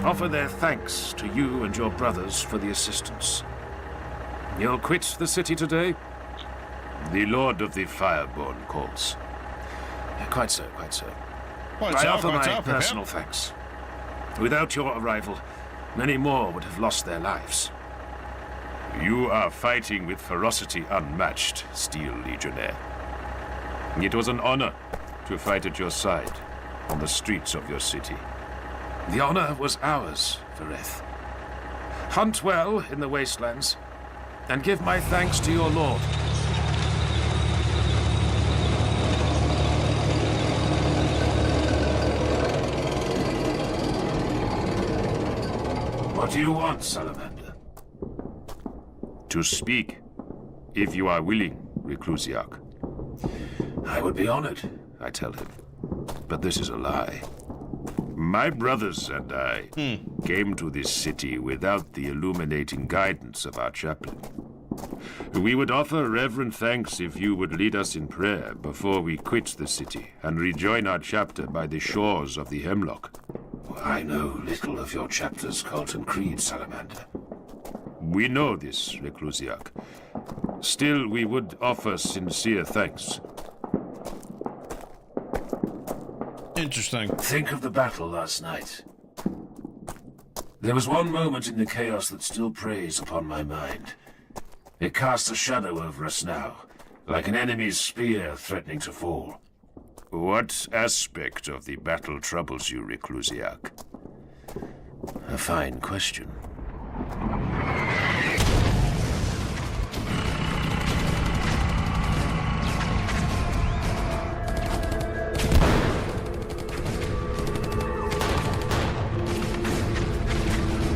offer their thanks to you and your brothers for the assistance. You'll quit the city today? The Lord of the Fireborn calls. Quite so, quite so. I offer my personal thanks. Without your arrival, many more would have lost their lives. You are fighting with ferocity unmatched, Steel Legionnaire. It was an honor to fight at your side on the streets of your city. The honor was ours, Fareth. Hunt well in the wastelands, and give my thanks to your lord. What do you want, Salamander? To speak, if you are willing, Reclusiac. I would be honored, I tell him. But this is a lie. My brothers and I came to this city without the illuminating guidance of our chaplain. We would offer reverent thanks if you would lead us in prayer before we quit the city and rejoin our chapter by the shores of the Hemlock. I know little of your chapter's cult and creed, Salamander. We know this, Reclusiac. Still, we would offer sincere thanks. Interesting. Think of the battle last night. There was one moment in the chaos that still preys upon my mind. It casts a shadow over us now, like an enemy's spear threatening to fall. What aspect of the battle troubles you, Reclusiac? A fine question.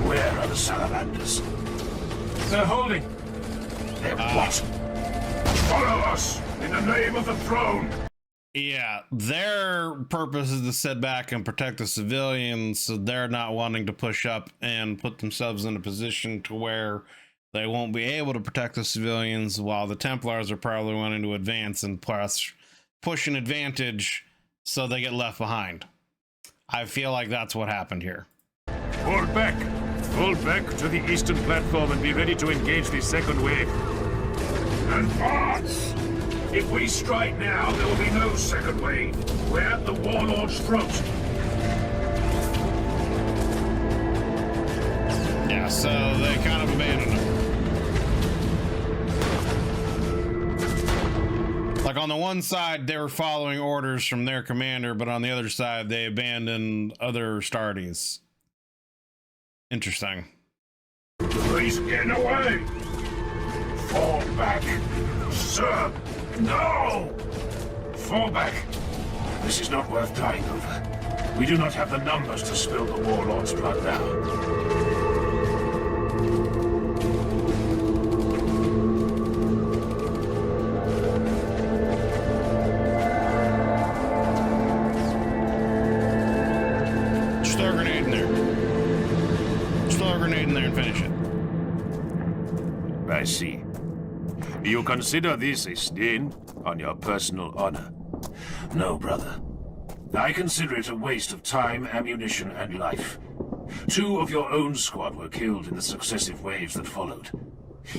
Where are the salamanders? They're holding. They're what? Follow us in the name of the throne. Yeah, their purpose is to sit back and protect the civilians, so they're not wanting to push up and put themselves in a position to where they won't be able to protect the civilians, while the Templars are probably wanting to advance and push an advantage so they get left behind. I feel like that's what happened here. Hold back! Hold back to the eastern platform and be ready to engage the second wave. Advance! If we strike now, there will be no second wave. We're at the warlord's throat. Yeah, so they kind of abandoned him. Like on the one side, they were following orders from their commander, but on the other side, they abandoned other Astartes. Interesting. He's getting away. Fall back, sir. No! Fall back. This is not worth dying over. We do not have the numbers to spill the warlord's blood now. Just throw a grenade in there. Just throw a grenade in there and finish it. I see. You consider this a stain on your personal honor? No, brother. I consider it a waste of time, ammunition, and life. 2 of your own squad were killed in the successive waves that followed.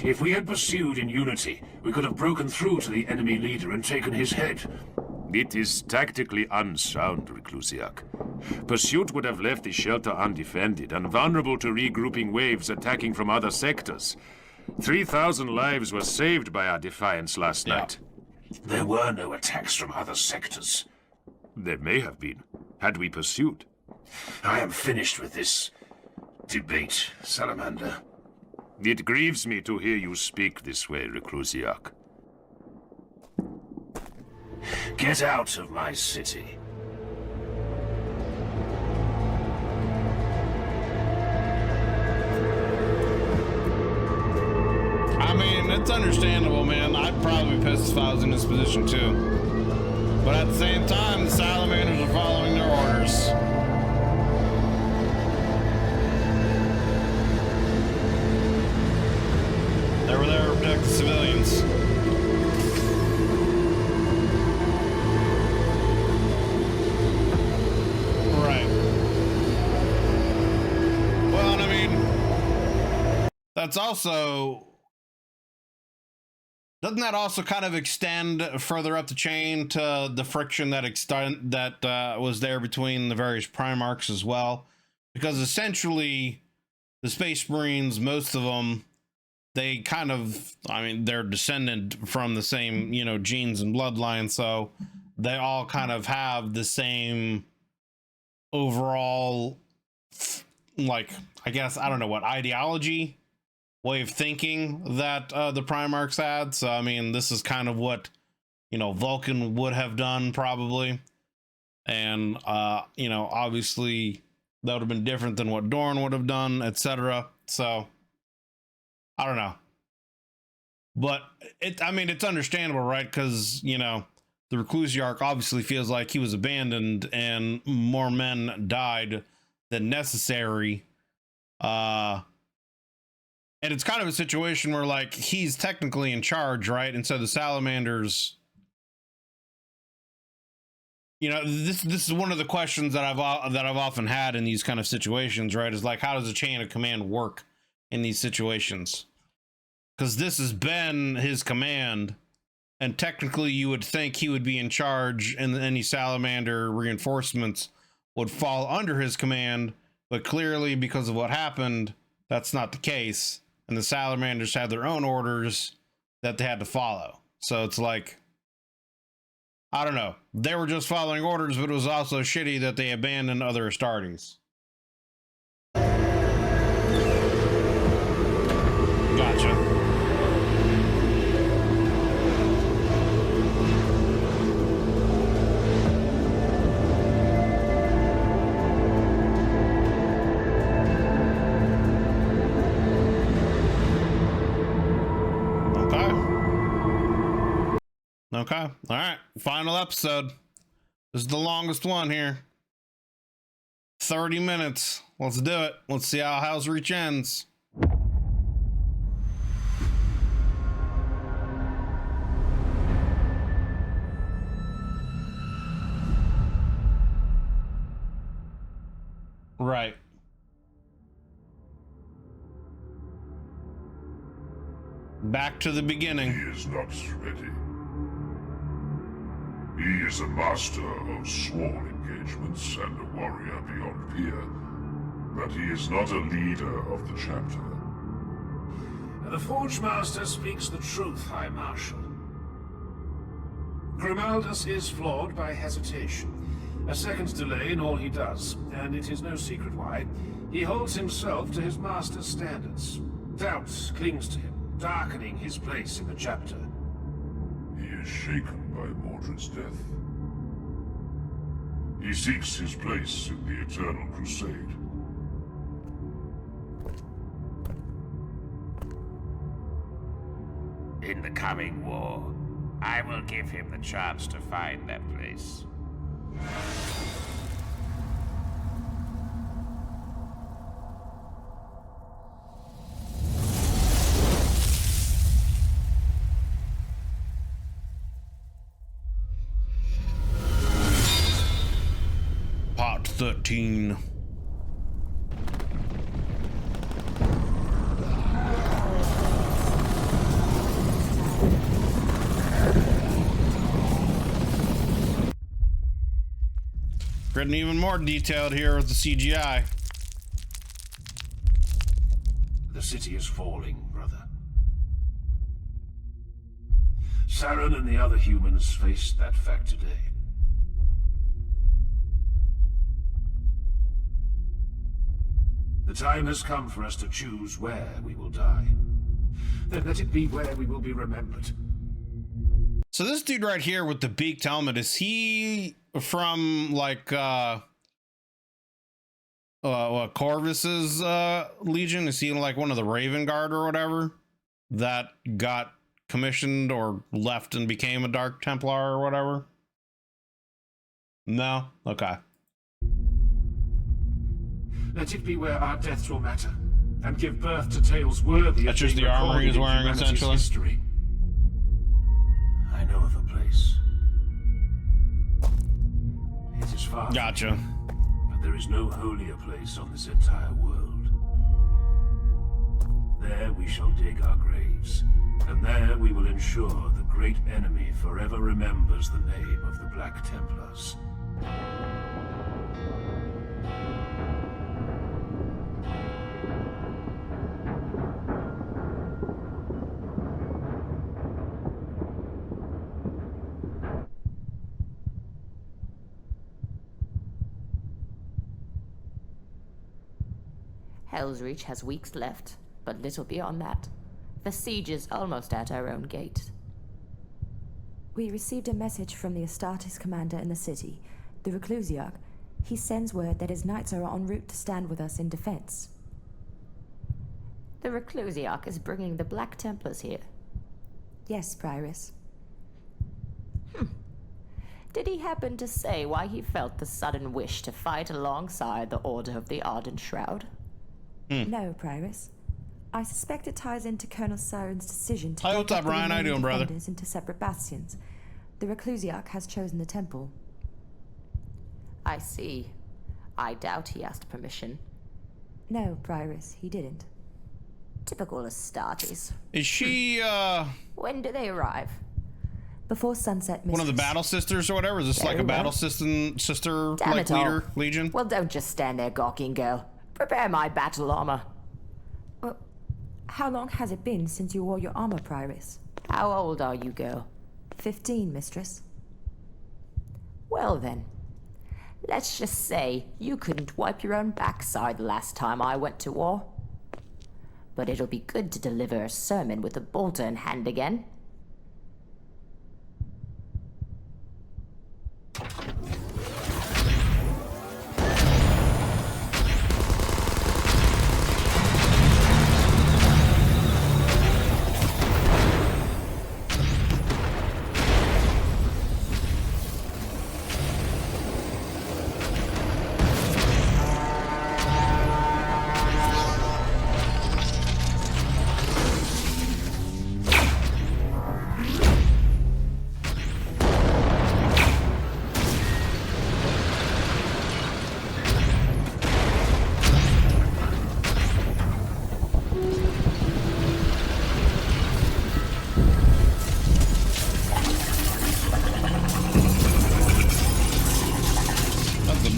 If we had pursued in unity, we could have broken through to the enemy leader and taken his head. It is tactically unsound, Reclusiac. Pursuit would have left the shelter undefended and vulnerable to regrouping waves attacking from other sectors. 3,000 lives were saved by our defiance last night. There were no attacks from other sectors. There may have been, had we pursued. I am finished with this debate, Salamander. It grieves me to hear you speak this way, Reclusiac. Get out of my city. I mean, it's understandable, man. I'd probably be pissed if I was in this position too. But at the same time, the salamanders are following their orders. They were there to protect the civilians. Right. Well, and I mean, that's also... Doesn't that also kind of extend further up the chain to the friction that was there between the various Primarchs as well? Because essentially, the Space Marines, most of them, they kind of, I mean, they're descendant from the same, you know, genes and bloodline, so they all kind of have the same overall, like, I guess, I don't know what, ideology? Way of thinking that the Primarchs had. So I mean, this is kind of what, you know, Vulcan would have done probably, and you know, obviously that would have been different than what Dorn would have done, etc. So I don't know. But I mean, it's understandable, right? Because, you know, the Reclusiarch obviously feels like he was abandoned and more men died than necessary. And it's kind of a situation where, like, he's technically in charge, right? And so the Salamanders, you know, this is one of the questions that I've often had in these kind of situations, right? Is like, how does a chain of command work in these situations? Because this has been his command, and technically you would think he would be in charge and any Salamander reinforcements would fall under his command, but clearly because of what happened, that's not the case, and the Salamanders had their own orders that they had to follow. So it's like, I don't know, they were just following orders, but it was also shitty that they abandoned other Astartes. Gotcha. Okay. All right. Final episode. This is the longest one here. 30 minutes. Let's do it. Let's see how Helsreach ends. Right. Back to the beginning. He is not ready. He is a master of sworn engagements and a warrior beyond peer, but he is not a leader of the chapter. The Forge Master speaks the truth, High Marshal. Grimaldus is flawed by hesitation. A second's delay in all he does, and it is no secret why. He holds himself to his master's standards. Doubt clings to him, darkening his place in the chapter. He is shaken by Mordred's death. He seeks his place in the Eternal Crusade. In the coming war, I will give him the chance to find that place. Part 13. Getting even more detailed here with the CGI. The city is falling, brother. Saren and the other humans faced that fact today. The time has come for us to choose where we will die. Then let it be where we will be remembered. So this dude right here with the beaked helmet, is he from like Corvus's Legion? Is he like one of the Raven Guard or whatever that got commissioned or left and became a Dark Templar or whatever? No? Okay. Let it be where our deaths will matter, and give birth to tales worthy That's of just being the armor recorded he's in wearing, humanity's essentially. history. I know of a place. It is far. Gotcha. But there is no holier place on this entire world. There we shall dig our graves, and there we will ensure the great enemy forever remembers the name of the Black Templars. Helsreach has weeks left, but little beyond that. The siege is almost at our own gate. We received a message from the Astartes commander in the city, the Reclusiarch. He sends word that his knights are en route to stand with us in defense. The Reclusiarch is bringing the Black Templars here. Yes, Prioress. Did he happen to say why he felt the sudden wish to fight alongside the Order of the Ardent Shroud? No, Prioress. I suspect it ties into Colonel Siren's decision to Hi, what's up, Ryan? How you doing, brother? Into separate bastions. The Reclusiarch has chosen the temple. I see. I doubt he asked permission. No, Prioress, he didn't. Typical Astartes. Is she, When do they arrive? Before sunset, Mistress. one of the battle sisters or whatever? Is this like a battle sister Damn like it all. leader, legion? Well, don't just stand there gawking, girl. Prepare my battle armor. Well, how long has it been since you wore your armor, Prioress? How old are you, girl? 15, Mistress. Well then, let's just say you couldn't wipe your own backside the last time I went to war. But it'll be good to deliver a sermon with a bolter in hand again.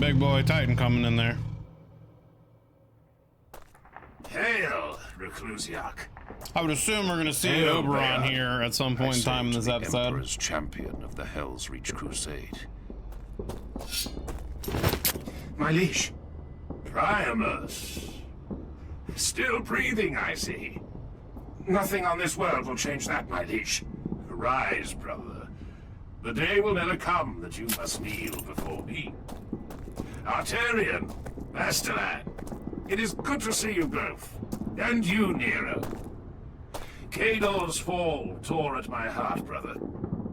Big boy Titan coming in there. Hail, Reclusiarch. I would assume we're going to see Oberon here at some point in time in this episode. Emperor's champion of the Helsreach crusade. My liege. Priamus. Still breathing, I see. Nothing on this world will change that, my liege. Arise, brother. The day will never come that you must kneel before me. Arterian, Masterlad, it is good to see you both. And you, Nero. Cador's fall tore at my heart, brother.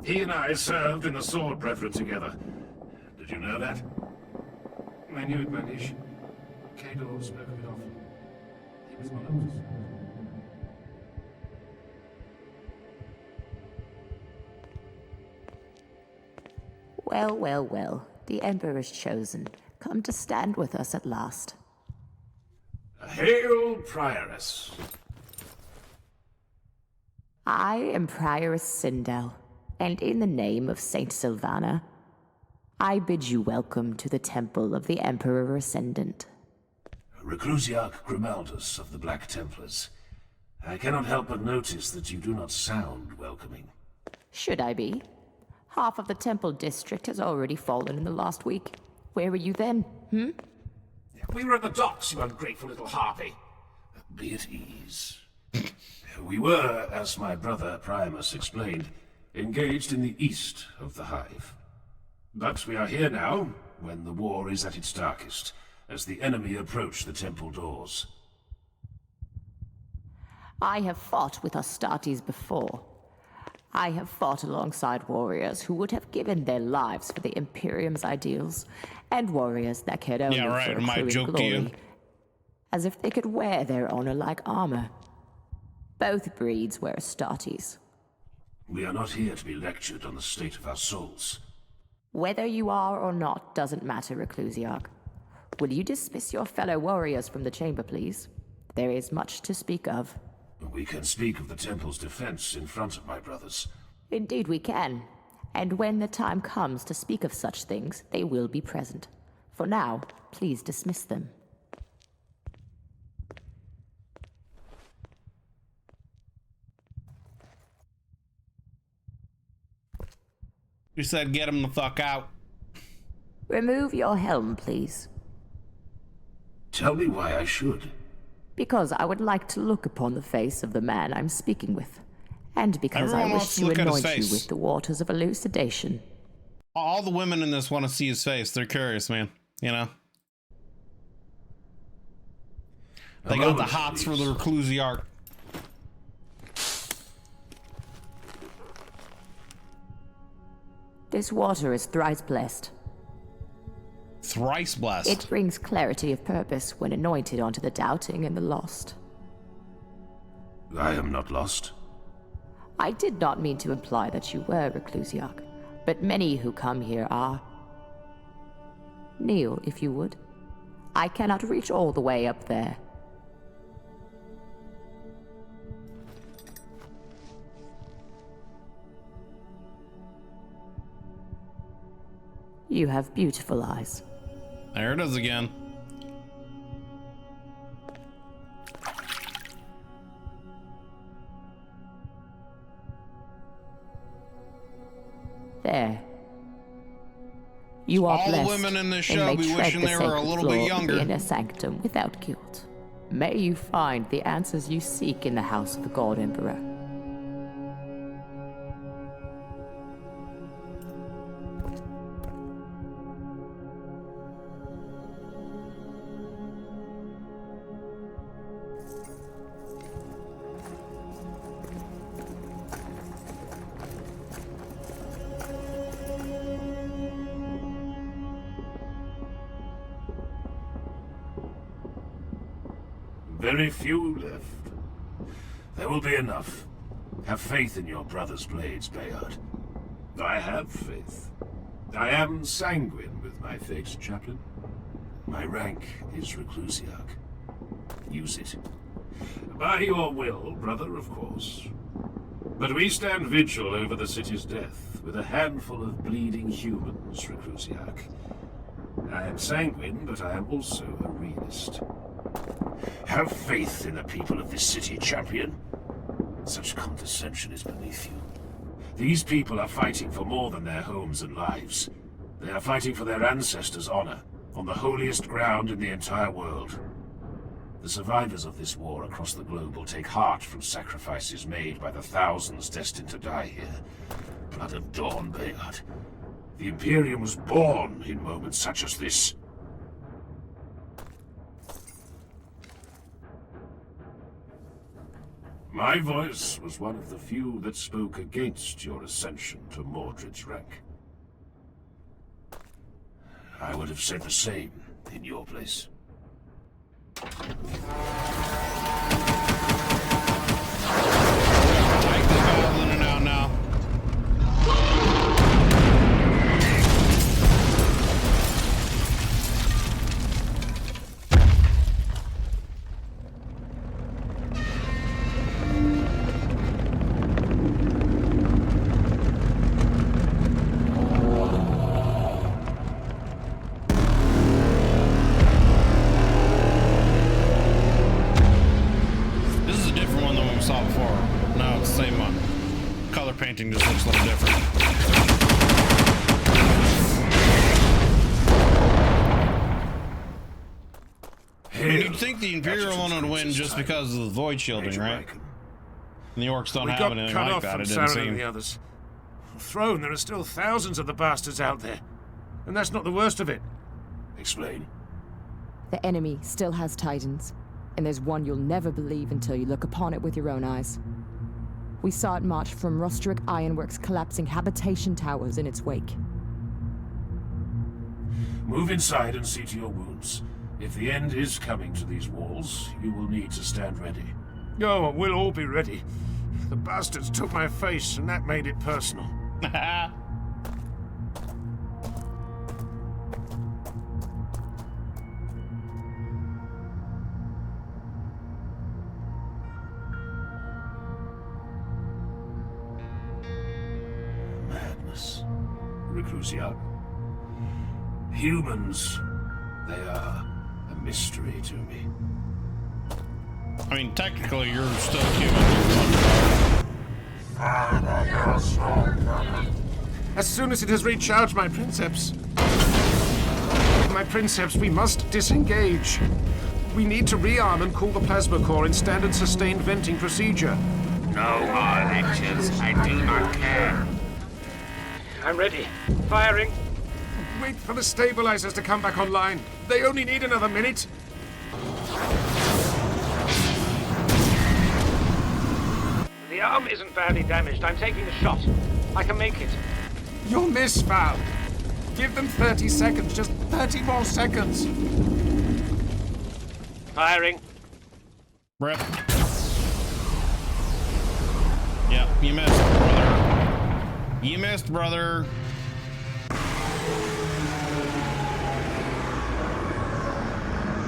He and I served in the Sword Brethren together. Did you know that? I knew it, my liege. Cador spoke of it often. He was one of us. Well, well, well. The Emperor's chosen. Come to stand with us at last. Hail, Prioress. I am Prioress Sindel, and in the name of Saint Sylvana, I bid you welcome to the Temple of the Emperor Ascendant. Reclusiarch Grimaldus of the Black Templars. I cannot help but notice that you do not sound welcoming. Should I be? Half of the Temple District has already fallen in the last week. Where were you then, We were at the docks, you ungrateful little harpy. Be at ease. We were, as my brother Priamus explained, engaged in the east of the Hive. But we are here now, when the war is at its darkest, as the enemy approach the temple doors. I have fought with Astartes before. I have fought alongside warriors who would have given their lives for the Imperium's ideals, and warriors that cared only for accruing glory, as if they could wear their honor like armor. Both breeds were Astartes. We are not here to be lectured on the state of our souls. Whether you are or not doesn't matter, Reclusiarch. Will you dismiss your fellow warriors from the chamber, please? There is much to speak of. We can speak of the temple's defense in front of my brothers. Indeed we can. And when the time comes to speak of such things, they will be present. For now, please dismiss them. You said get him the fuck out. Remove your helm, please. Tell me why I should. Because I would like to look upon the face of the man I'm speaking with. And because Everyone I wants wish to to look at his anoint you face. with the waters of elucidation. All the women in this want to see his face. They're curious, man. You know? They got the hots for the Reclusiarch. This water is thrice blessed. Thrice blessed? It brings clarity of purpose when anointed onto the doubting and the lost. I am not lost. I did not mean to imply that you were, Reclusiarch, but many who come here are. Kneel, if you would. I cannot reach all the way up there. You have beautiful eyes. There it is again. There. You are all blessed. The women in this show be wishing they were a little bit younger. In a sanctum without guilt. May you find the answers you seek in the house of the God Emperor. Very few left. There will be enough. Have faith in your brother's blades, Bayard. I have faith. I am sanguine with my fate, Chaplain. My rank is Reclusiarch. Use it. By your will, brother, of course. But we stand vigil over the city's death, with a handful of bleeding humans, Reclusiarch. I am sanguine, but I am also a realist. Have faith in the people of this city, champion. Such condescension is beneath you. These people are fighting for more than their homes and lives. They are fighting for their ancestors' honor, on the holiest ground in the entire world. The survivors of this war across the globe will take heart from sacrifices made by the thousands destined to die here. Blood of Dawn, Bayard. The Imperium was born in moments such as this. My voice was one of the few that spoke against your ascension to Mordred's rank. I would have said the same in your place. Painting just looks a little different. I mean, you'd think the Imperial one would win just because of the void shielding, right? And the orcs don't have anything like that, it didn't seem. The others. Throne, there are still thousands of the bastards out there. And that's not the worst of it. Explain. The enemy still has Titans, and there's one you'll never believe until you look upon it with your own eyes. We saw it march from Rostrick Ironworks, collapsing habitation towers in its wake. Move inside and see to your wounds. If the end is coming to these walls, you will need to stand ready. Oh, we'll all be ready. The bastards took my face, and that made it personal. Reclusiarch. Humans, they are a mystery to me. I mean, technically, you're still human. As soon as it has recharged my princeps, we must disengage. We need to rearm and cool the plasma core in standard sustained venting procedure. No more lectures. I do not care. I'm ready. Firing. Wait for the stabilizers to come back online. They only need another minute. The arm isn't badly damaged. I'm taking the shot. I can make it. You'll miss, Val. Give them 30 seconds, just 30 more seconds. Firing. Rip. Yep, you missed, brother. You missed, brother.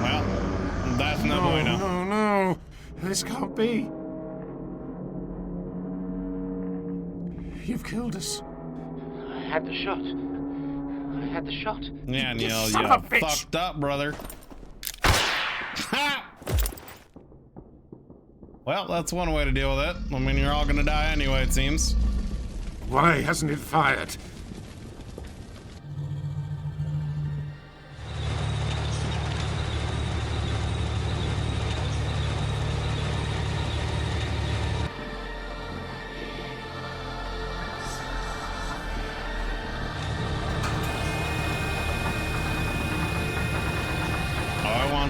Well, that's no bueno. No. This can't be. You've killed us. I had the shot. Yeah, Neil, you fucked up, brother. Ha! Well, that's one way to deal with it. I mean, you're all gonna die anyway, it seems. Why hasn't it fired?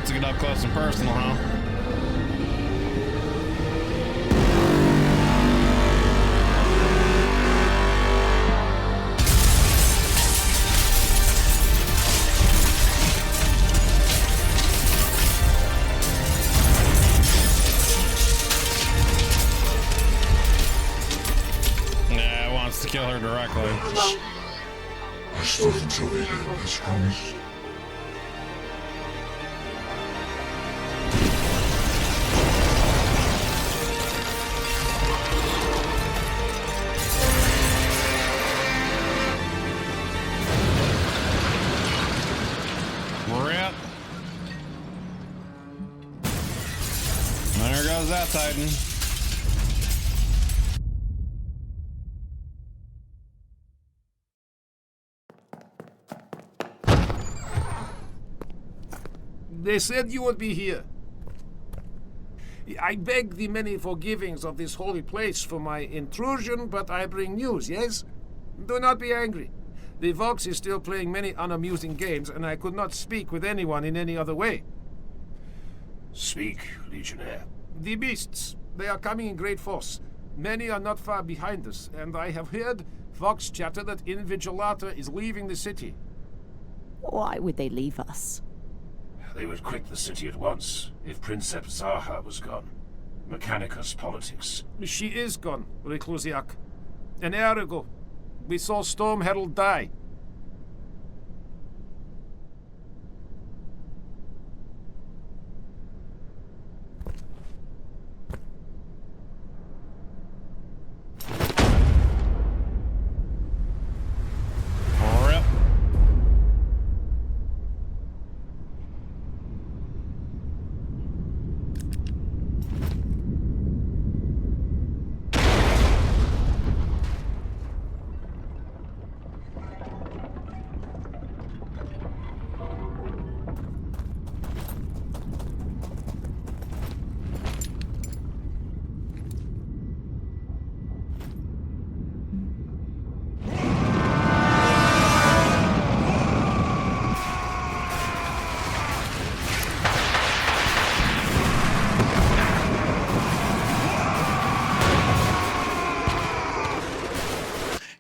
To get up close and personal, huh? Yeah, it wants to kill her directly. I start until the end, as promised. There goes that Titan. They said you would be here. I beg the many forgivings of this holy place for my intrusion, but I bring news, yes? Do not be angry. The Vox is still playing many unamusing games, and I could not speak with anyone in any other way. Speak, Legionnaire. The beasts. They are coming in great force. Many are not far behind us, and I have heard Vox chatter that Invigilata is leaving the city. Why would they leave us? They would quit the city at once if Princeps Zaha was gone. Mechanicus politics. She is gone, Reclusiac. An hour ago, we saw Storm Herald die.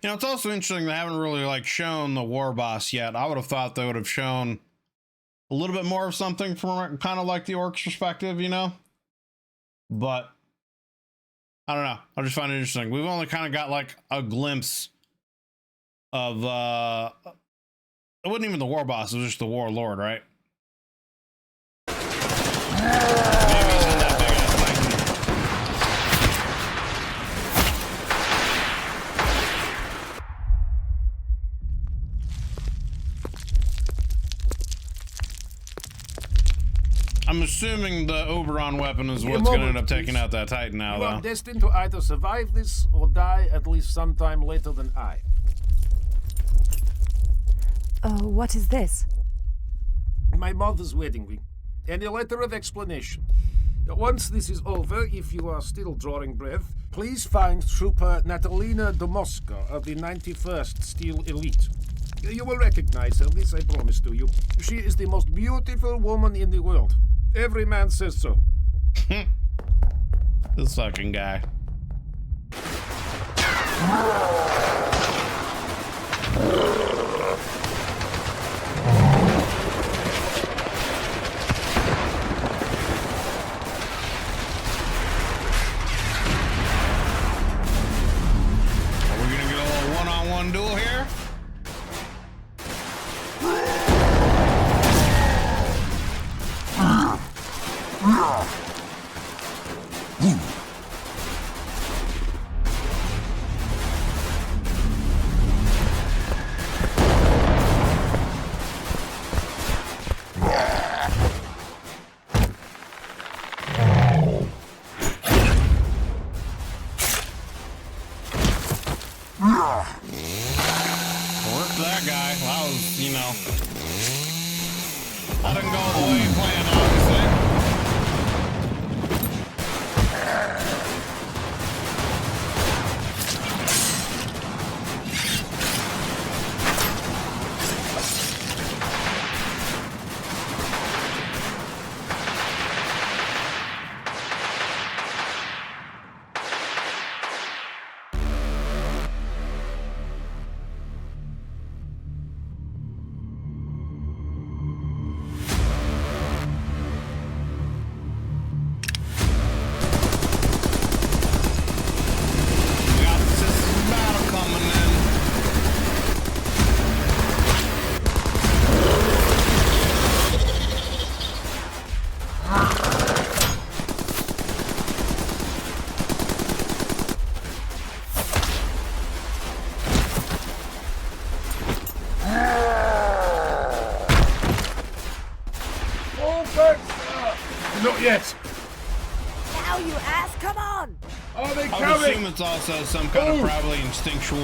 You know, it's also interesting they haven't really like shown the war boss yet. I would have thought they would have shown a little bit more of something from kind of like the orc's perspective, you know? But I don't know. I just find it interesting. We've only kind of got like a glimpse of it wasn't even the war boss, it was just the warlord, right? I'm assuming the Oberon weapon is what's going to end up taking out that Titan now, though. You are destined to either survive this or die at least sometime later than I. Oh, what is this? My mother's wedding ring, and a letter of explanation. Once this is over, if you are still drawing breath, please find Trooper Natalina Domoska of the 91st Steel Elite. You will recognize her, this I promise to you. She is the most beautiful woman in the world. Every man says so. This fucking guy. one-on-one duel here. Worked that guy. Well, that was, you know, that didn't go the way you planned, obviously. Not yet. Now, you ass, come on! Are they I coming? would assume it's also some kind of probably instinctual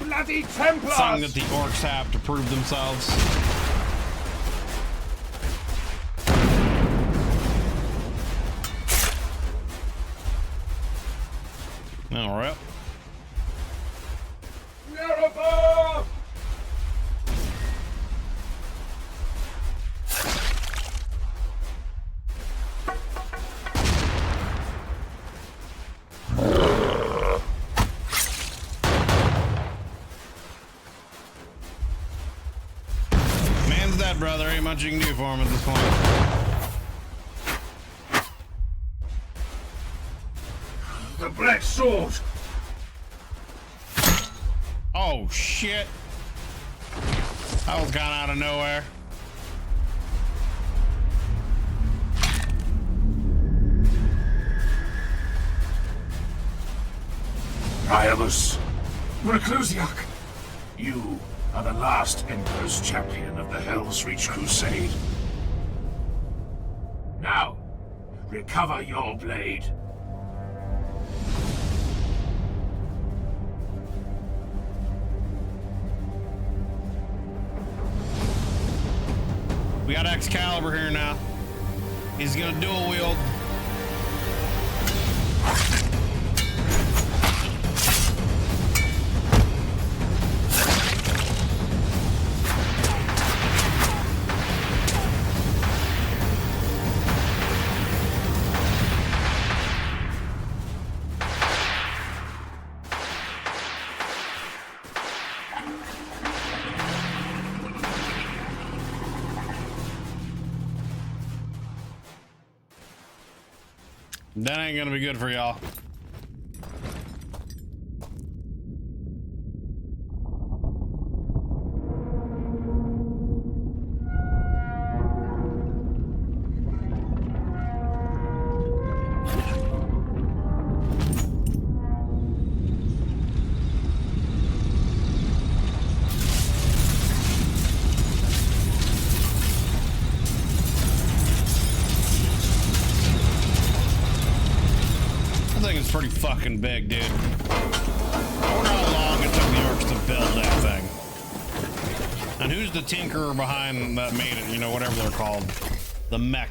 bloody Templars! thing that the orcs have to prove themselves. All right. You're above! Man's dead, brother. Ain't much you can do for him at this point. The Black Sword! Oh, shit. That was kind of out of nowhere. Priamus, Reclusiac, you are the last Emperor's champion of the Helsreach Crusade. Now, recover your blade. We got Excalibur here now. He's gonna dual wield. That ain't gonna be good for y'all. Pretty fucking big, dude. I wonder how long it took the orcs to build that thing. And who's the tinkerer behind that made it, you know, whatever they're called? The mech.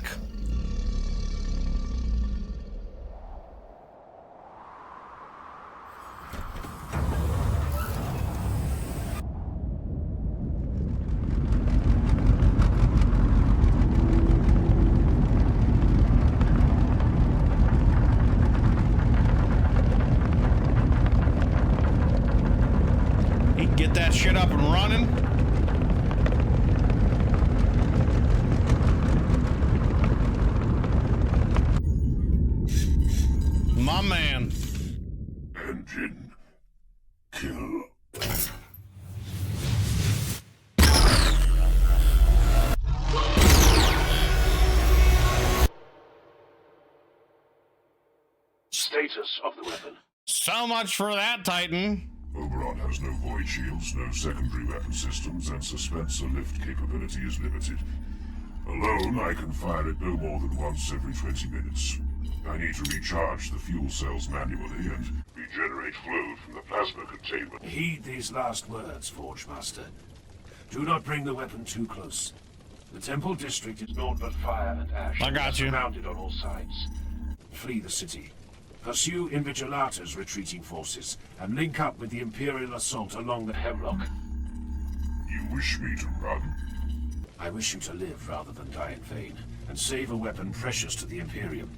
Get that shit up and running. My man. Engine. Kill. status of the weapon? So much for that, Titan. Oberon has no void shields, no secondary weapon systems, and suspenser lift capability is limited. Alone, I can fire it no more than once every 20 minutes. I need to recharge the fuel cells manually and regenerate flow from the plasma containment. Heed these last words, Forge Master. Do not bring the weapon too close. The Temple District is naught but fire and ash. I got you. Surrounded on all sides. Flee the city. Pursue Invigilata's retreating forces, and link up with the Imperial assault along the Hemlock. You wish me to run? I wish you to live rather than die in vain, and save a weapon precious to the Imperium.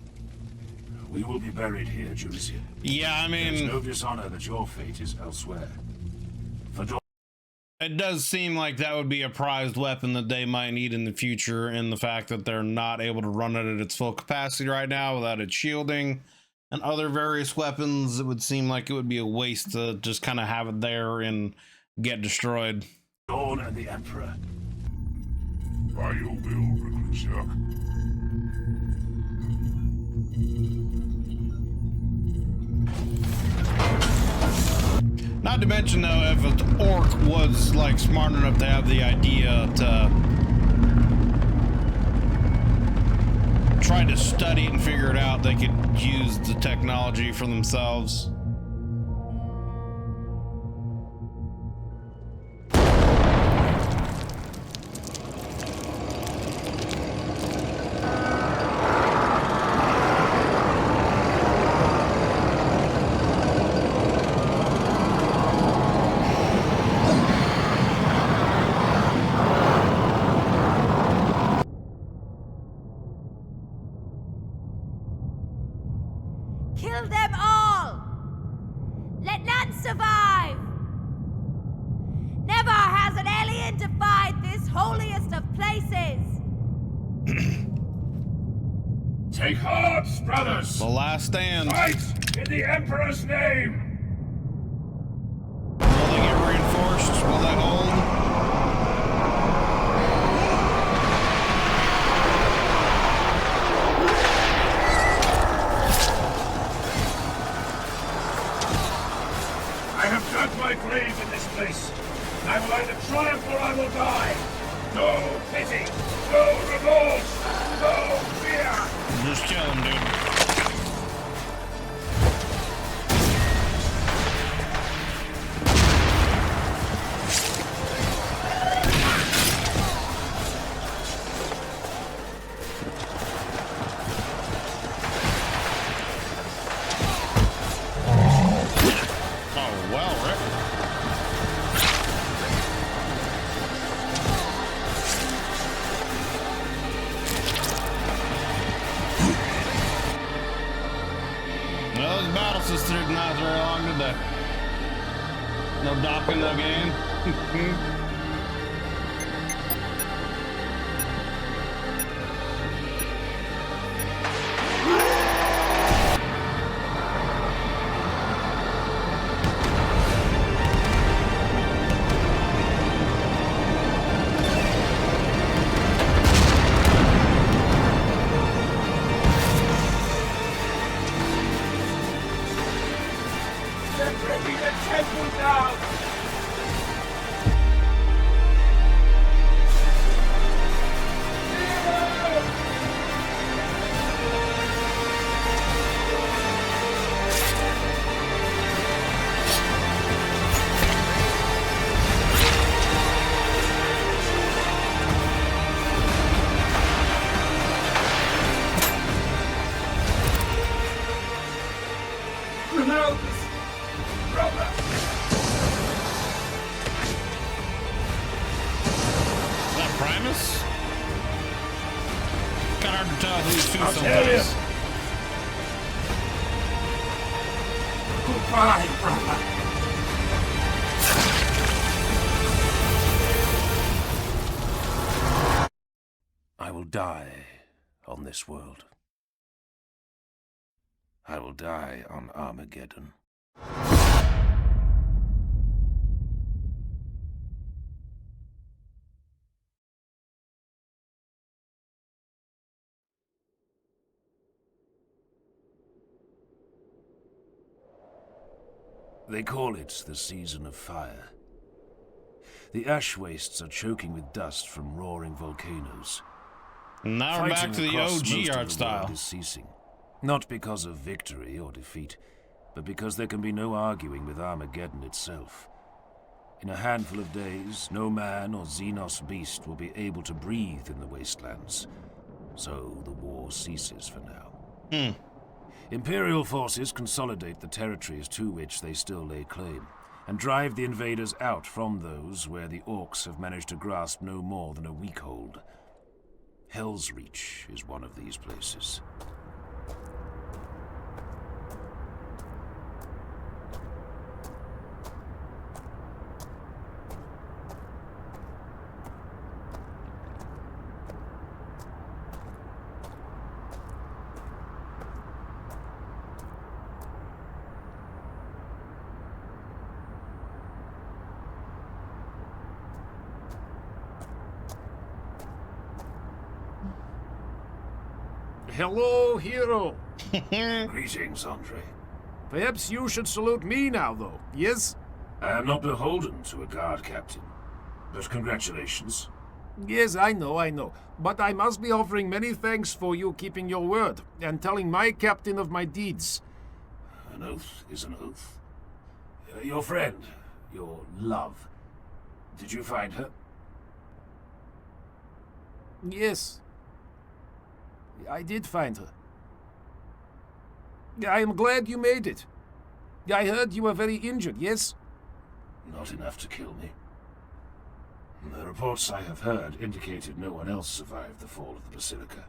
We will be buried here, Julician. Yeah, I mean... There's no dishonor that your fate is elsewhere. It does seem like that would be a prized weapon that they might need in the future, and the fact that they're not able to run it at its full capacity right now without its shielding and other various weapons, it would seem like it would be a waste to just kind of have it there and get destroyed. Dawn and the Emperor. By your will, Reclusiac. Not to mention, though, if an orc was like smart enough to have the idea to try to study it and figure it out, they could use the technology for themselves. Kill them all! Let none survive! Never has an alien defied this holiest of places! Take heart, brothers! The last stand. Fight in the Emperor's name! Will they get reinforced? Will they hold? I have dug my grave in this place. I will either triumph or I will die. No pity, no remorse, no fear. Just kill him, dude. Not very long today. No docking, no game. Goodbye, brother. I will die on this world. I will die on Armageddon. They call it the season of fire. The ash wastes are choking with dust from roaring volcanoes. Now we're back to the OG art The style. world is ceasing. Not because of victory or defeat, but because there can be no arguing with Armageddon itself. In a handful of days, no man or Xenos beast will be able to breathe in the wastelands. So the war ceases for now. Imperial forces consolidate the territories to which they still lay claim, and drive the invaders out from those where the orcs have managed to grasp no more than a weak hold. Helsreach is one of these places. Hello, hero. Greetings, Andre. Perhaps you should salute me now, though, yes? I am not beholden to a guard captain, but congratulations. Yes, I know. But I must be offering many thanks for you keeping your word and telling my captain of my deeds. An oath is an oath. Your friend, your love, did you find her? Yes. I did find her. I am glad you made it. I heard you were very injured, yes? Not enough to kill me. The reports I have heard indicated no one else survived the fall of the Basilica.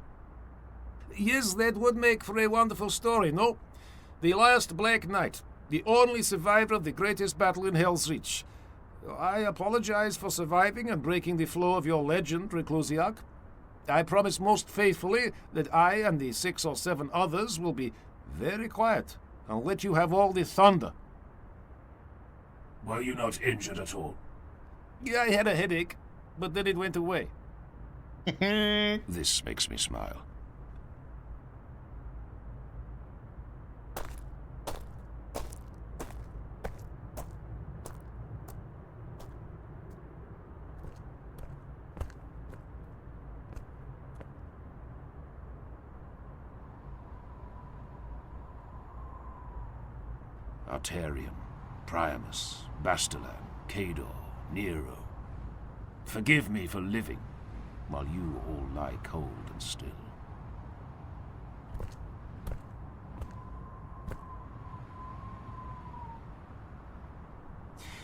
Yes, that would make for a wonderful story, no? The last Black Knight, the only survivor of the greatest battle in Helsreach. I apologize for surviving and breaking the flow of your legend, Reclusiac. I promise most faithfully that I and the 6 or 7 others will be very quiet and let you have all the thunder. Were you not injured at all? Yeah, I had a headache, but then it went away. This makes me smile. Arterium, Priamus, Bastalan, Cador, Nero. Forgive me for living, while you all lie cold and still.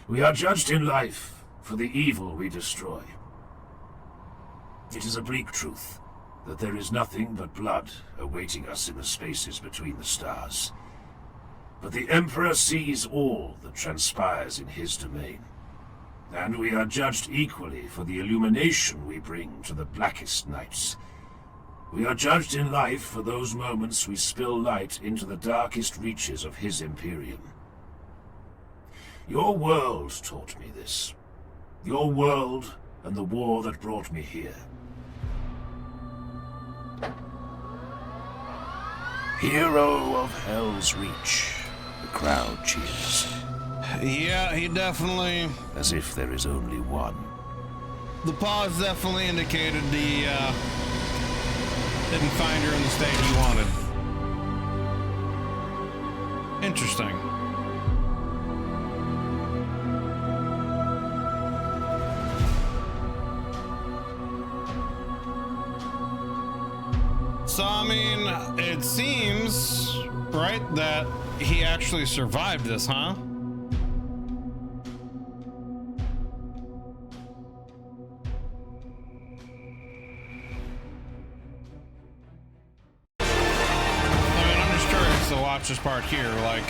We are judged in life for the evil we destroy. It is a bleak truth that there is nothing but blood awaiting us in the spaces between the stars. But the Emperor sees all that transpires in his domain, and we are judged equally for the illumination we bring to the blackest nights. We are judged in life for those moments we spill light into the darkest reaches of his Imperium. Your world taught me this. Your world and the war that brought me here. Hero of Helsreach. The crowd cheers. Yeah, he definitely... As if there is only one. The pause definitely indicated the, didn't find her in the state he wanted. Interesting. So, I mean, it seems, right, that he actually survived this, huh? To watch this part here, like,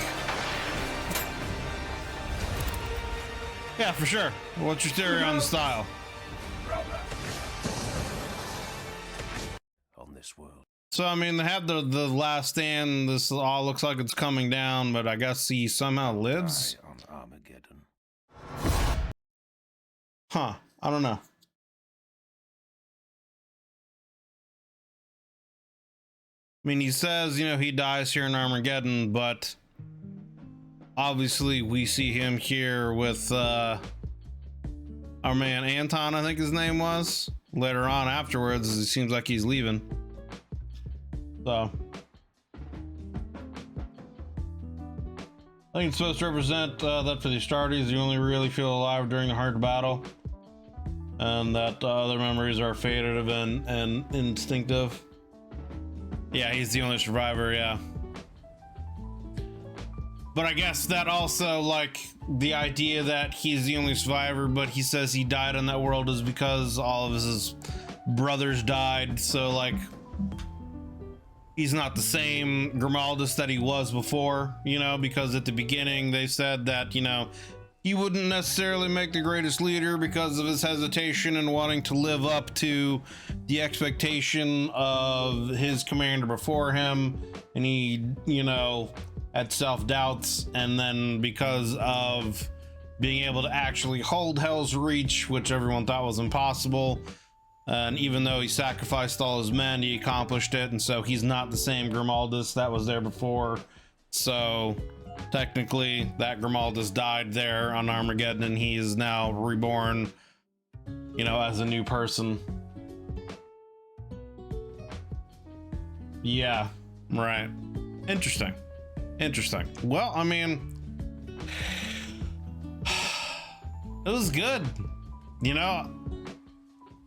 yeah, for sure. What's your theory on the style? On this world. So, I mean, they have the last stand. This all looks like it's coming down, but I guess he somehow lives. On Armageddon. Huh? I don't know. I mean, he says, you know, he dies here in Armageddon, but obviously we see him here with our man Anton, I think his name was. Later on afterwards, it seems like he's leaving. So I think it's supposed to represent that for the Astartes, you only really feel alive during the hard battle, and that other memories are faded and instinctive. Yeah, he's the only survivor, yeah. But I guess that also, like, the idea that he's the only survivor, but he says he died in that world is because all of his brothers died, so, like, he's not the same Grimaldus that he was before, you know, because at the beginning they said that, you know, he wouldn't necessarily make the greatest leader because of his hesitation and wanting to live up to the expectation of his commander before him, and he, you know, had self-doubts, and then because of being able to actually hold Helsreach, which everyone thought was impossible, and even though he sacrificed all his men, he accomplished it, and so he's not the same Grimaldus that was there before. So technically that Grimaldus died there on Armageddon, and he is now reborn, you know, as a new person. Yeah, right. Interesting. Well, I mean, it was good, you know.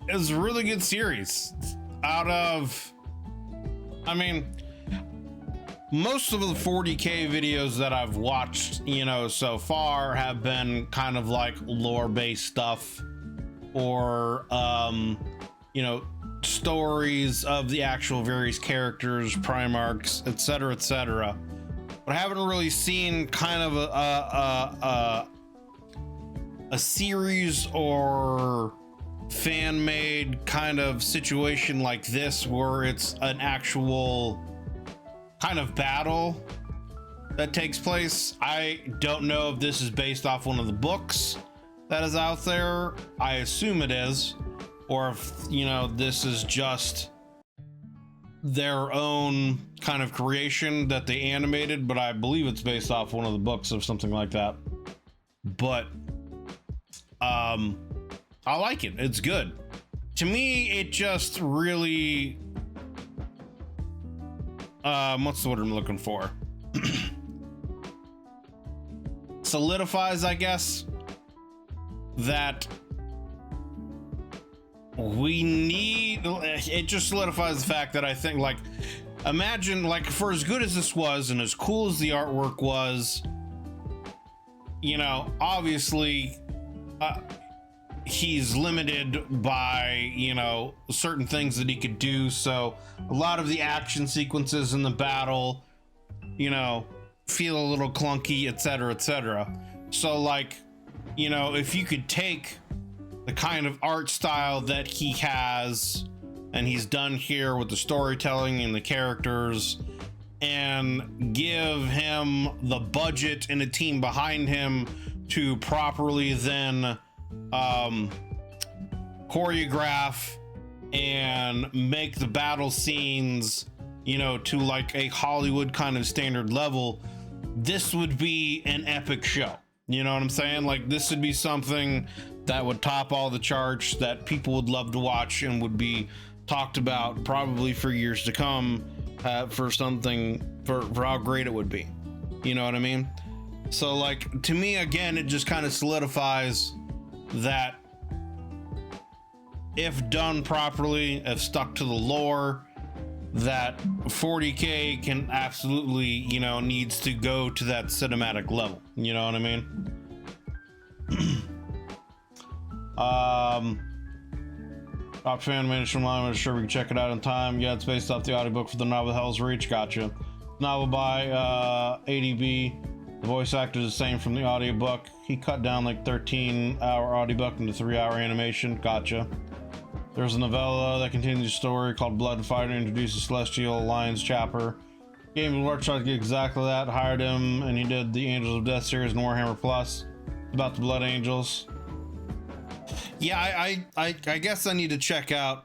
It was a really good series. Out of, I mean, most of the 40k videos that I've watched, you know, so far have been kind of like lore-based stuff, or you know, stories of the actual various characters, Primarchs, etc., etc. But I haven't really seen kind of a series or fan-made kind of situation like this, where it's an actual kind of battle that takes place. I don't know if this is based off one of the books that is out there. I assume it is, or if, you know, this is just their own kind of creation that they animated, but I believe it's based off one of the books or something like that. But I like it. It's good. To me, it just really what's the word I'm looking for? Solidifies, I guess, that we need, it just solidifies the fact that I think, like, imagine, like, for as good as this was and as cool as the artwork was, you know, obviously he's limited by, you know, certain things that he could do. So a lot of the action sequences in the battle, you know, feel a little clunky, etc., etc. So, like, you know, if you could take the kind of art style that he has and he's done here with the storytelling and the characters, and give him the budget and a team behind him to properly then choreograph and make the battle scenes, you know, to like a Hollywood kind of standard level, this would be an epic show. You know what I'm saying? Like, this would be something that would top all the charts, that people would love to watch and would be talked about probably for years to come, for something, for how great it would be. You know what I mean? So, like, to me, again, it just kind of solidifies that if done properly, if stuck to the lore, that 40k can absolutely, you know, needs to go to that cinematic level. You know what I mean? Top fan animation line, I'm sure we can check it out in time. Yeah, it's based off the audiobook for the novel Helsreach. Gotcha. Novel by ADB. The voice actor is the same from the audiobook. He cut down like 13-hour audiobook into 3-hour animation. Gotcha. There's a novella that continues the story called Blood and Fire, introduces Celestial Alliance Chapter. Game Workshop to get exactly that. Hired him, and he did the Angels of Death series in Warhammer Plus about the Blood Angels. Yeah, I guess I need to check out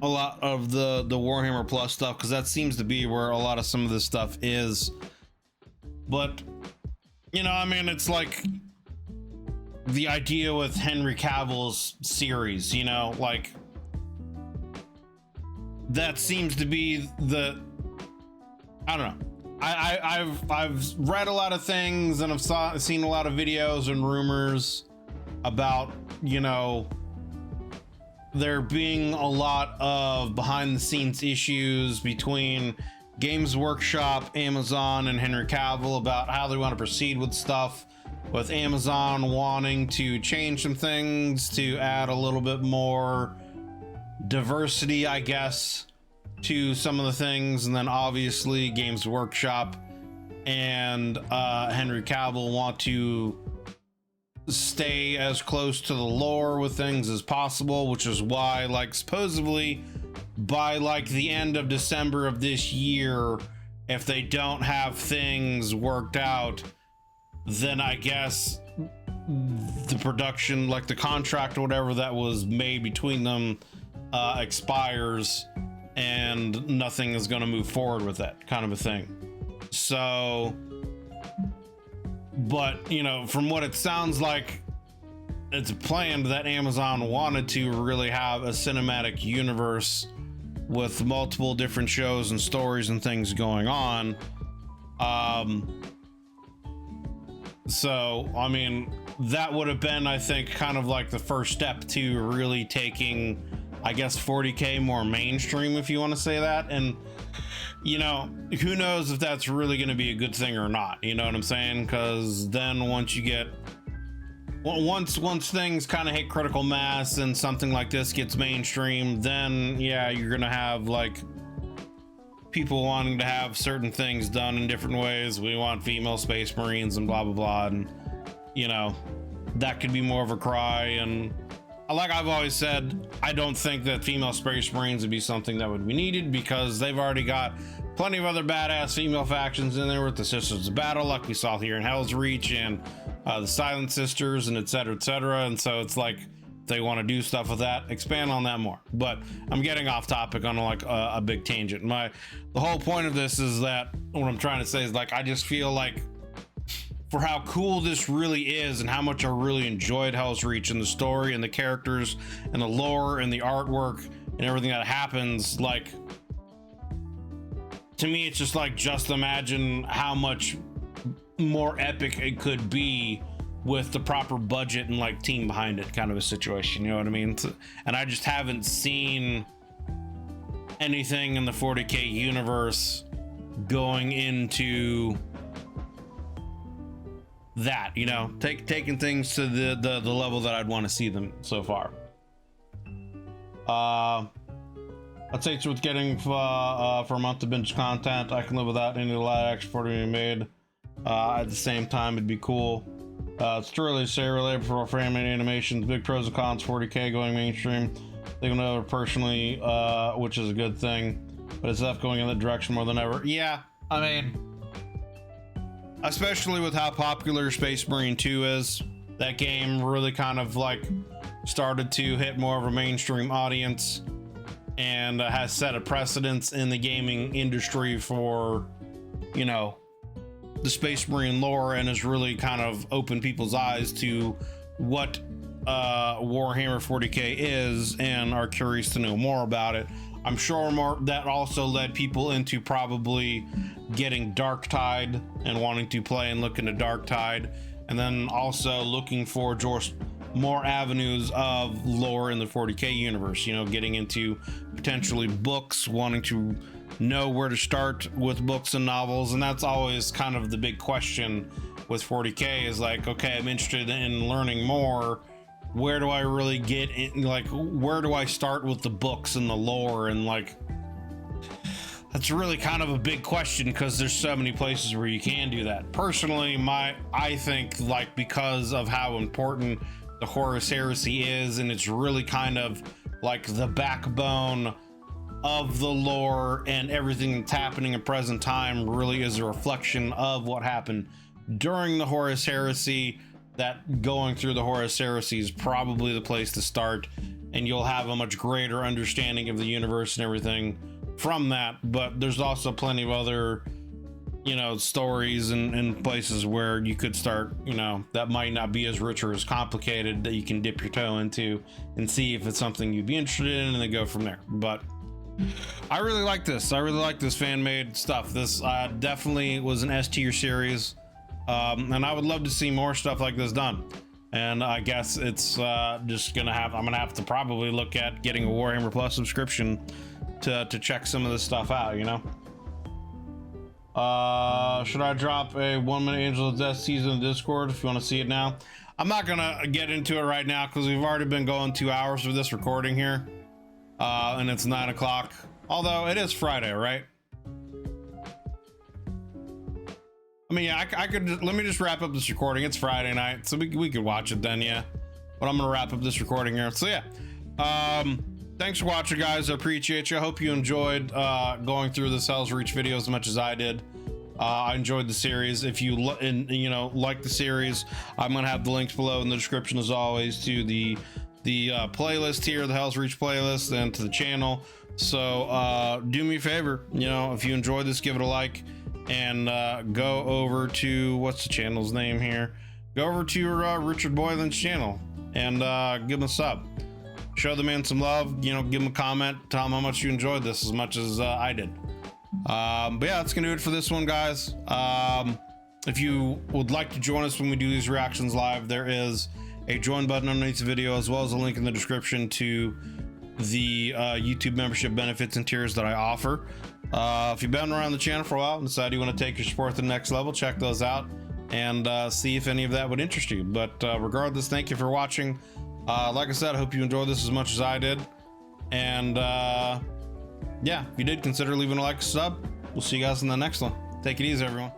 a lot of the Warhammer Plus stuff, because that seems to be where a lot of some of this stuff is. But You know, I mean, it's like the idea with Henry Cavill's series, you know, like that seems to be the, I don't know. I've read a lot of things and I've seen a lot of videos and rumors about, you know, there being a lot of behind the scenes issues between Games Workshop, Amazon, and Henry Cavill about how they want to proceed with stuff, with Amazon wanting to change some things to add a little bit more diversity, I guess, to some of the things, and then obviously Games Workshop and Henry Cavill want to stay as close to the lore with things as possible, which is why, like, supposedly by like the end of December of this year, if they don't have things worked out, then I guess the production, like the contract or whatever that was made between them, expires and nothing is going to move forward with that kind of a thing. So, but you know, from what it sounds like, it's planned that Amazon wanted to really have a cinematic universe with multiple different shows and stories and things going on. So, I mean, that would have been, I think, kind of like the first step to really taking, I guess, 40k more mainstream, if you want to say that. And, you know, who knows if that's really going to be a good thing or not, you know what I'm saying? Because then once you get, once things kind of hit critical mass and something like this gets mainstream, then yeah, you're gonna have like people wanting to have certain things done in different ways. We want female space marines and blah blah blah, and you know, that could be more of a cry. And like I've always said, I don't think that female space marines would be something that would be needed, because they've already got plenty of other badass female factions in there with the Sisters of Battle, like we saw here in Helsreach, and the Silent Sisters, and etc. etc. And so it's like, if they want to do stuff with that, expand on that more. But I'm getting off topic on like a big tangent. The whole point of this is that what I'm trying to say is, like, I just feel like for how cool this really is and how much I really enjoyed Helsreach and the story and the characters and the lore and the artwork and everything that happens, like, to me, it's just like, just imagine how much more epic it could be with the proper budget and like team behind it, kind of a situation, you know what I mean? And I just haven't seen anything in the 40k universe going into that, you know, taking things to the level that I'd want to see them so far. I'd say it's worth getting for a month of binge content. I can live without any live action 40 made. At the same time, it'd be cool. It's too early to say related for frame animations. Big pros and cons 40k going mainstream. They can know personally, which is a good thing, but it's left going in that direction more than ever. Yeah, I mean, especially with how popular Space Marine 2 is, that game really kind of like started to hit more of a mainstream audience, and has set a precedence in the gaming industry for, you know, the Space Marine lore, and has really kind of opened people's eyes to what Warhammer 40k is, and are curious to know more about it. I'm sure that also led people into probably getting Darktide and wanting to play and look into Darktide, and then also looking for just more avenues of lore in the 40k universe, you know, getting into potentially books, wanting to know where to start with books and novels. And that's always kind of the big question with 40k, is like, okay, I'm interested in learning more. Where do I really get in? Like, where do I start with the books and the lore? And like, that's really kind of a big question, because there's so many places where you can do that. Personally, I think, like, because of how important the Horus Heresy is, and it's really kind of like the backbone of the lore, and everything that's happening in present time really is a reflection of what happened during the Horus Heresy, that going through the Horus Heresy is probably the place to start, and you'll have a much greater understanding of the universe and everything from that. But there's also plenty of other you know, stories and places where you could start, you know, that might not be as rich or as complicated, that you can dip your toe into and see if it's something you'd be interested in, and then go from there. But I really like this. I really like this fan-made stuff. This definitely was an S tier series, and I would love to see more stuff like this done. And I guess it's just I'm gonna have to probably look at getting a Warhammer Plus subscription to check some of this stuff out, you know. Should I drop a 1 Minute Angel of Death season in Discord if you want to see it now? I'm not gonna get into it right now because we've already been going 2 hours of this recording here, and it's 9 o'clock. Although it is Friday, right? I mean, yeah, I could let me just wrap up this recording. It's Friday night, so we could watch it then, yeah. But I'm gonna wrap up this recording here. So yeah, thanks for watching, guys. I appreciate you. I hope you enjoyed going through this Helsreach video as much as I did. I enjoyed the series. If you like the series, I'm gonna have the links below in the description as always to the playlist here, the Helsreach playlist, and to the channel. So do me a favor, you know, if you enjoyed this, give it a like, and go over to, what's the channel's name here? Go over to your Richard Boylan's channel and give him a sub. Show the man some love, you know, give him a comment, tell him how much you enjoyed this as much as I did. But yeah, that's gonna do it for this one, guys. If you would like to join us when we do these reactions live, there is a join button underneath the video, as well as a link in the description to the YouTube membership benefits and tiers that I offer. If you've been around the channel for a while and decide you want to take your support to the next level, check those out and see if any of that would interest you. But regardless, thank you for watching. Like I said, I hope you enjoyed this as much as I did. And yeah, if you did, consider leaving a like, sub. We'll see you guys in the next one. Take it easy, everyone.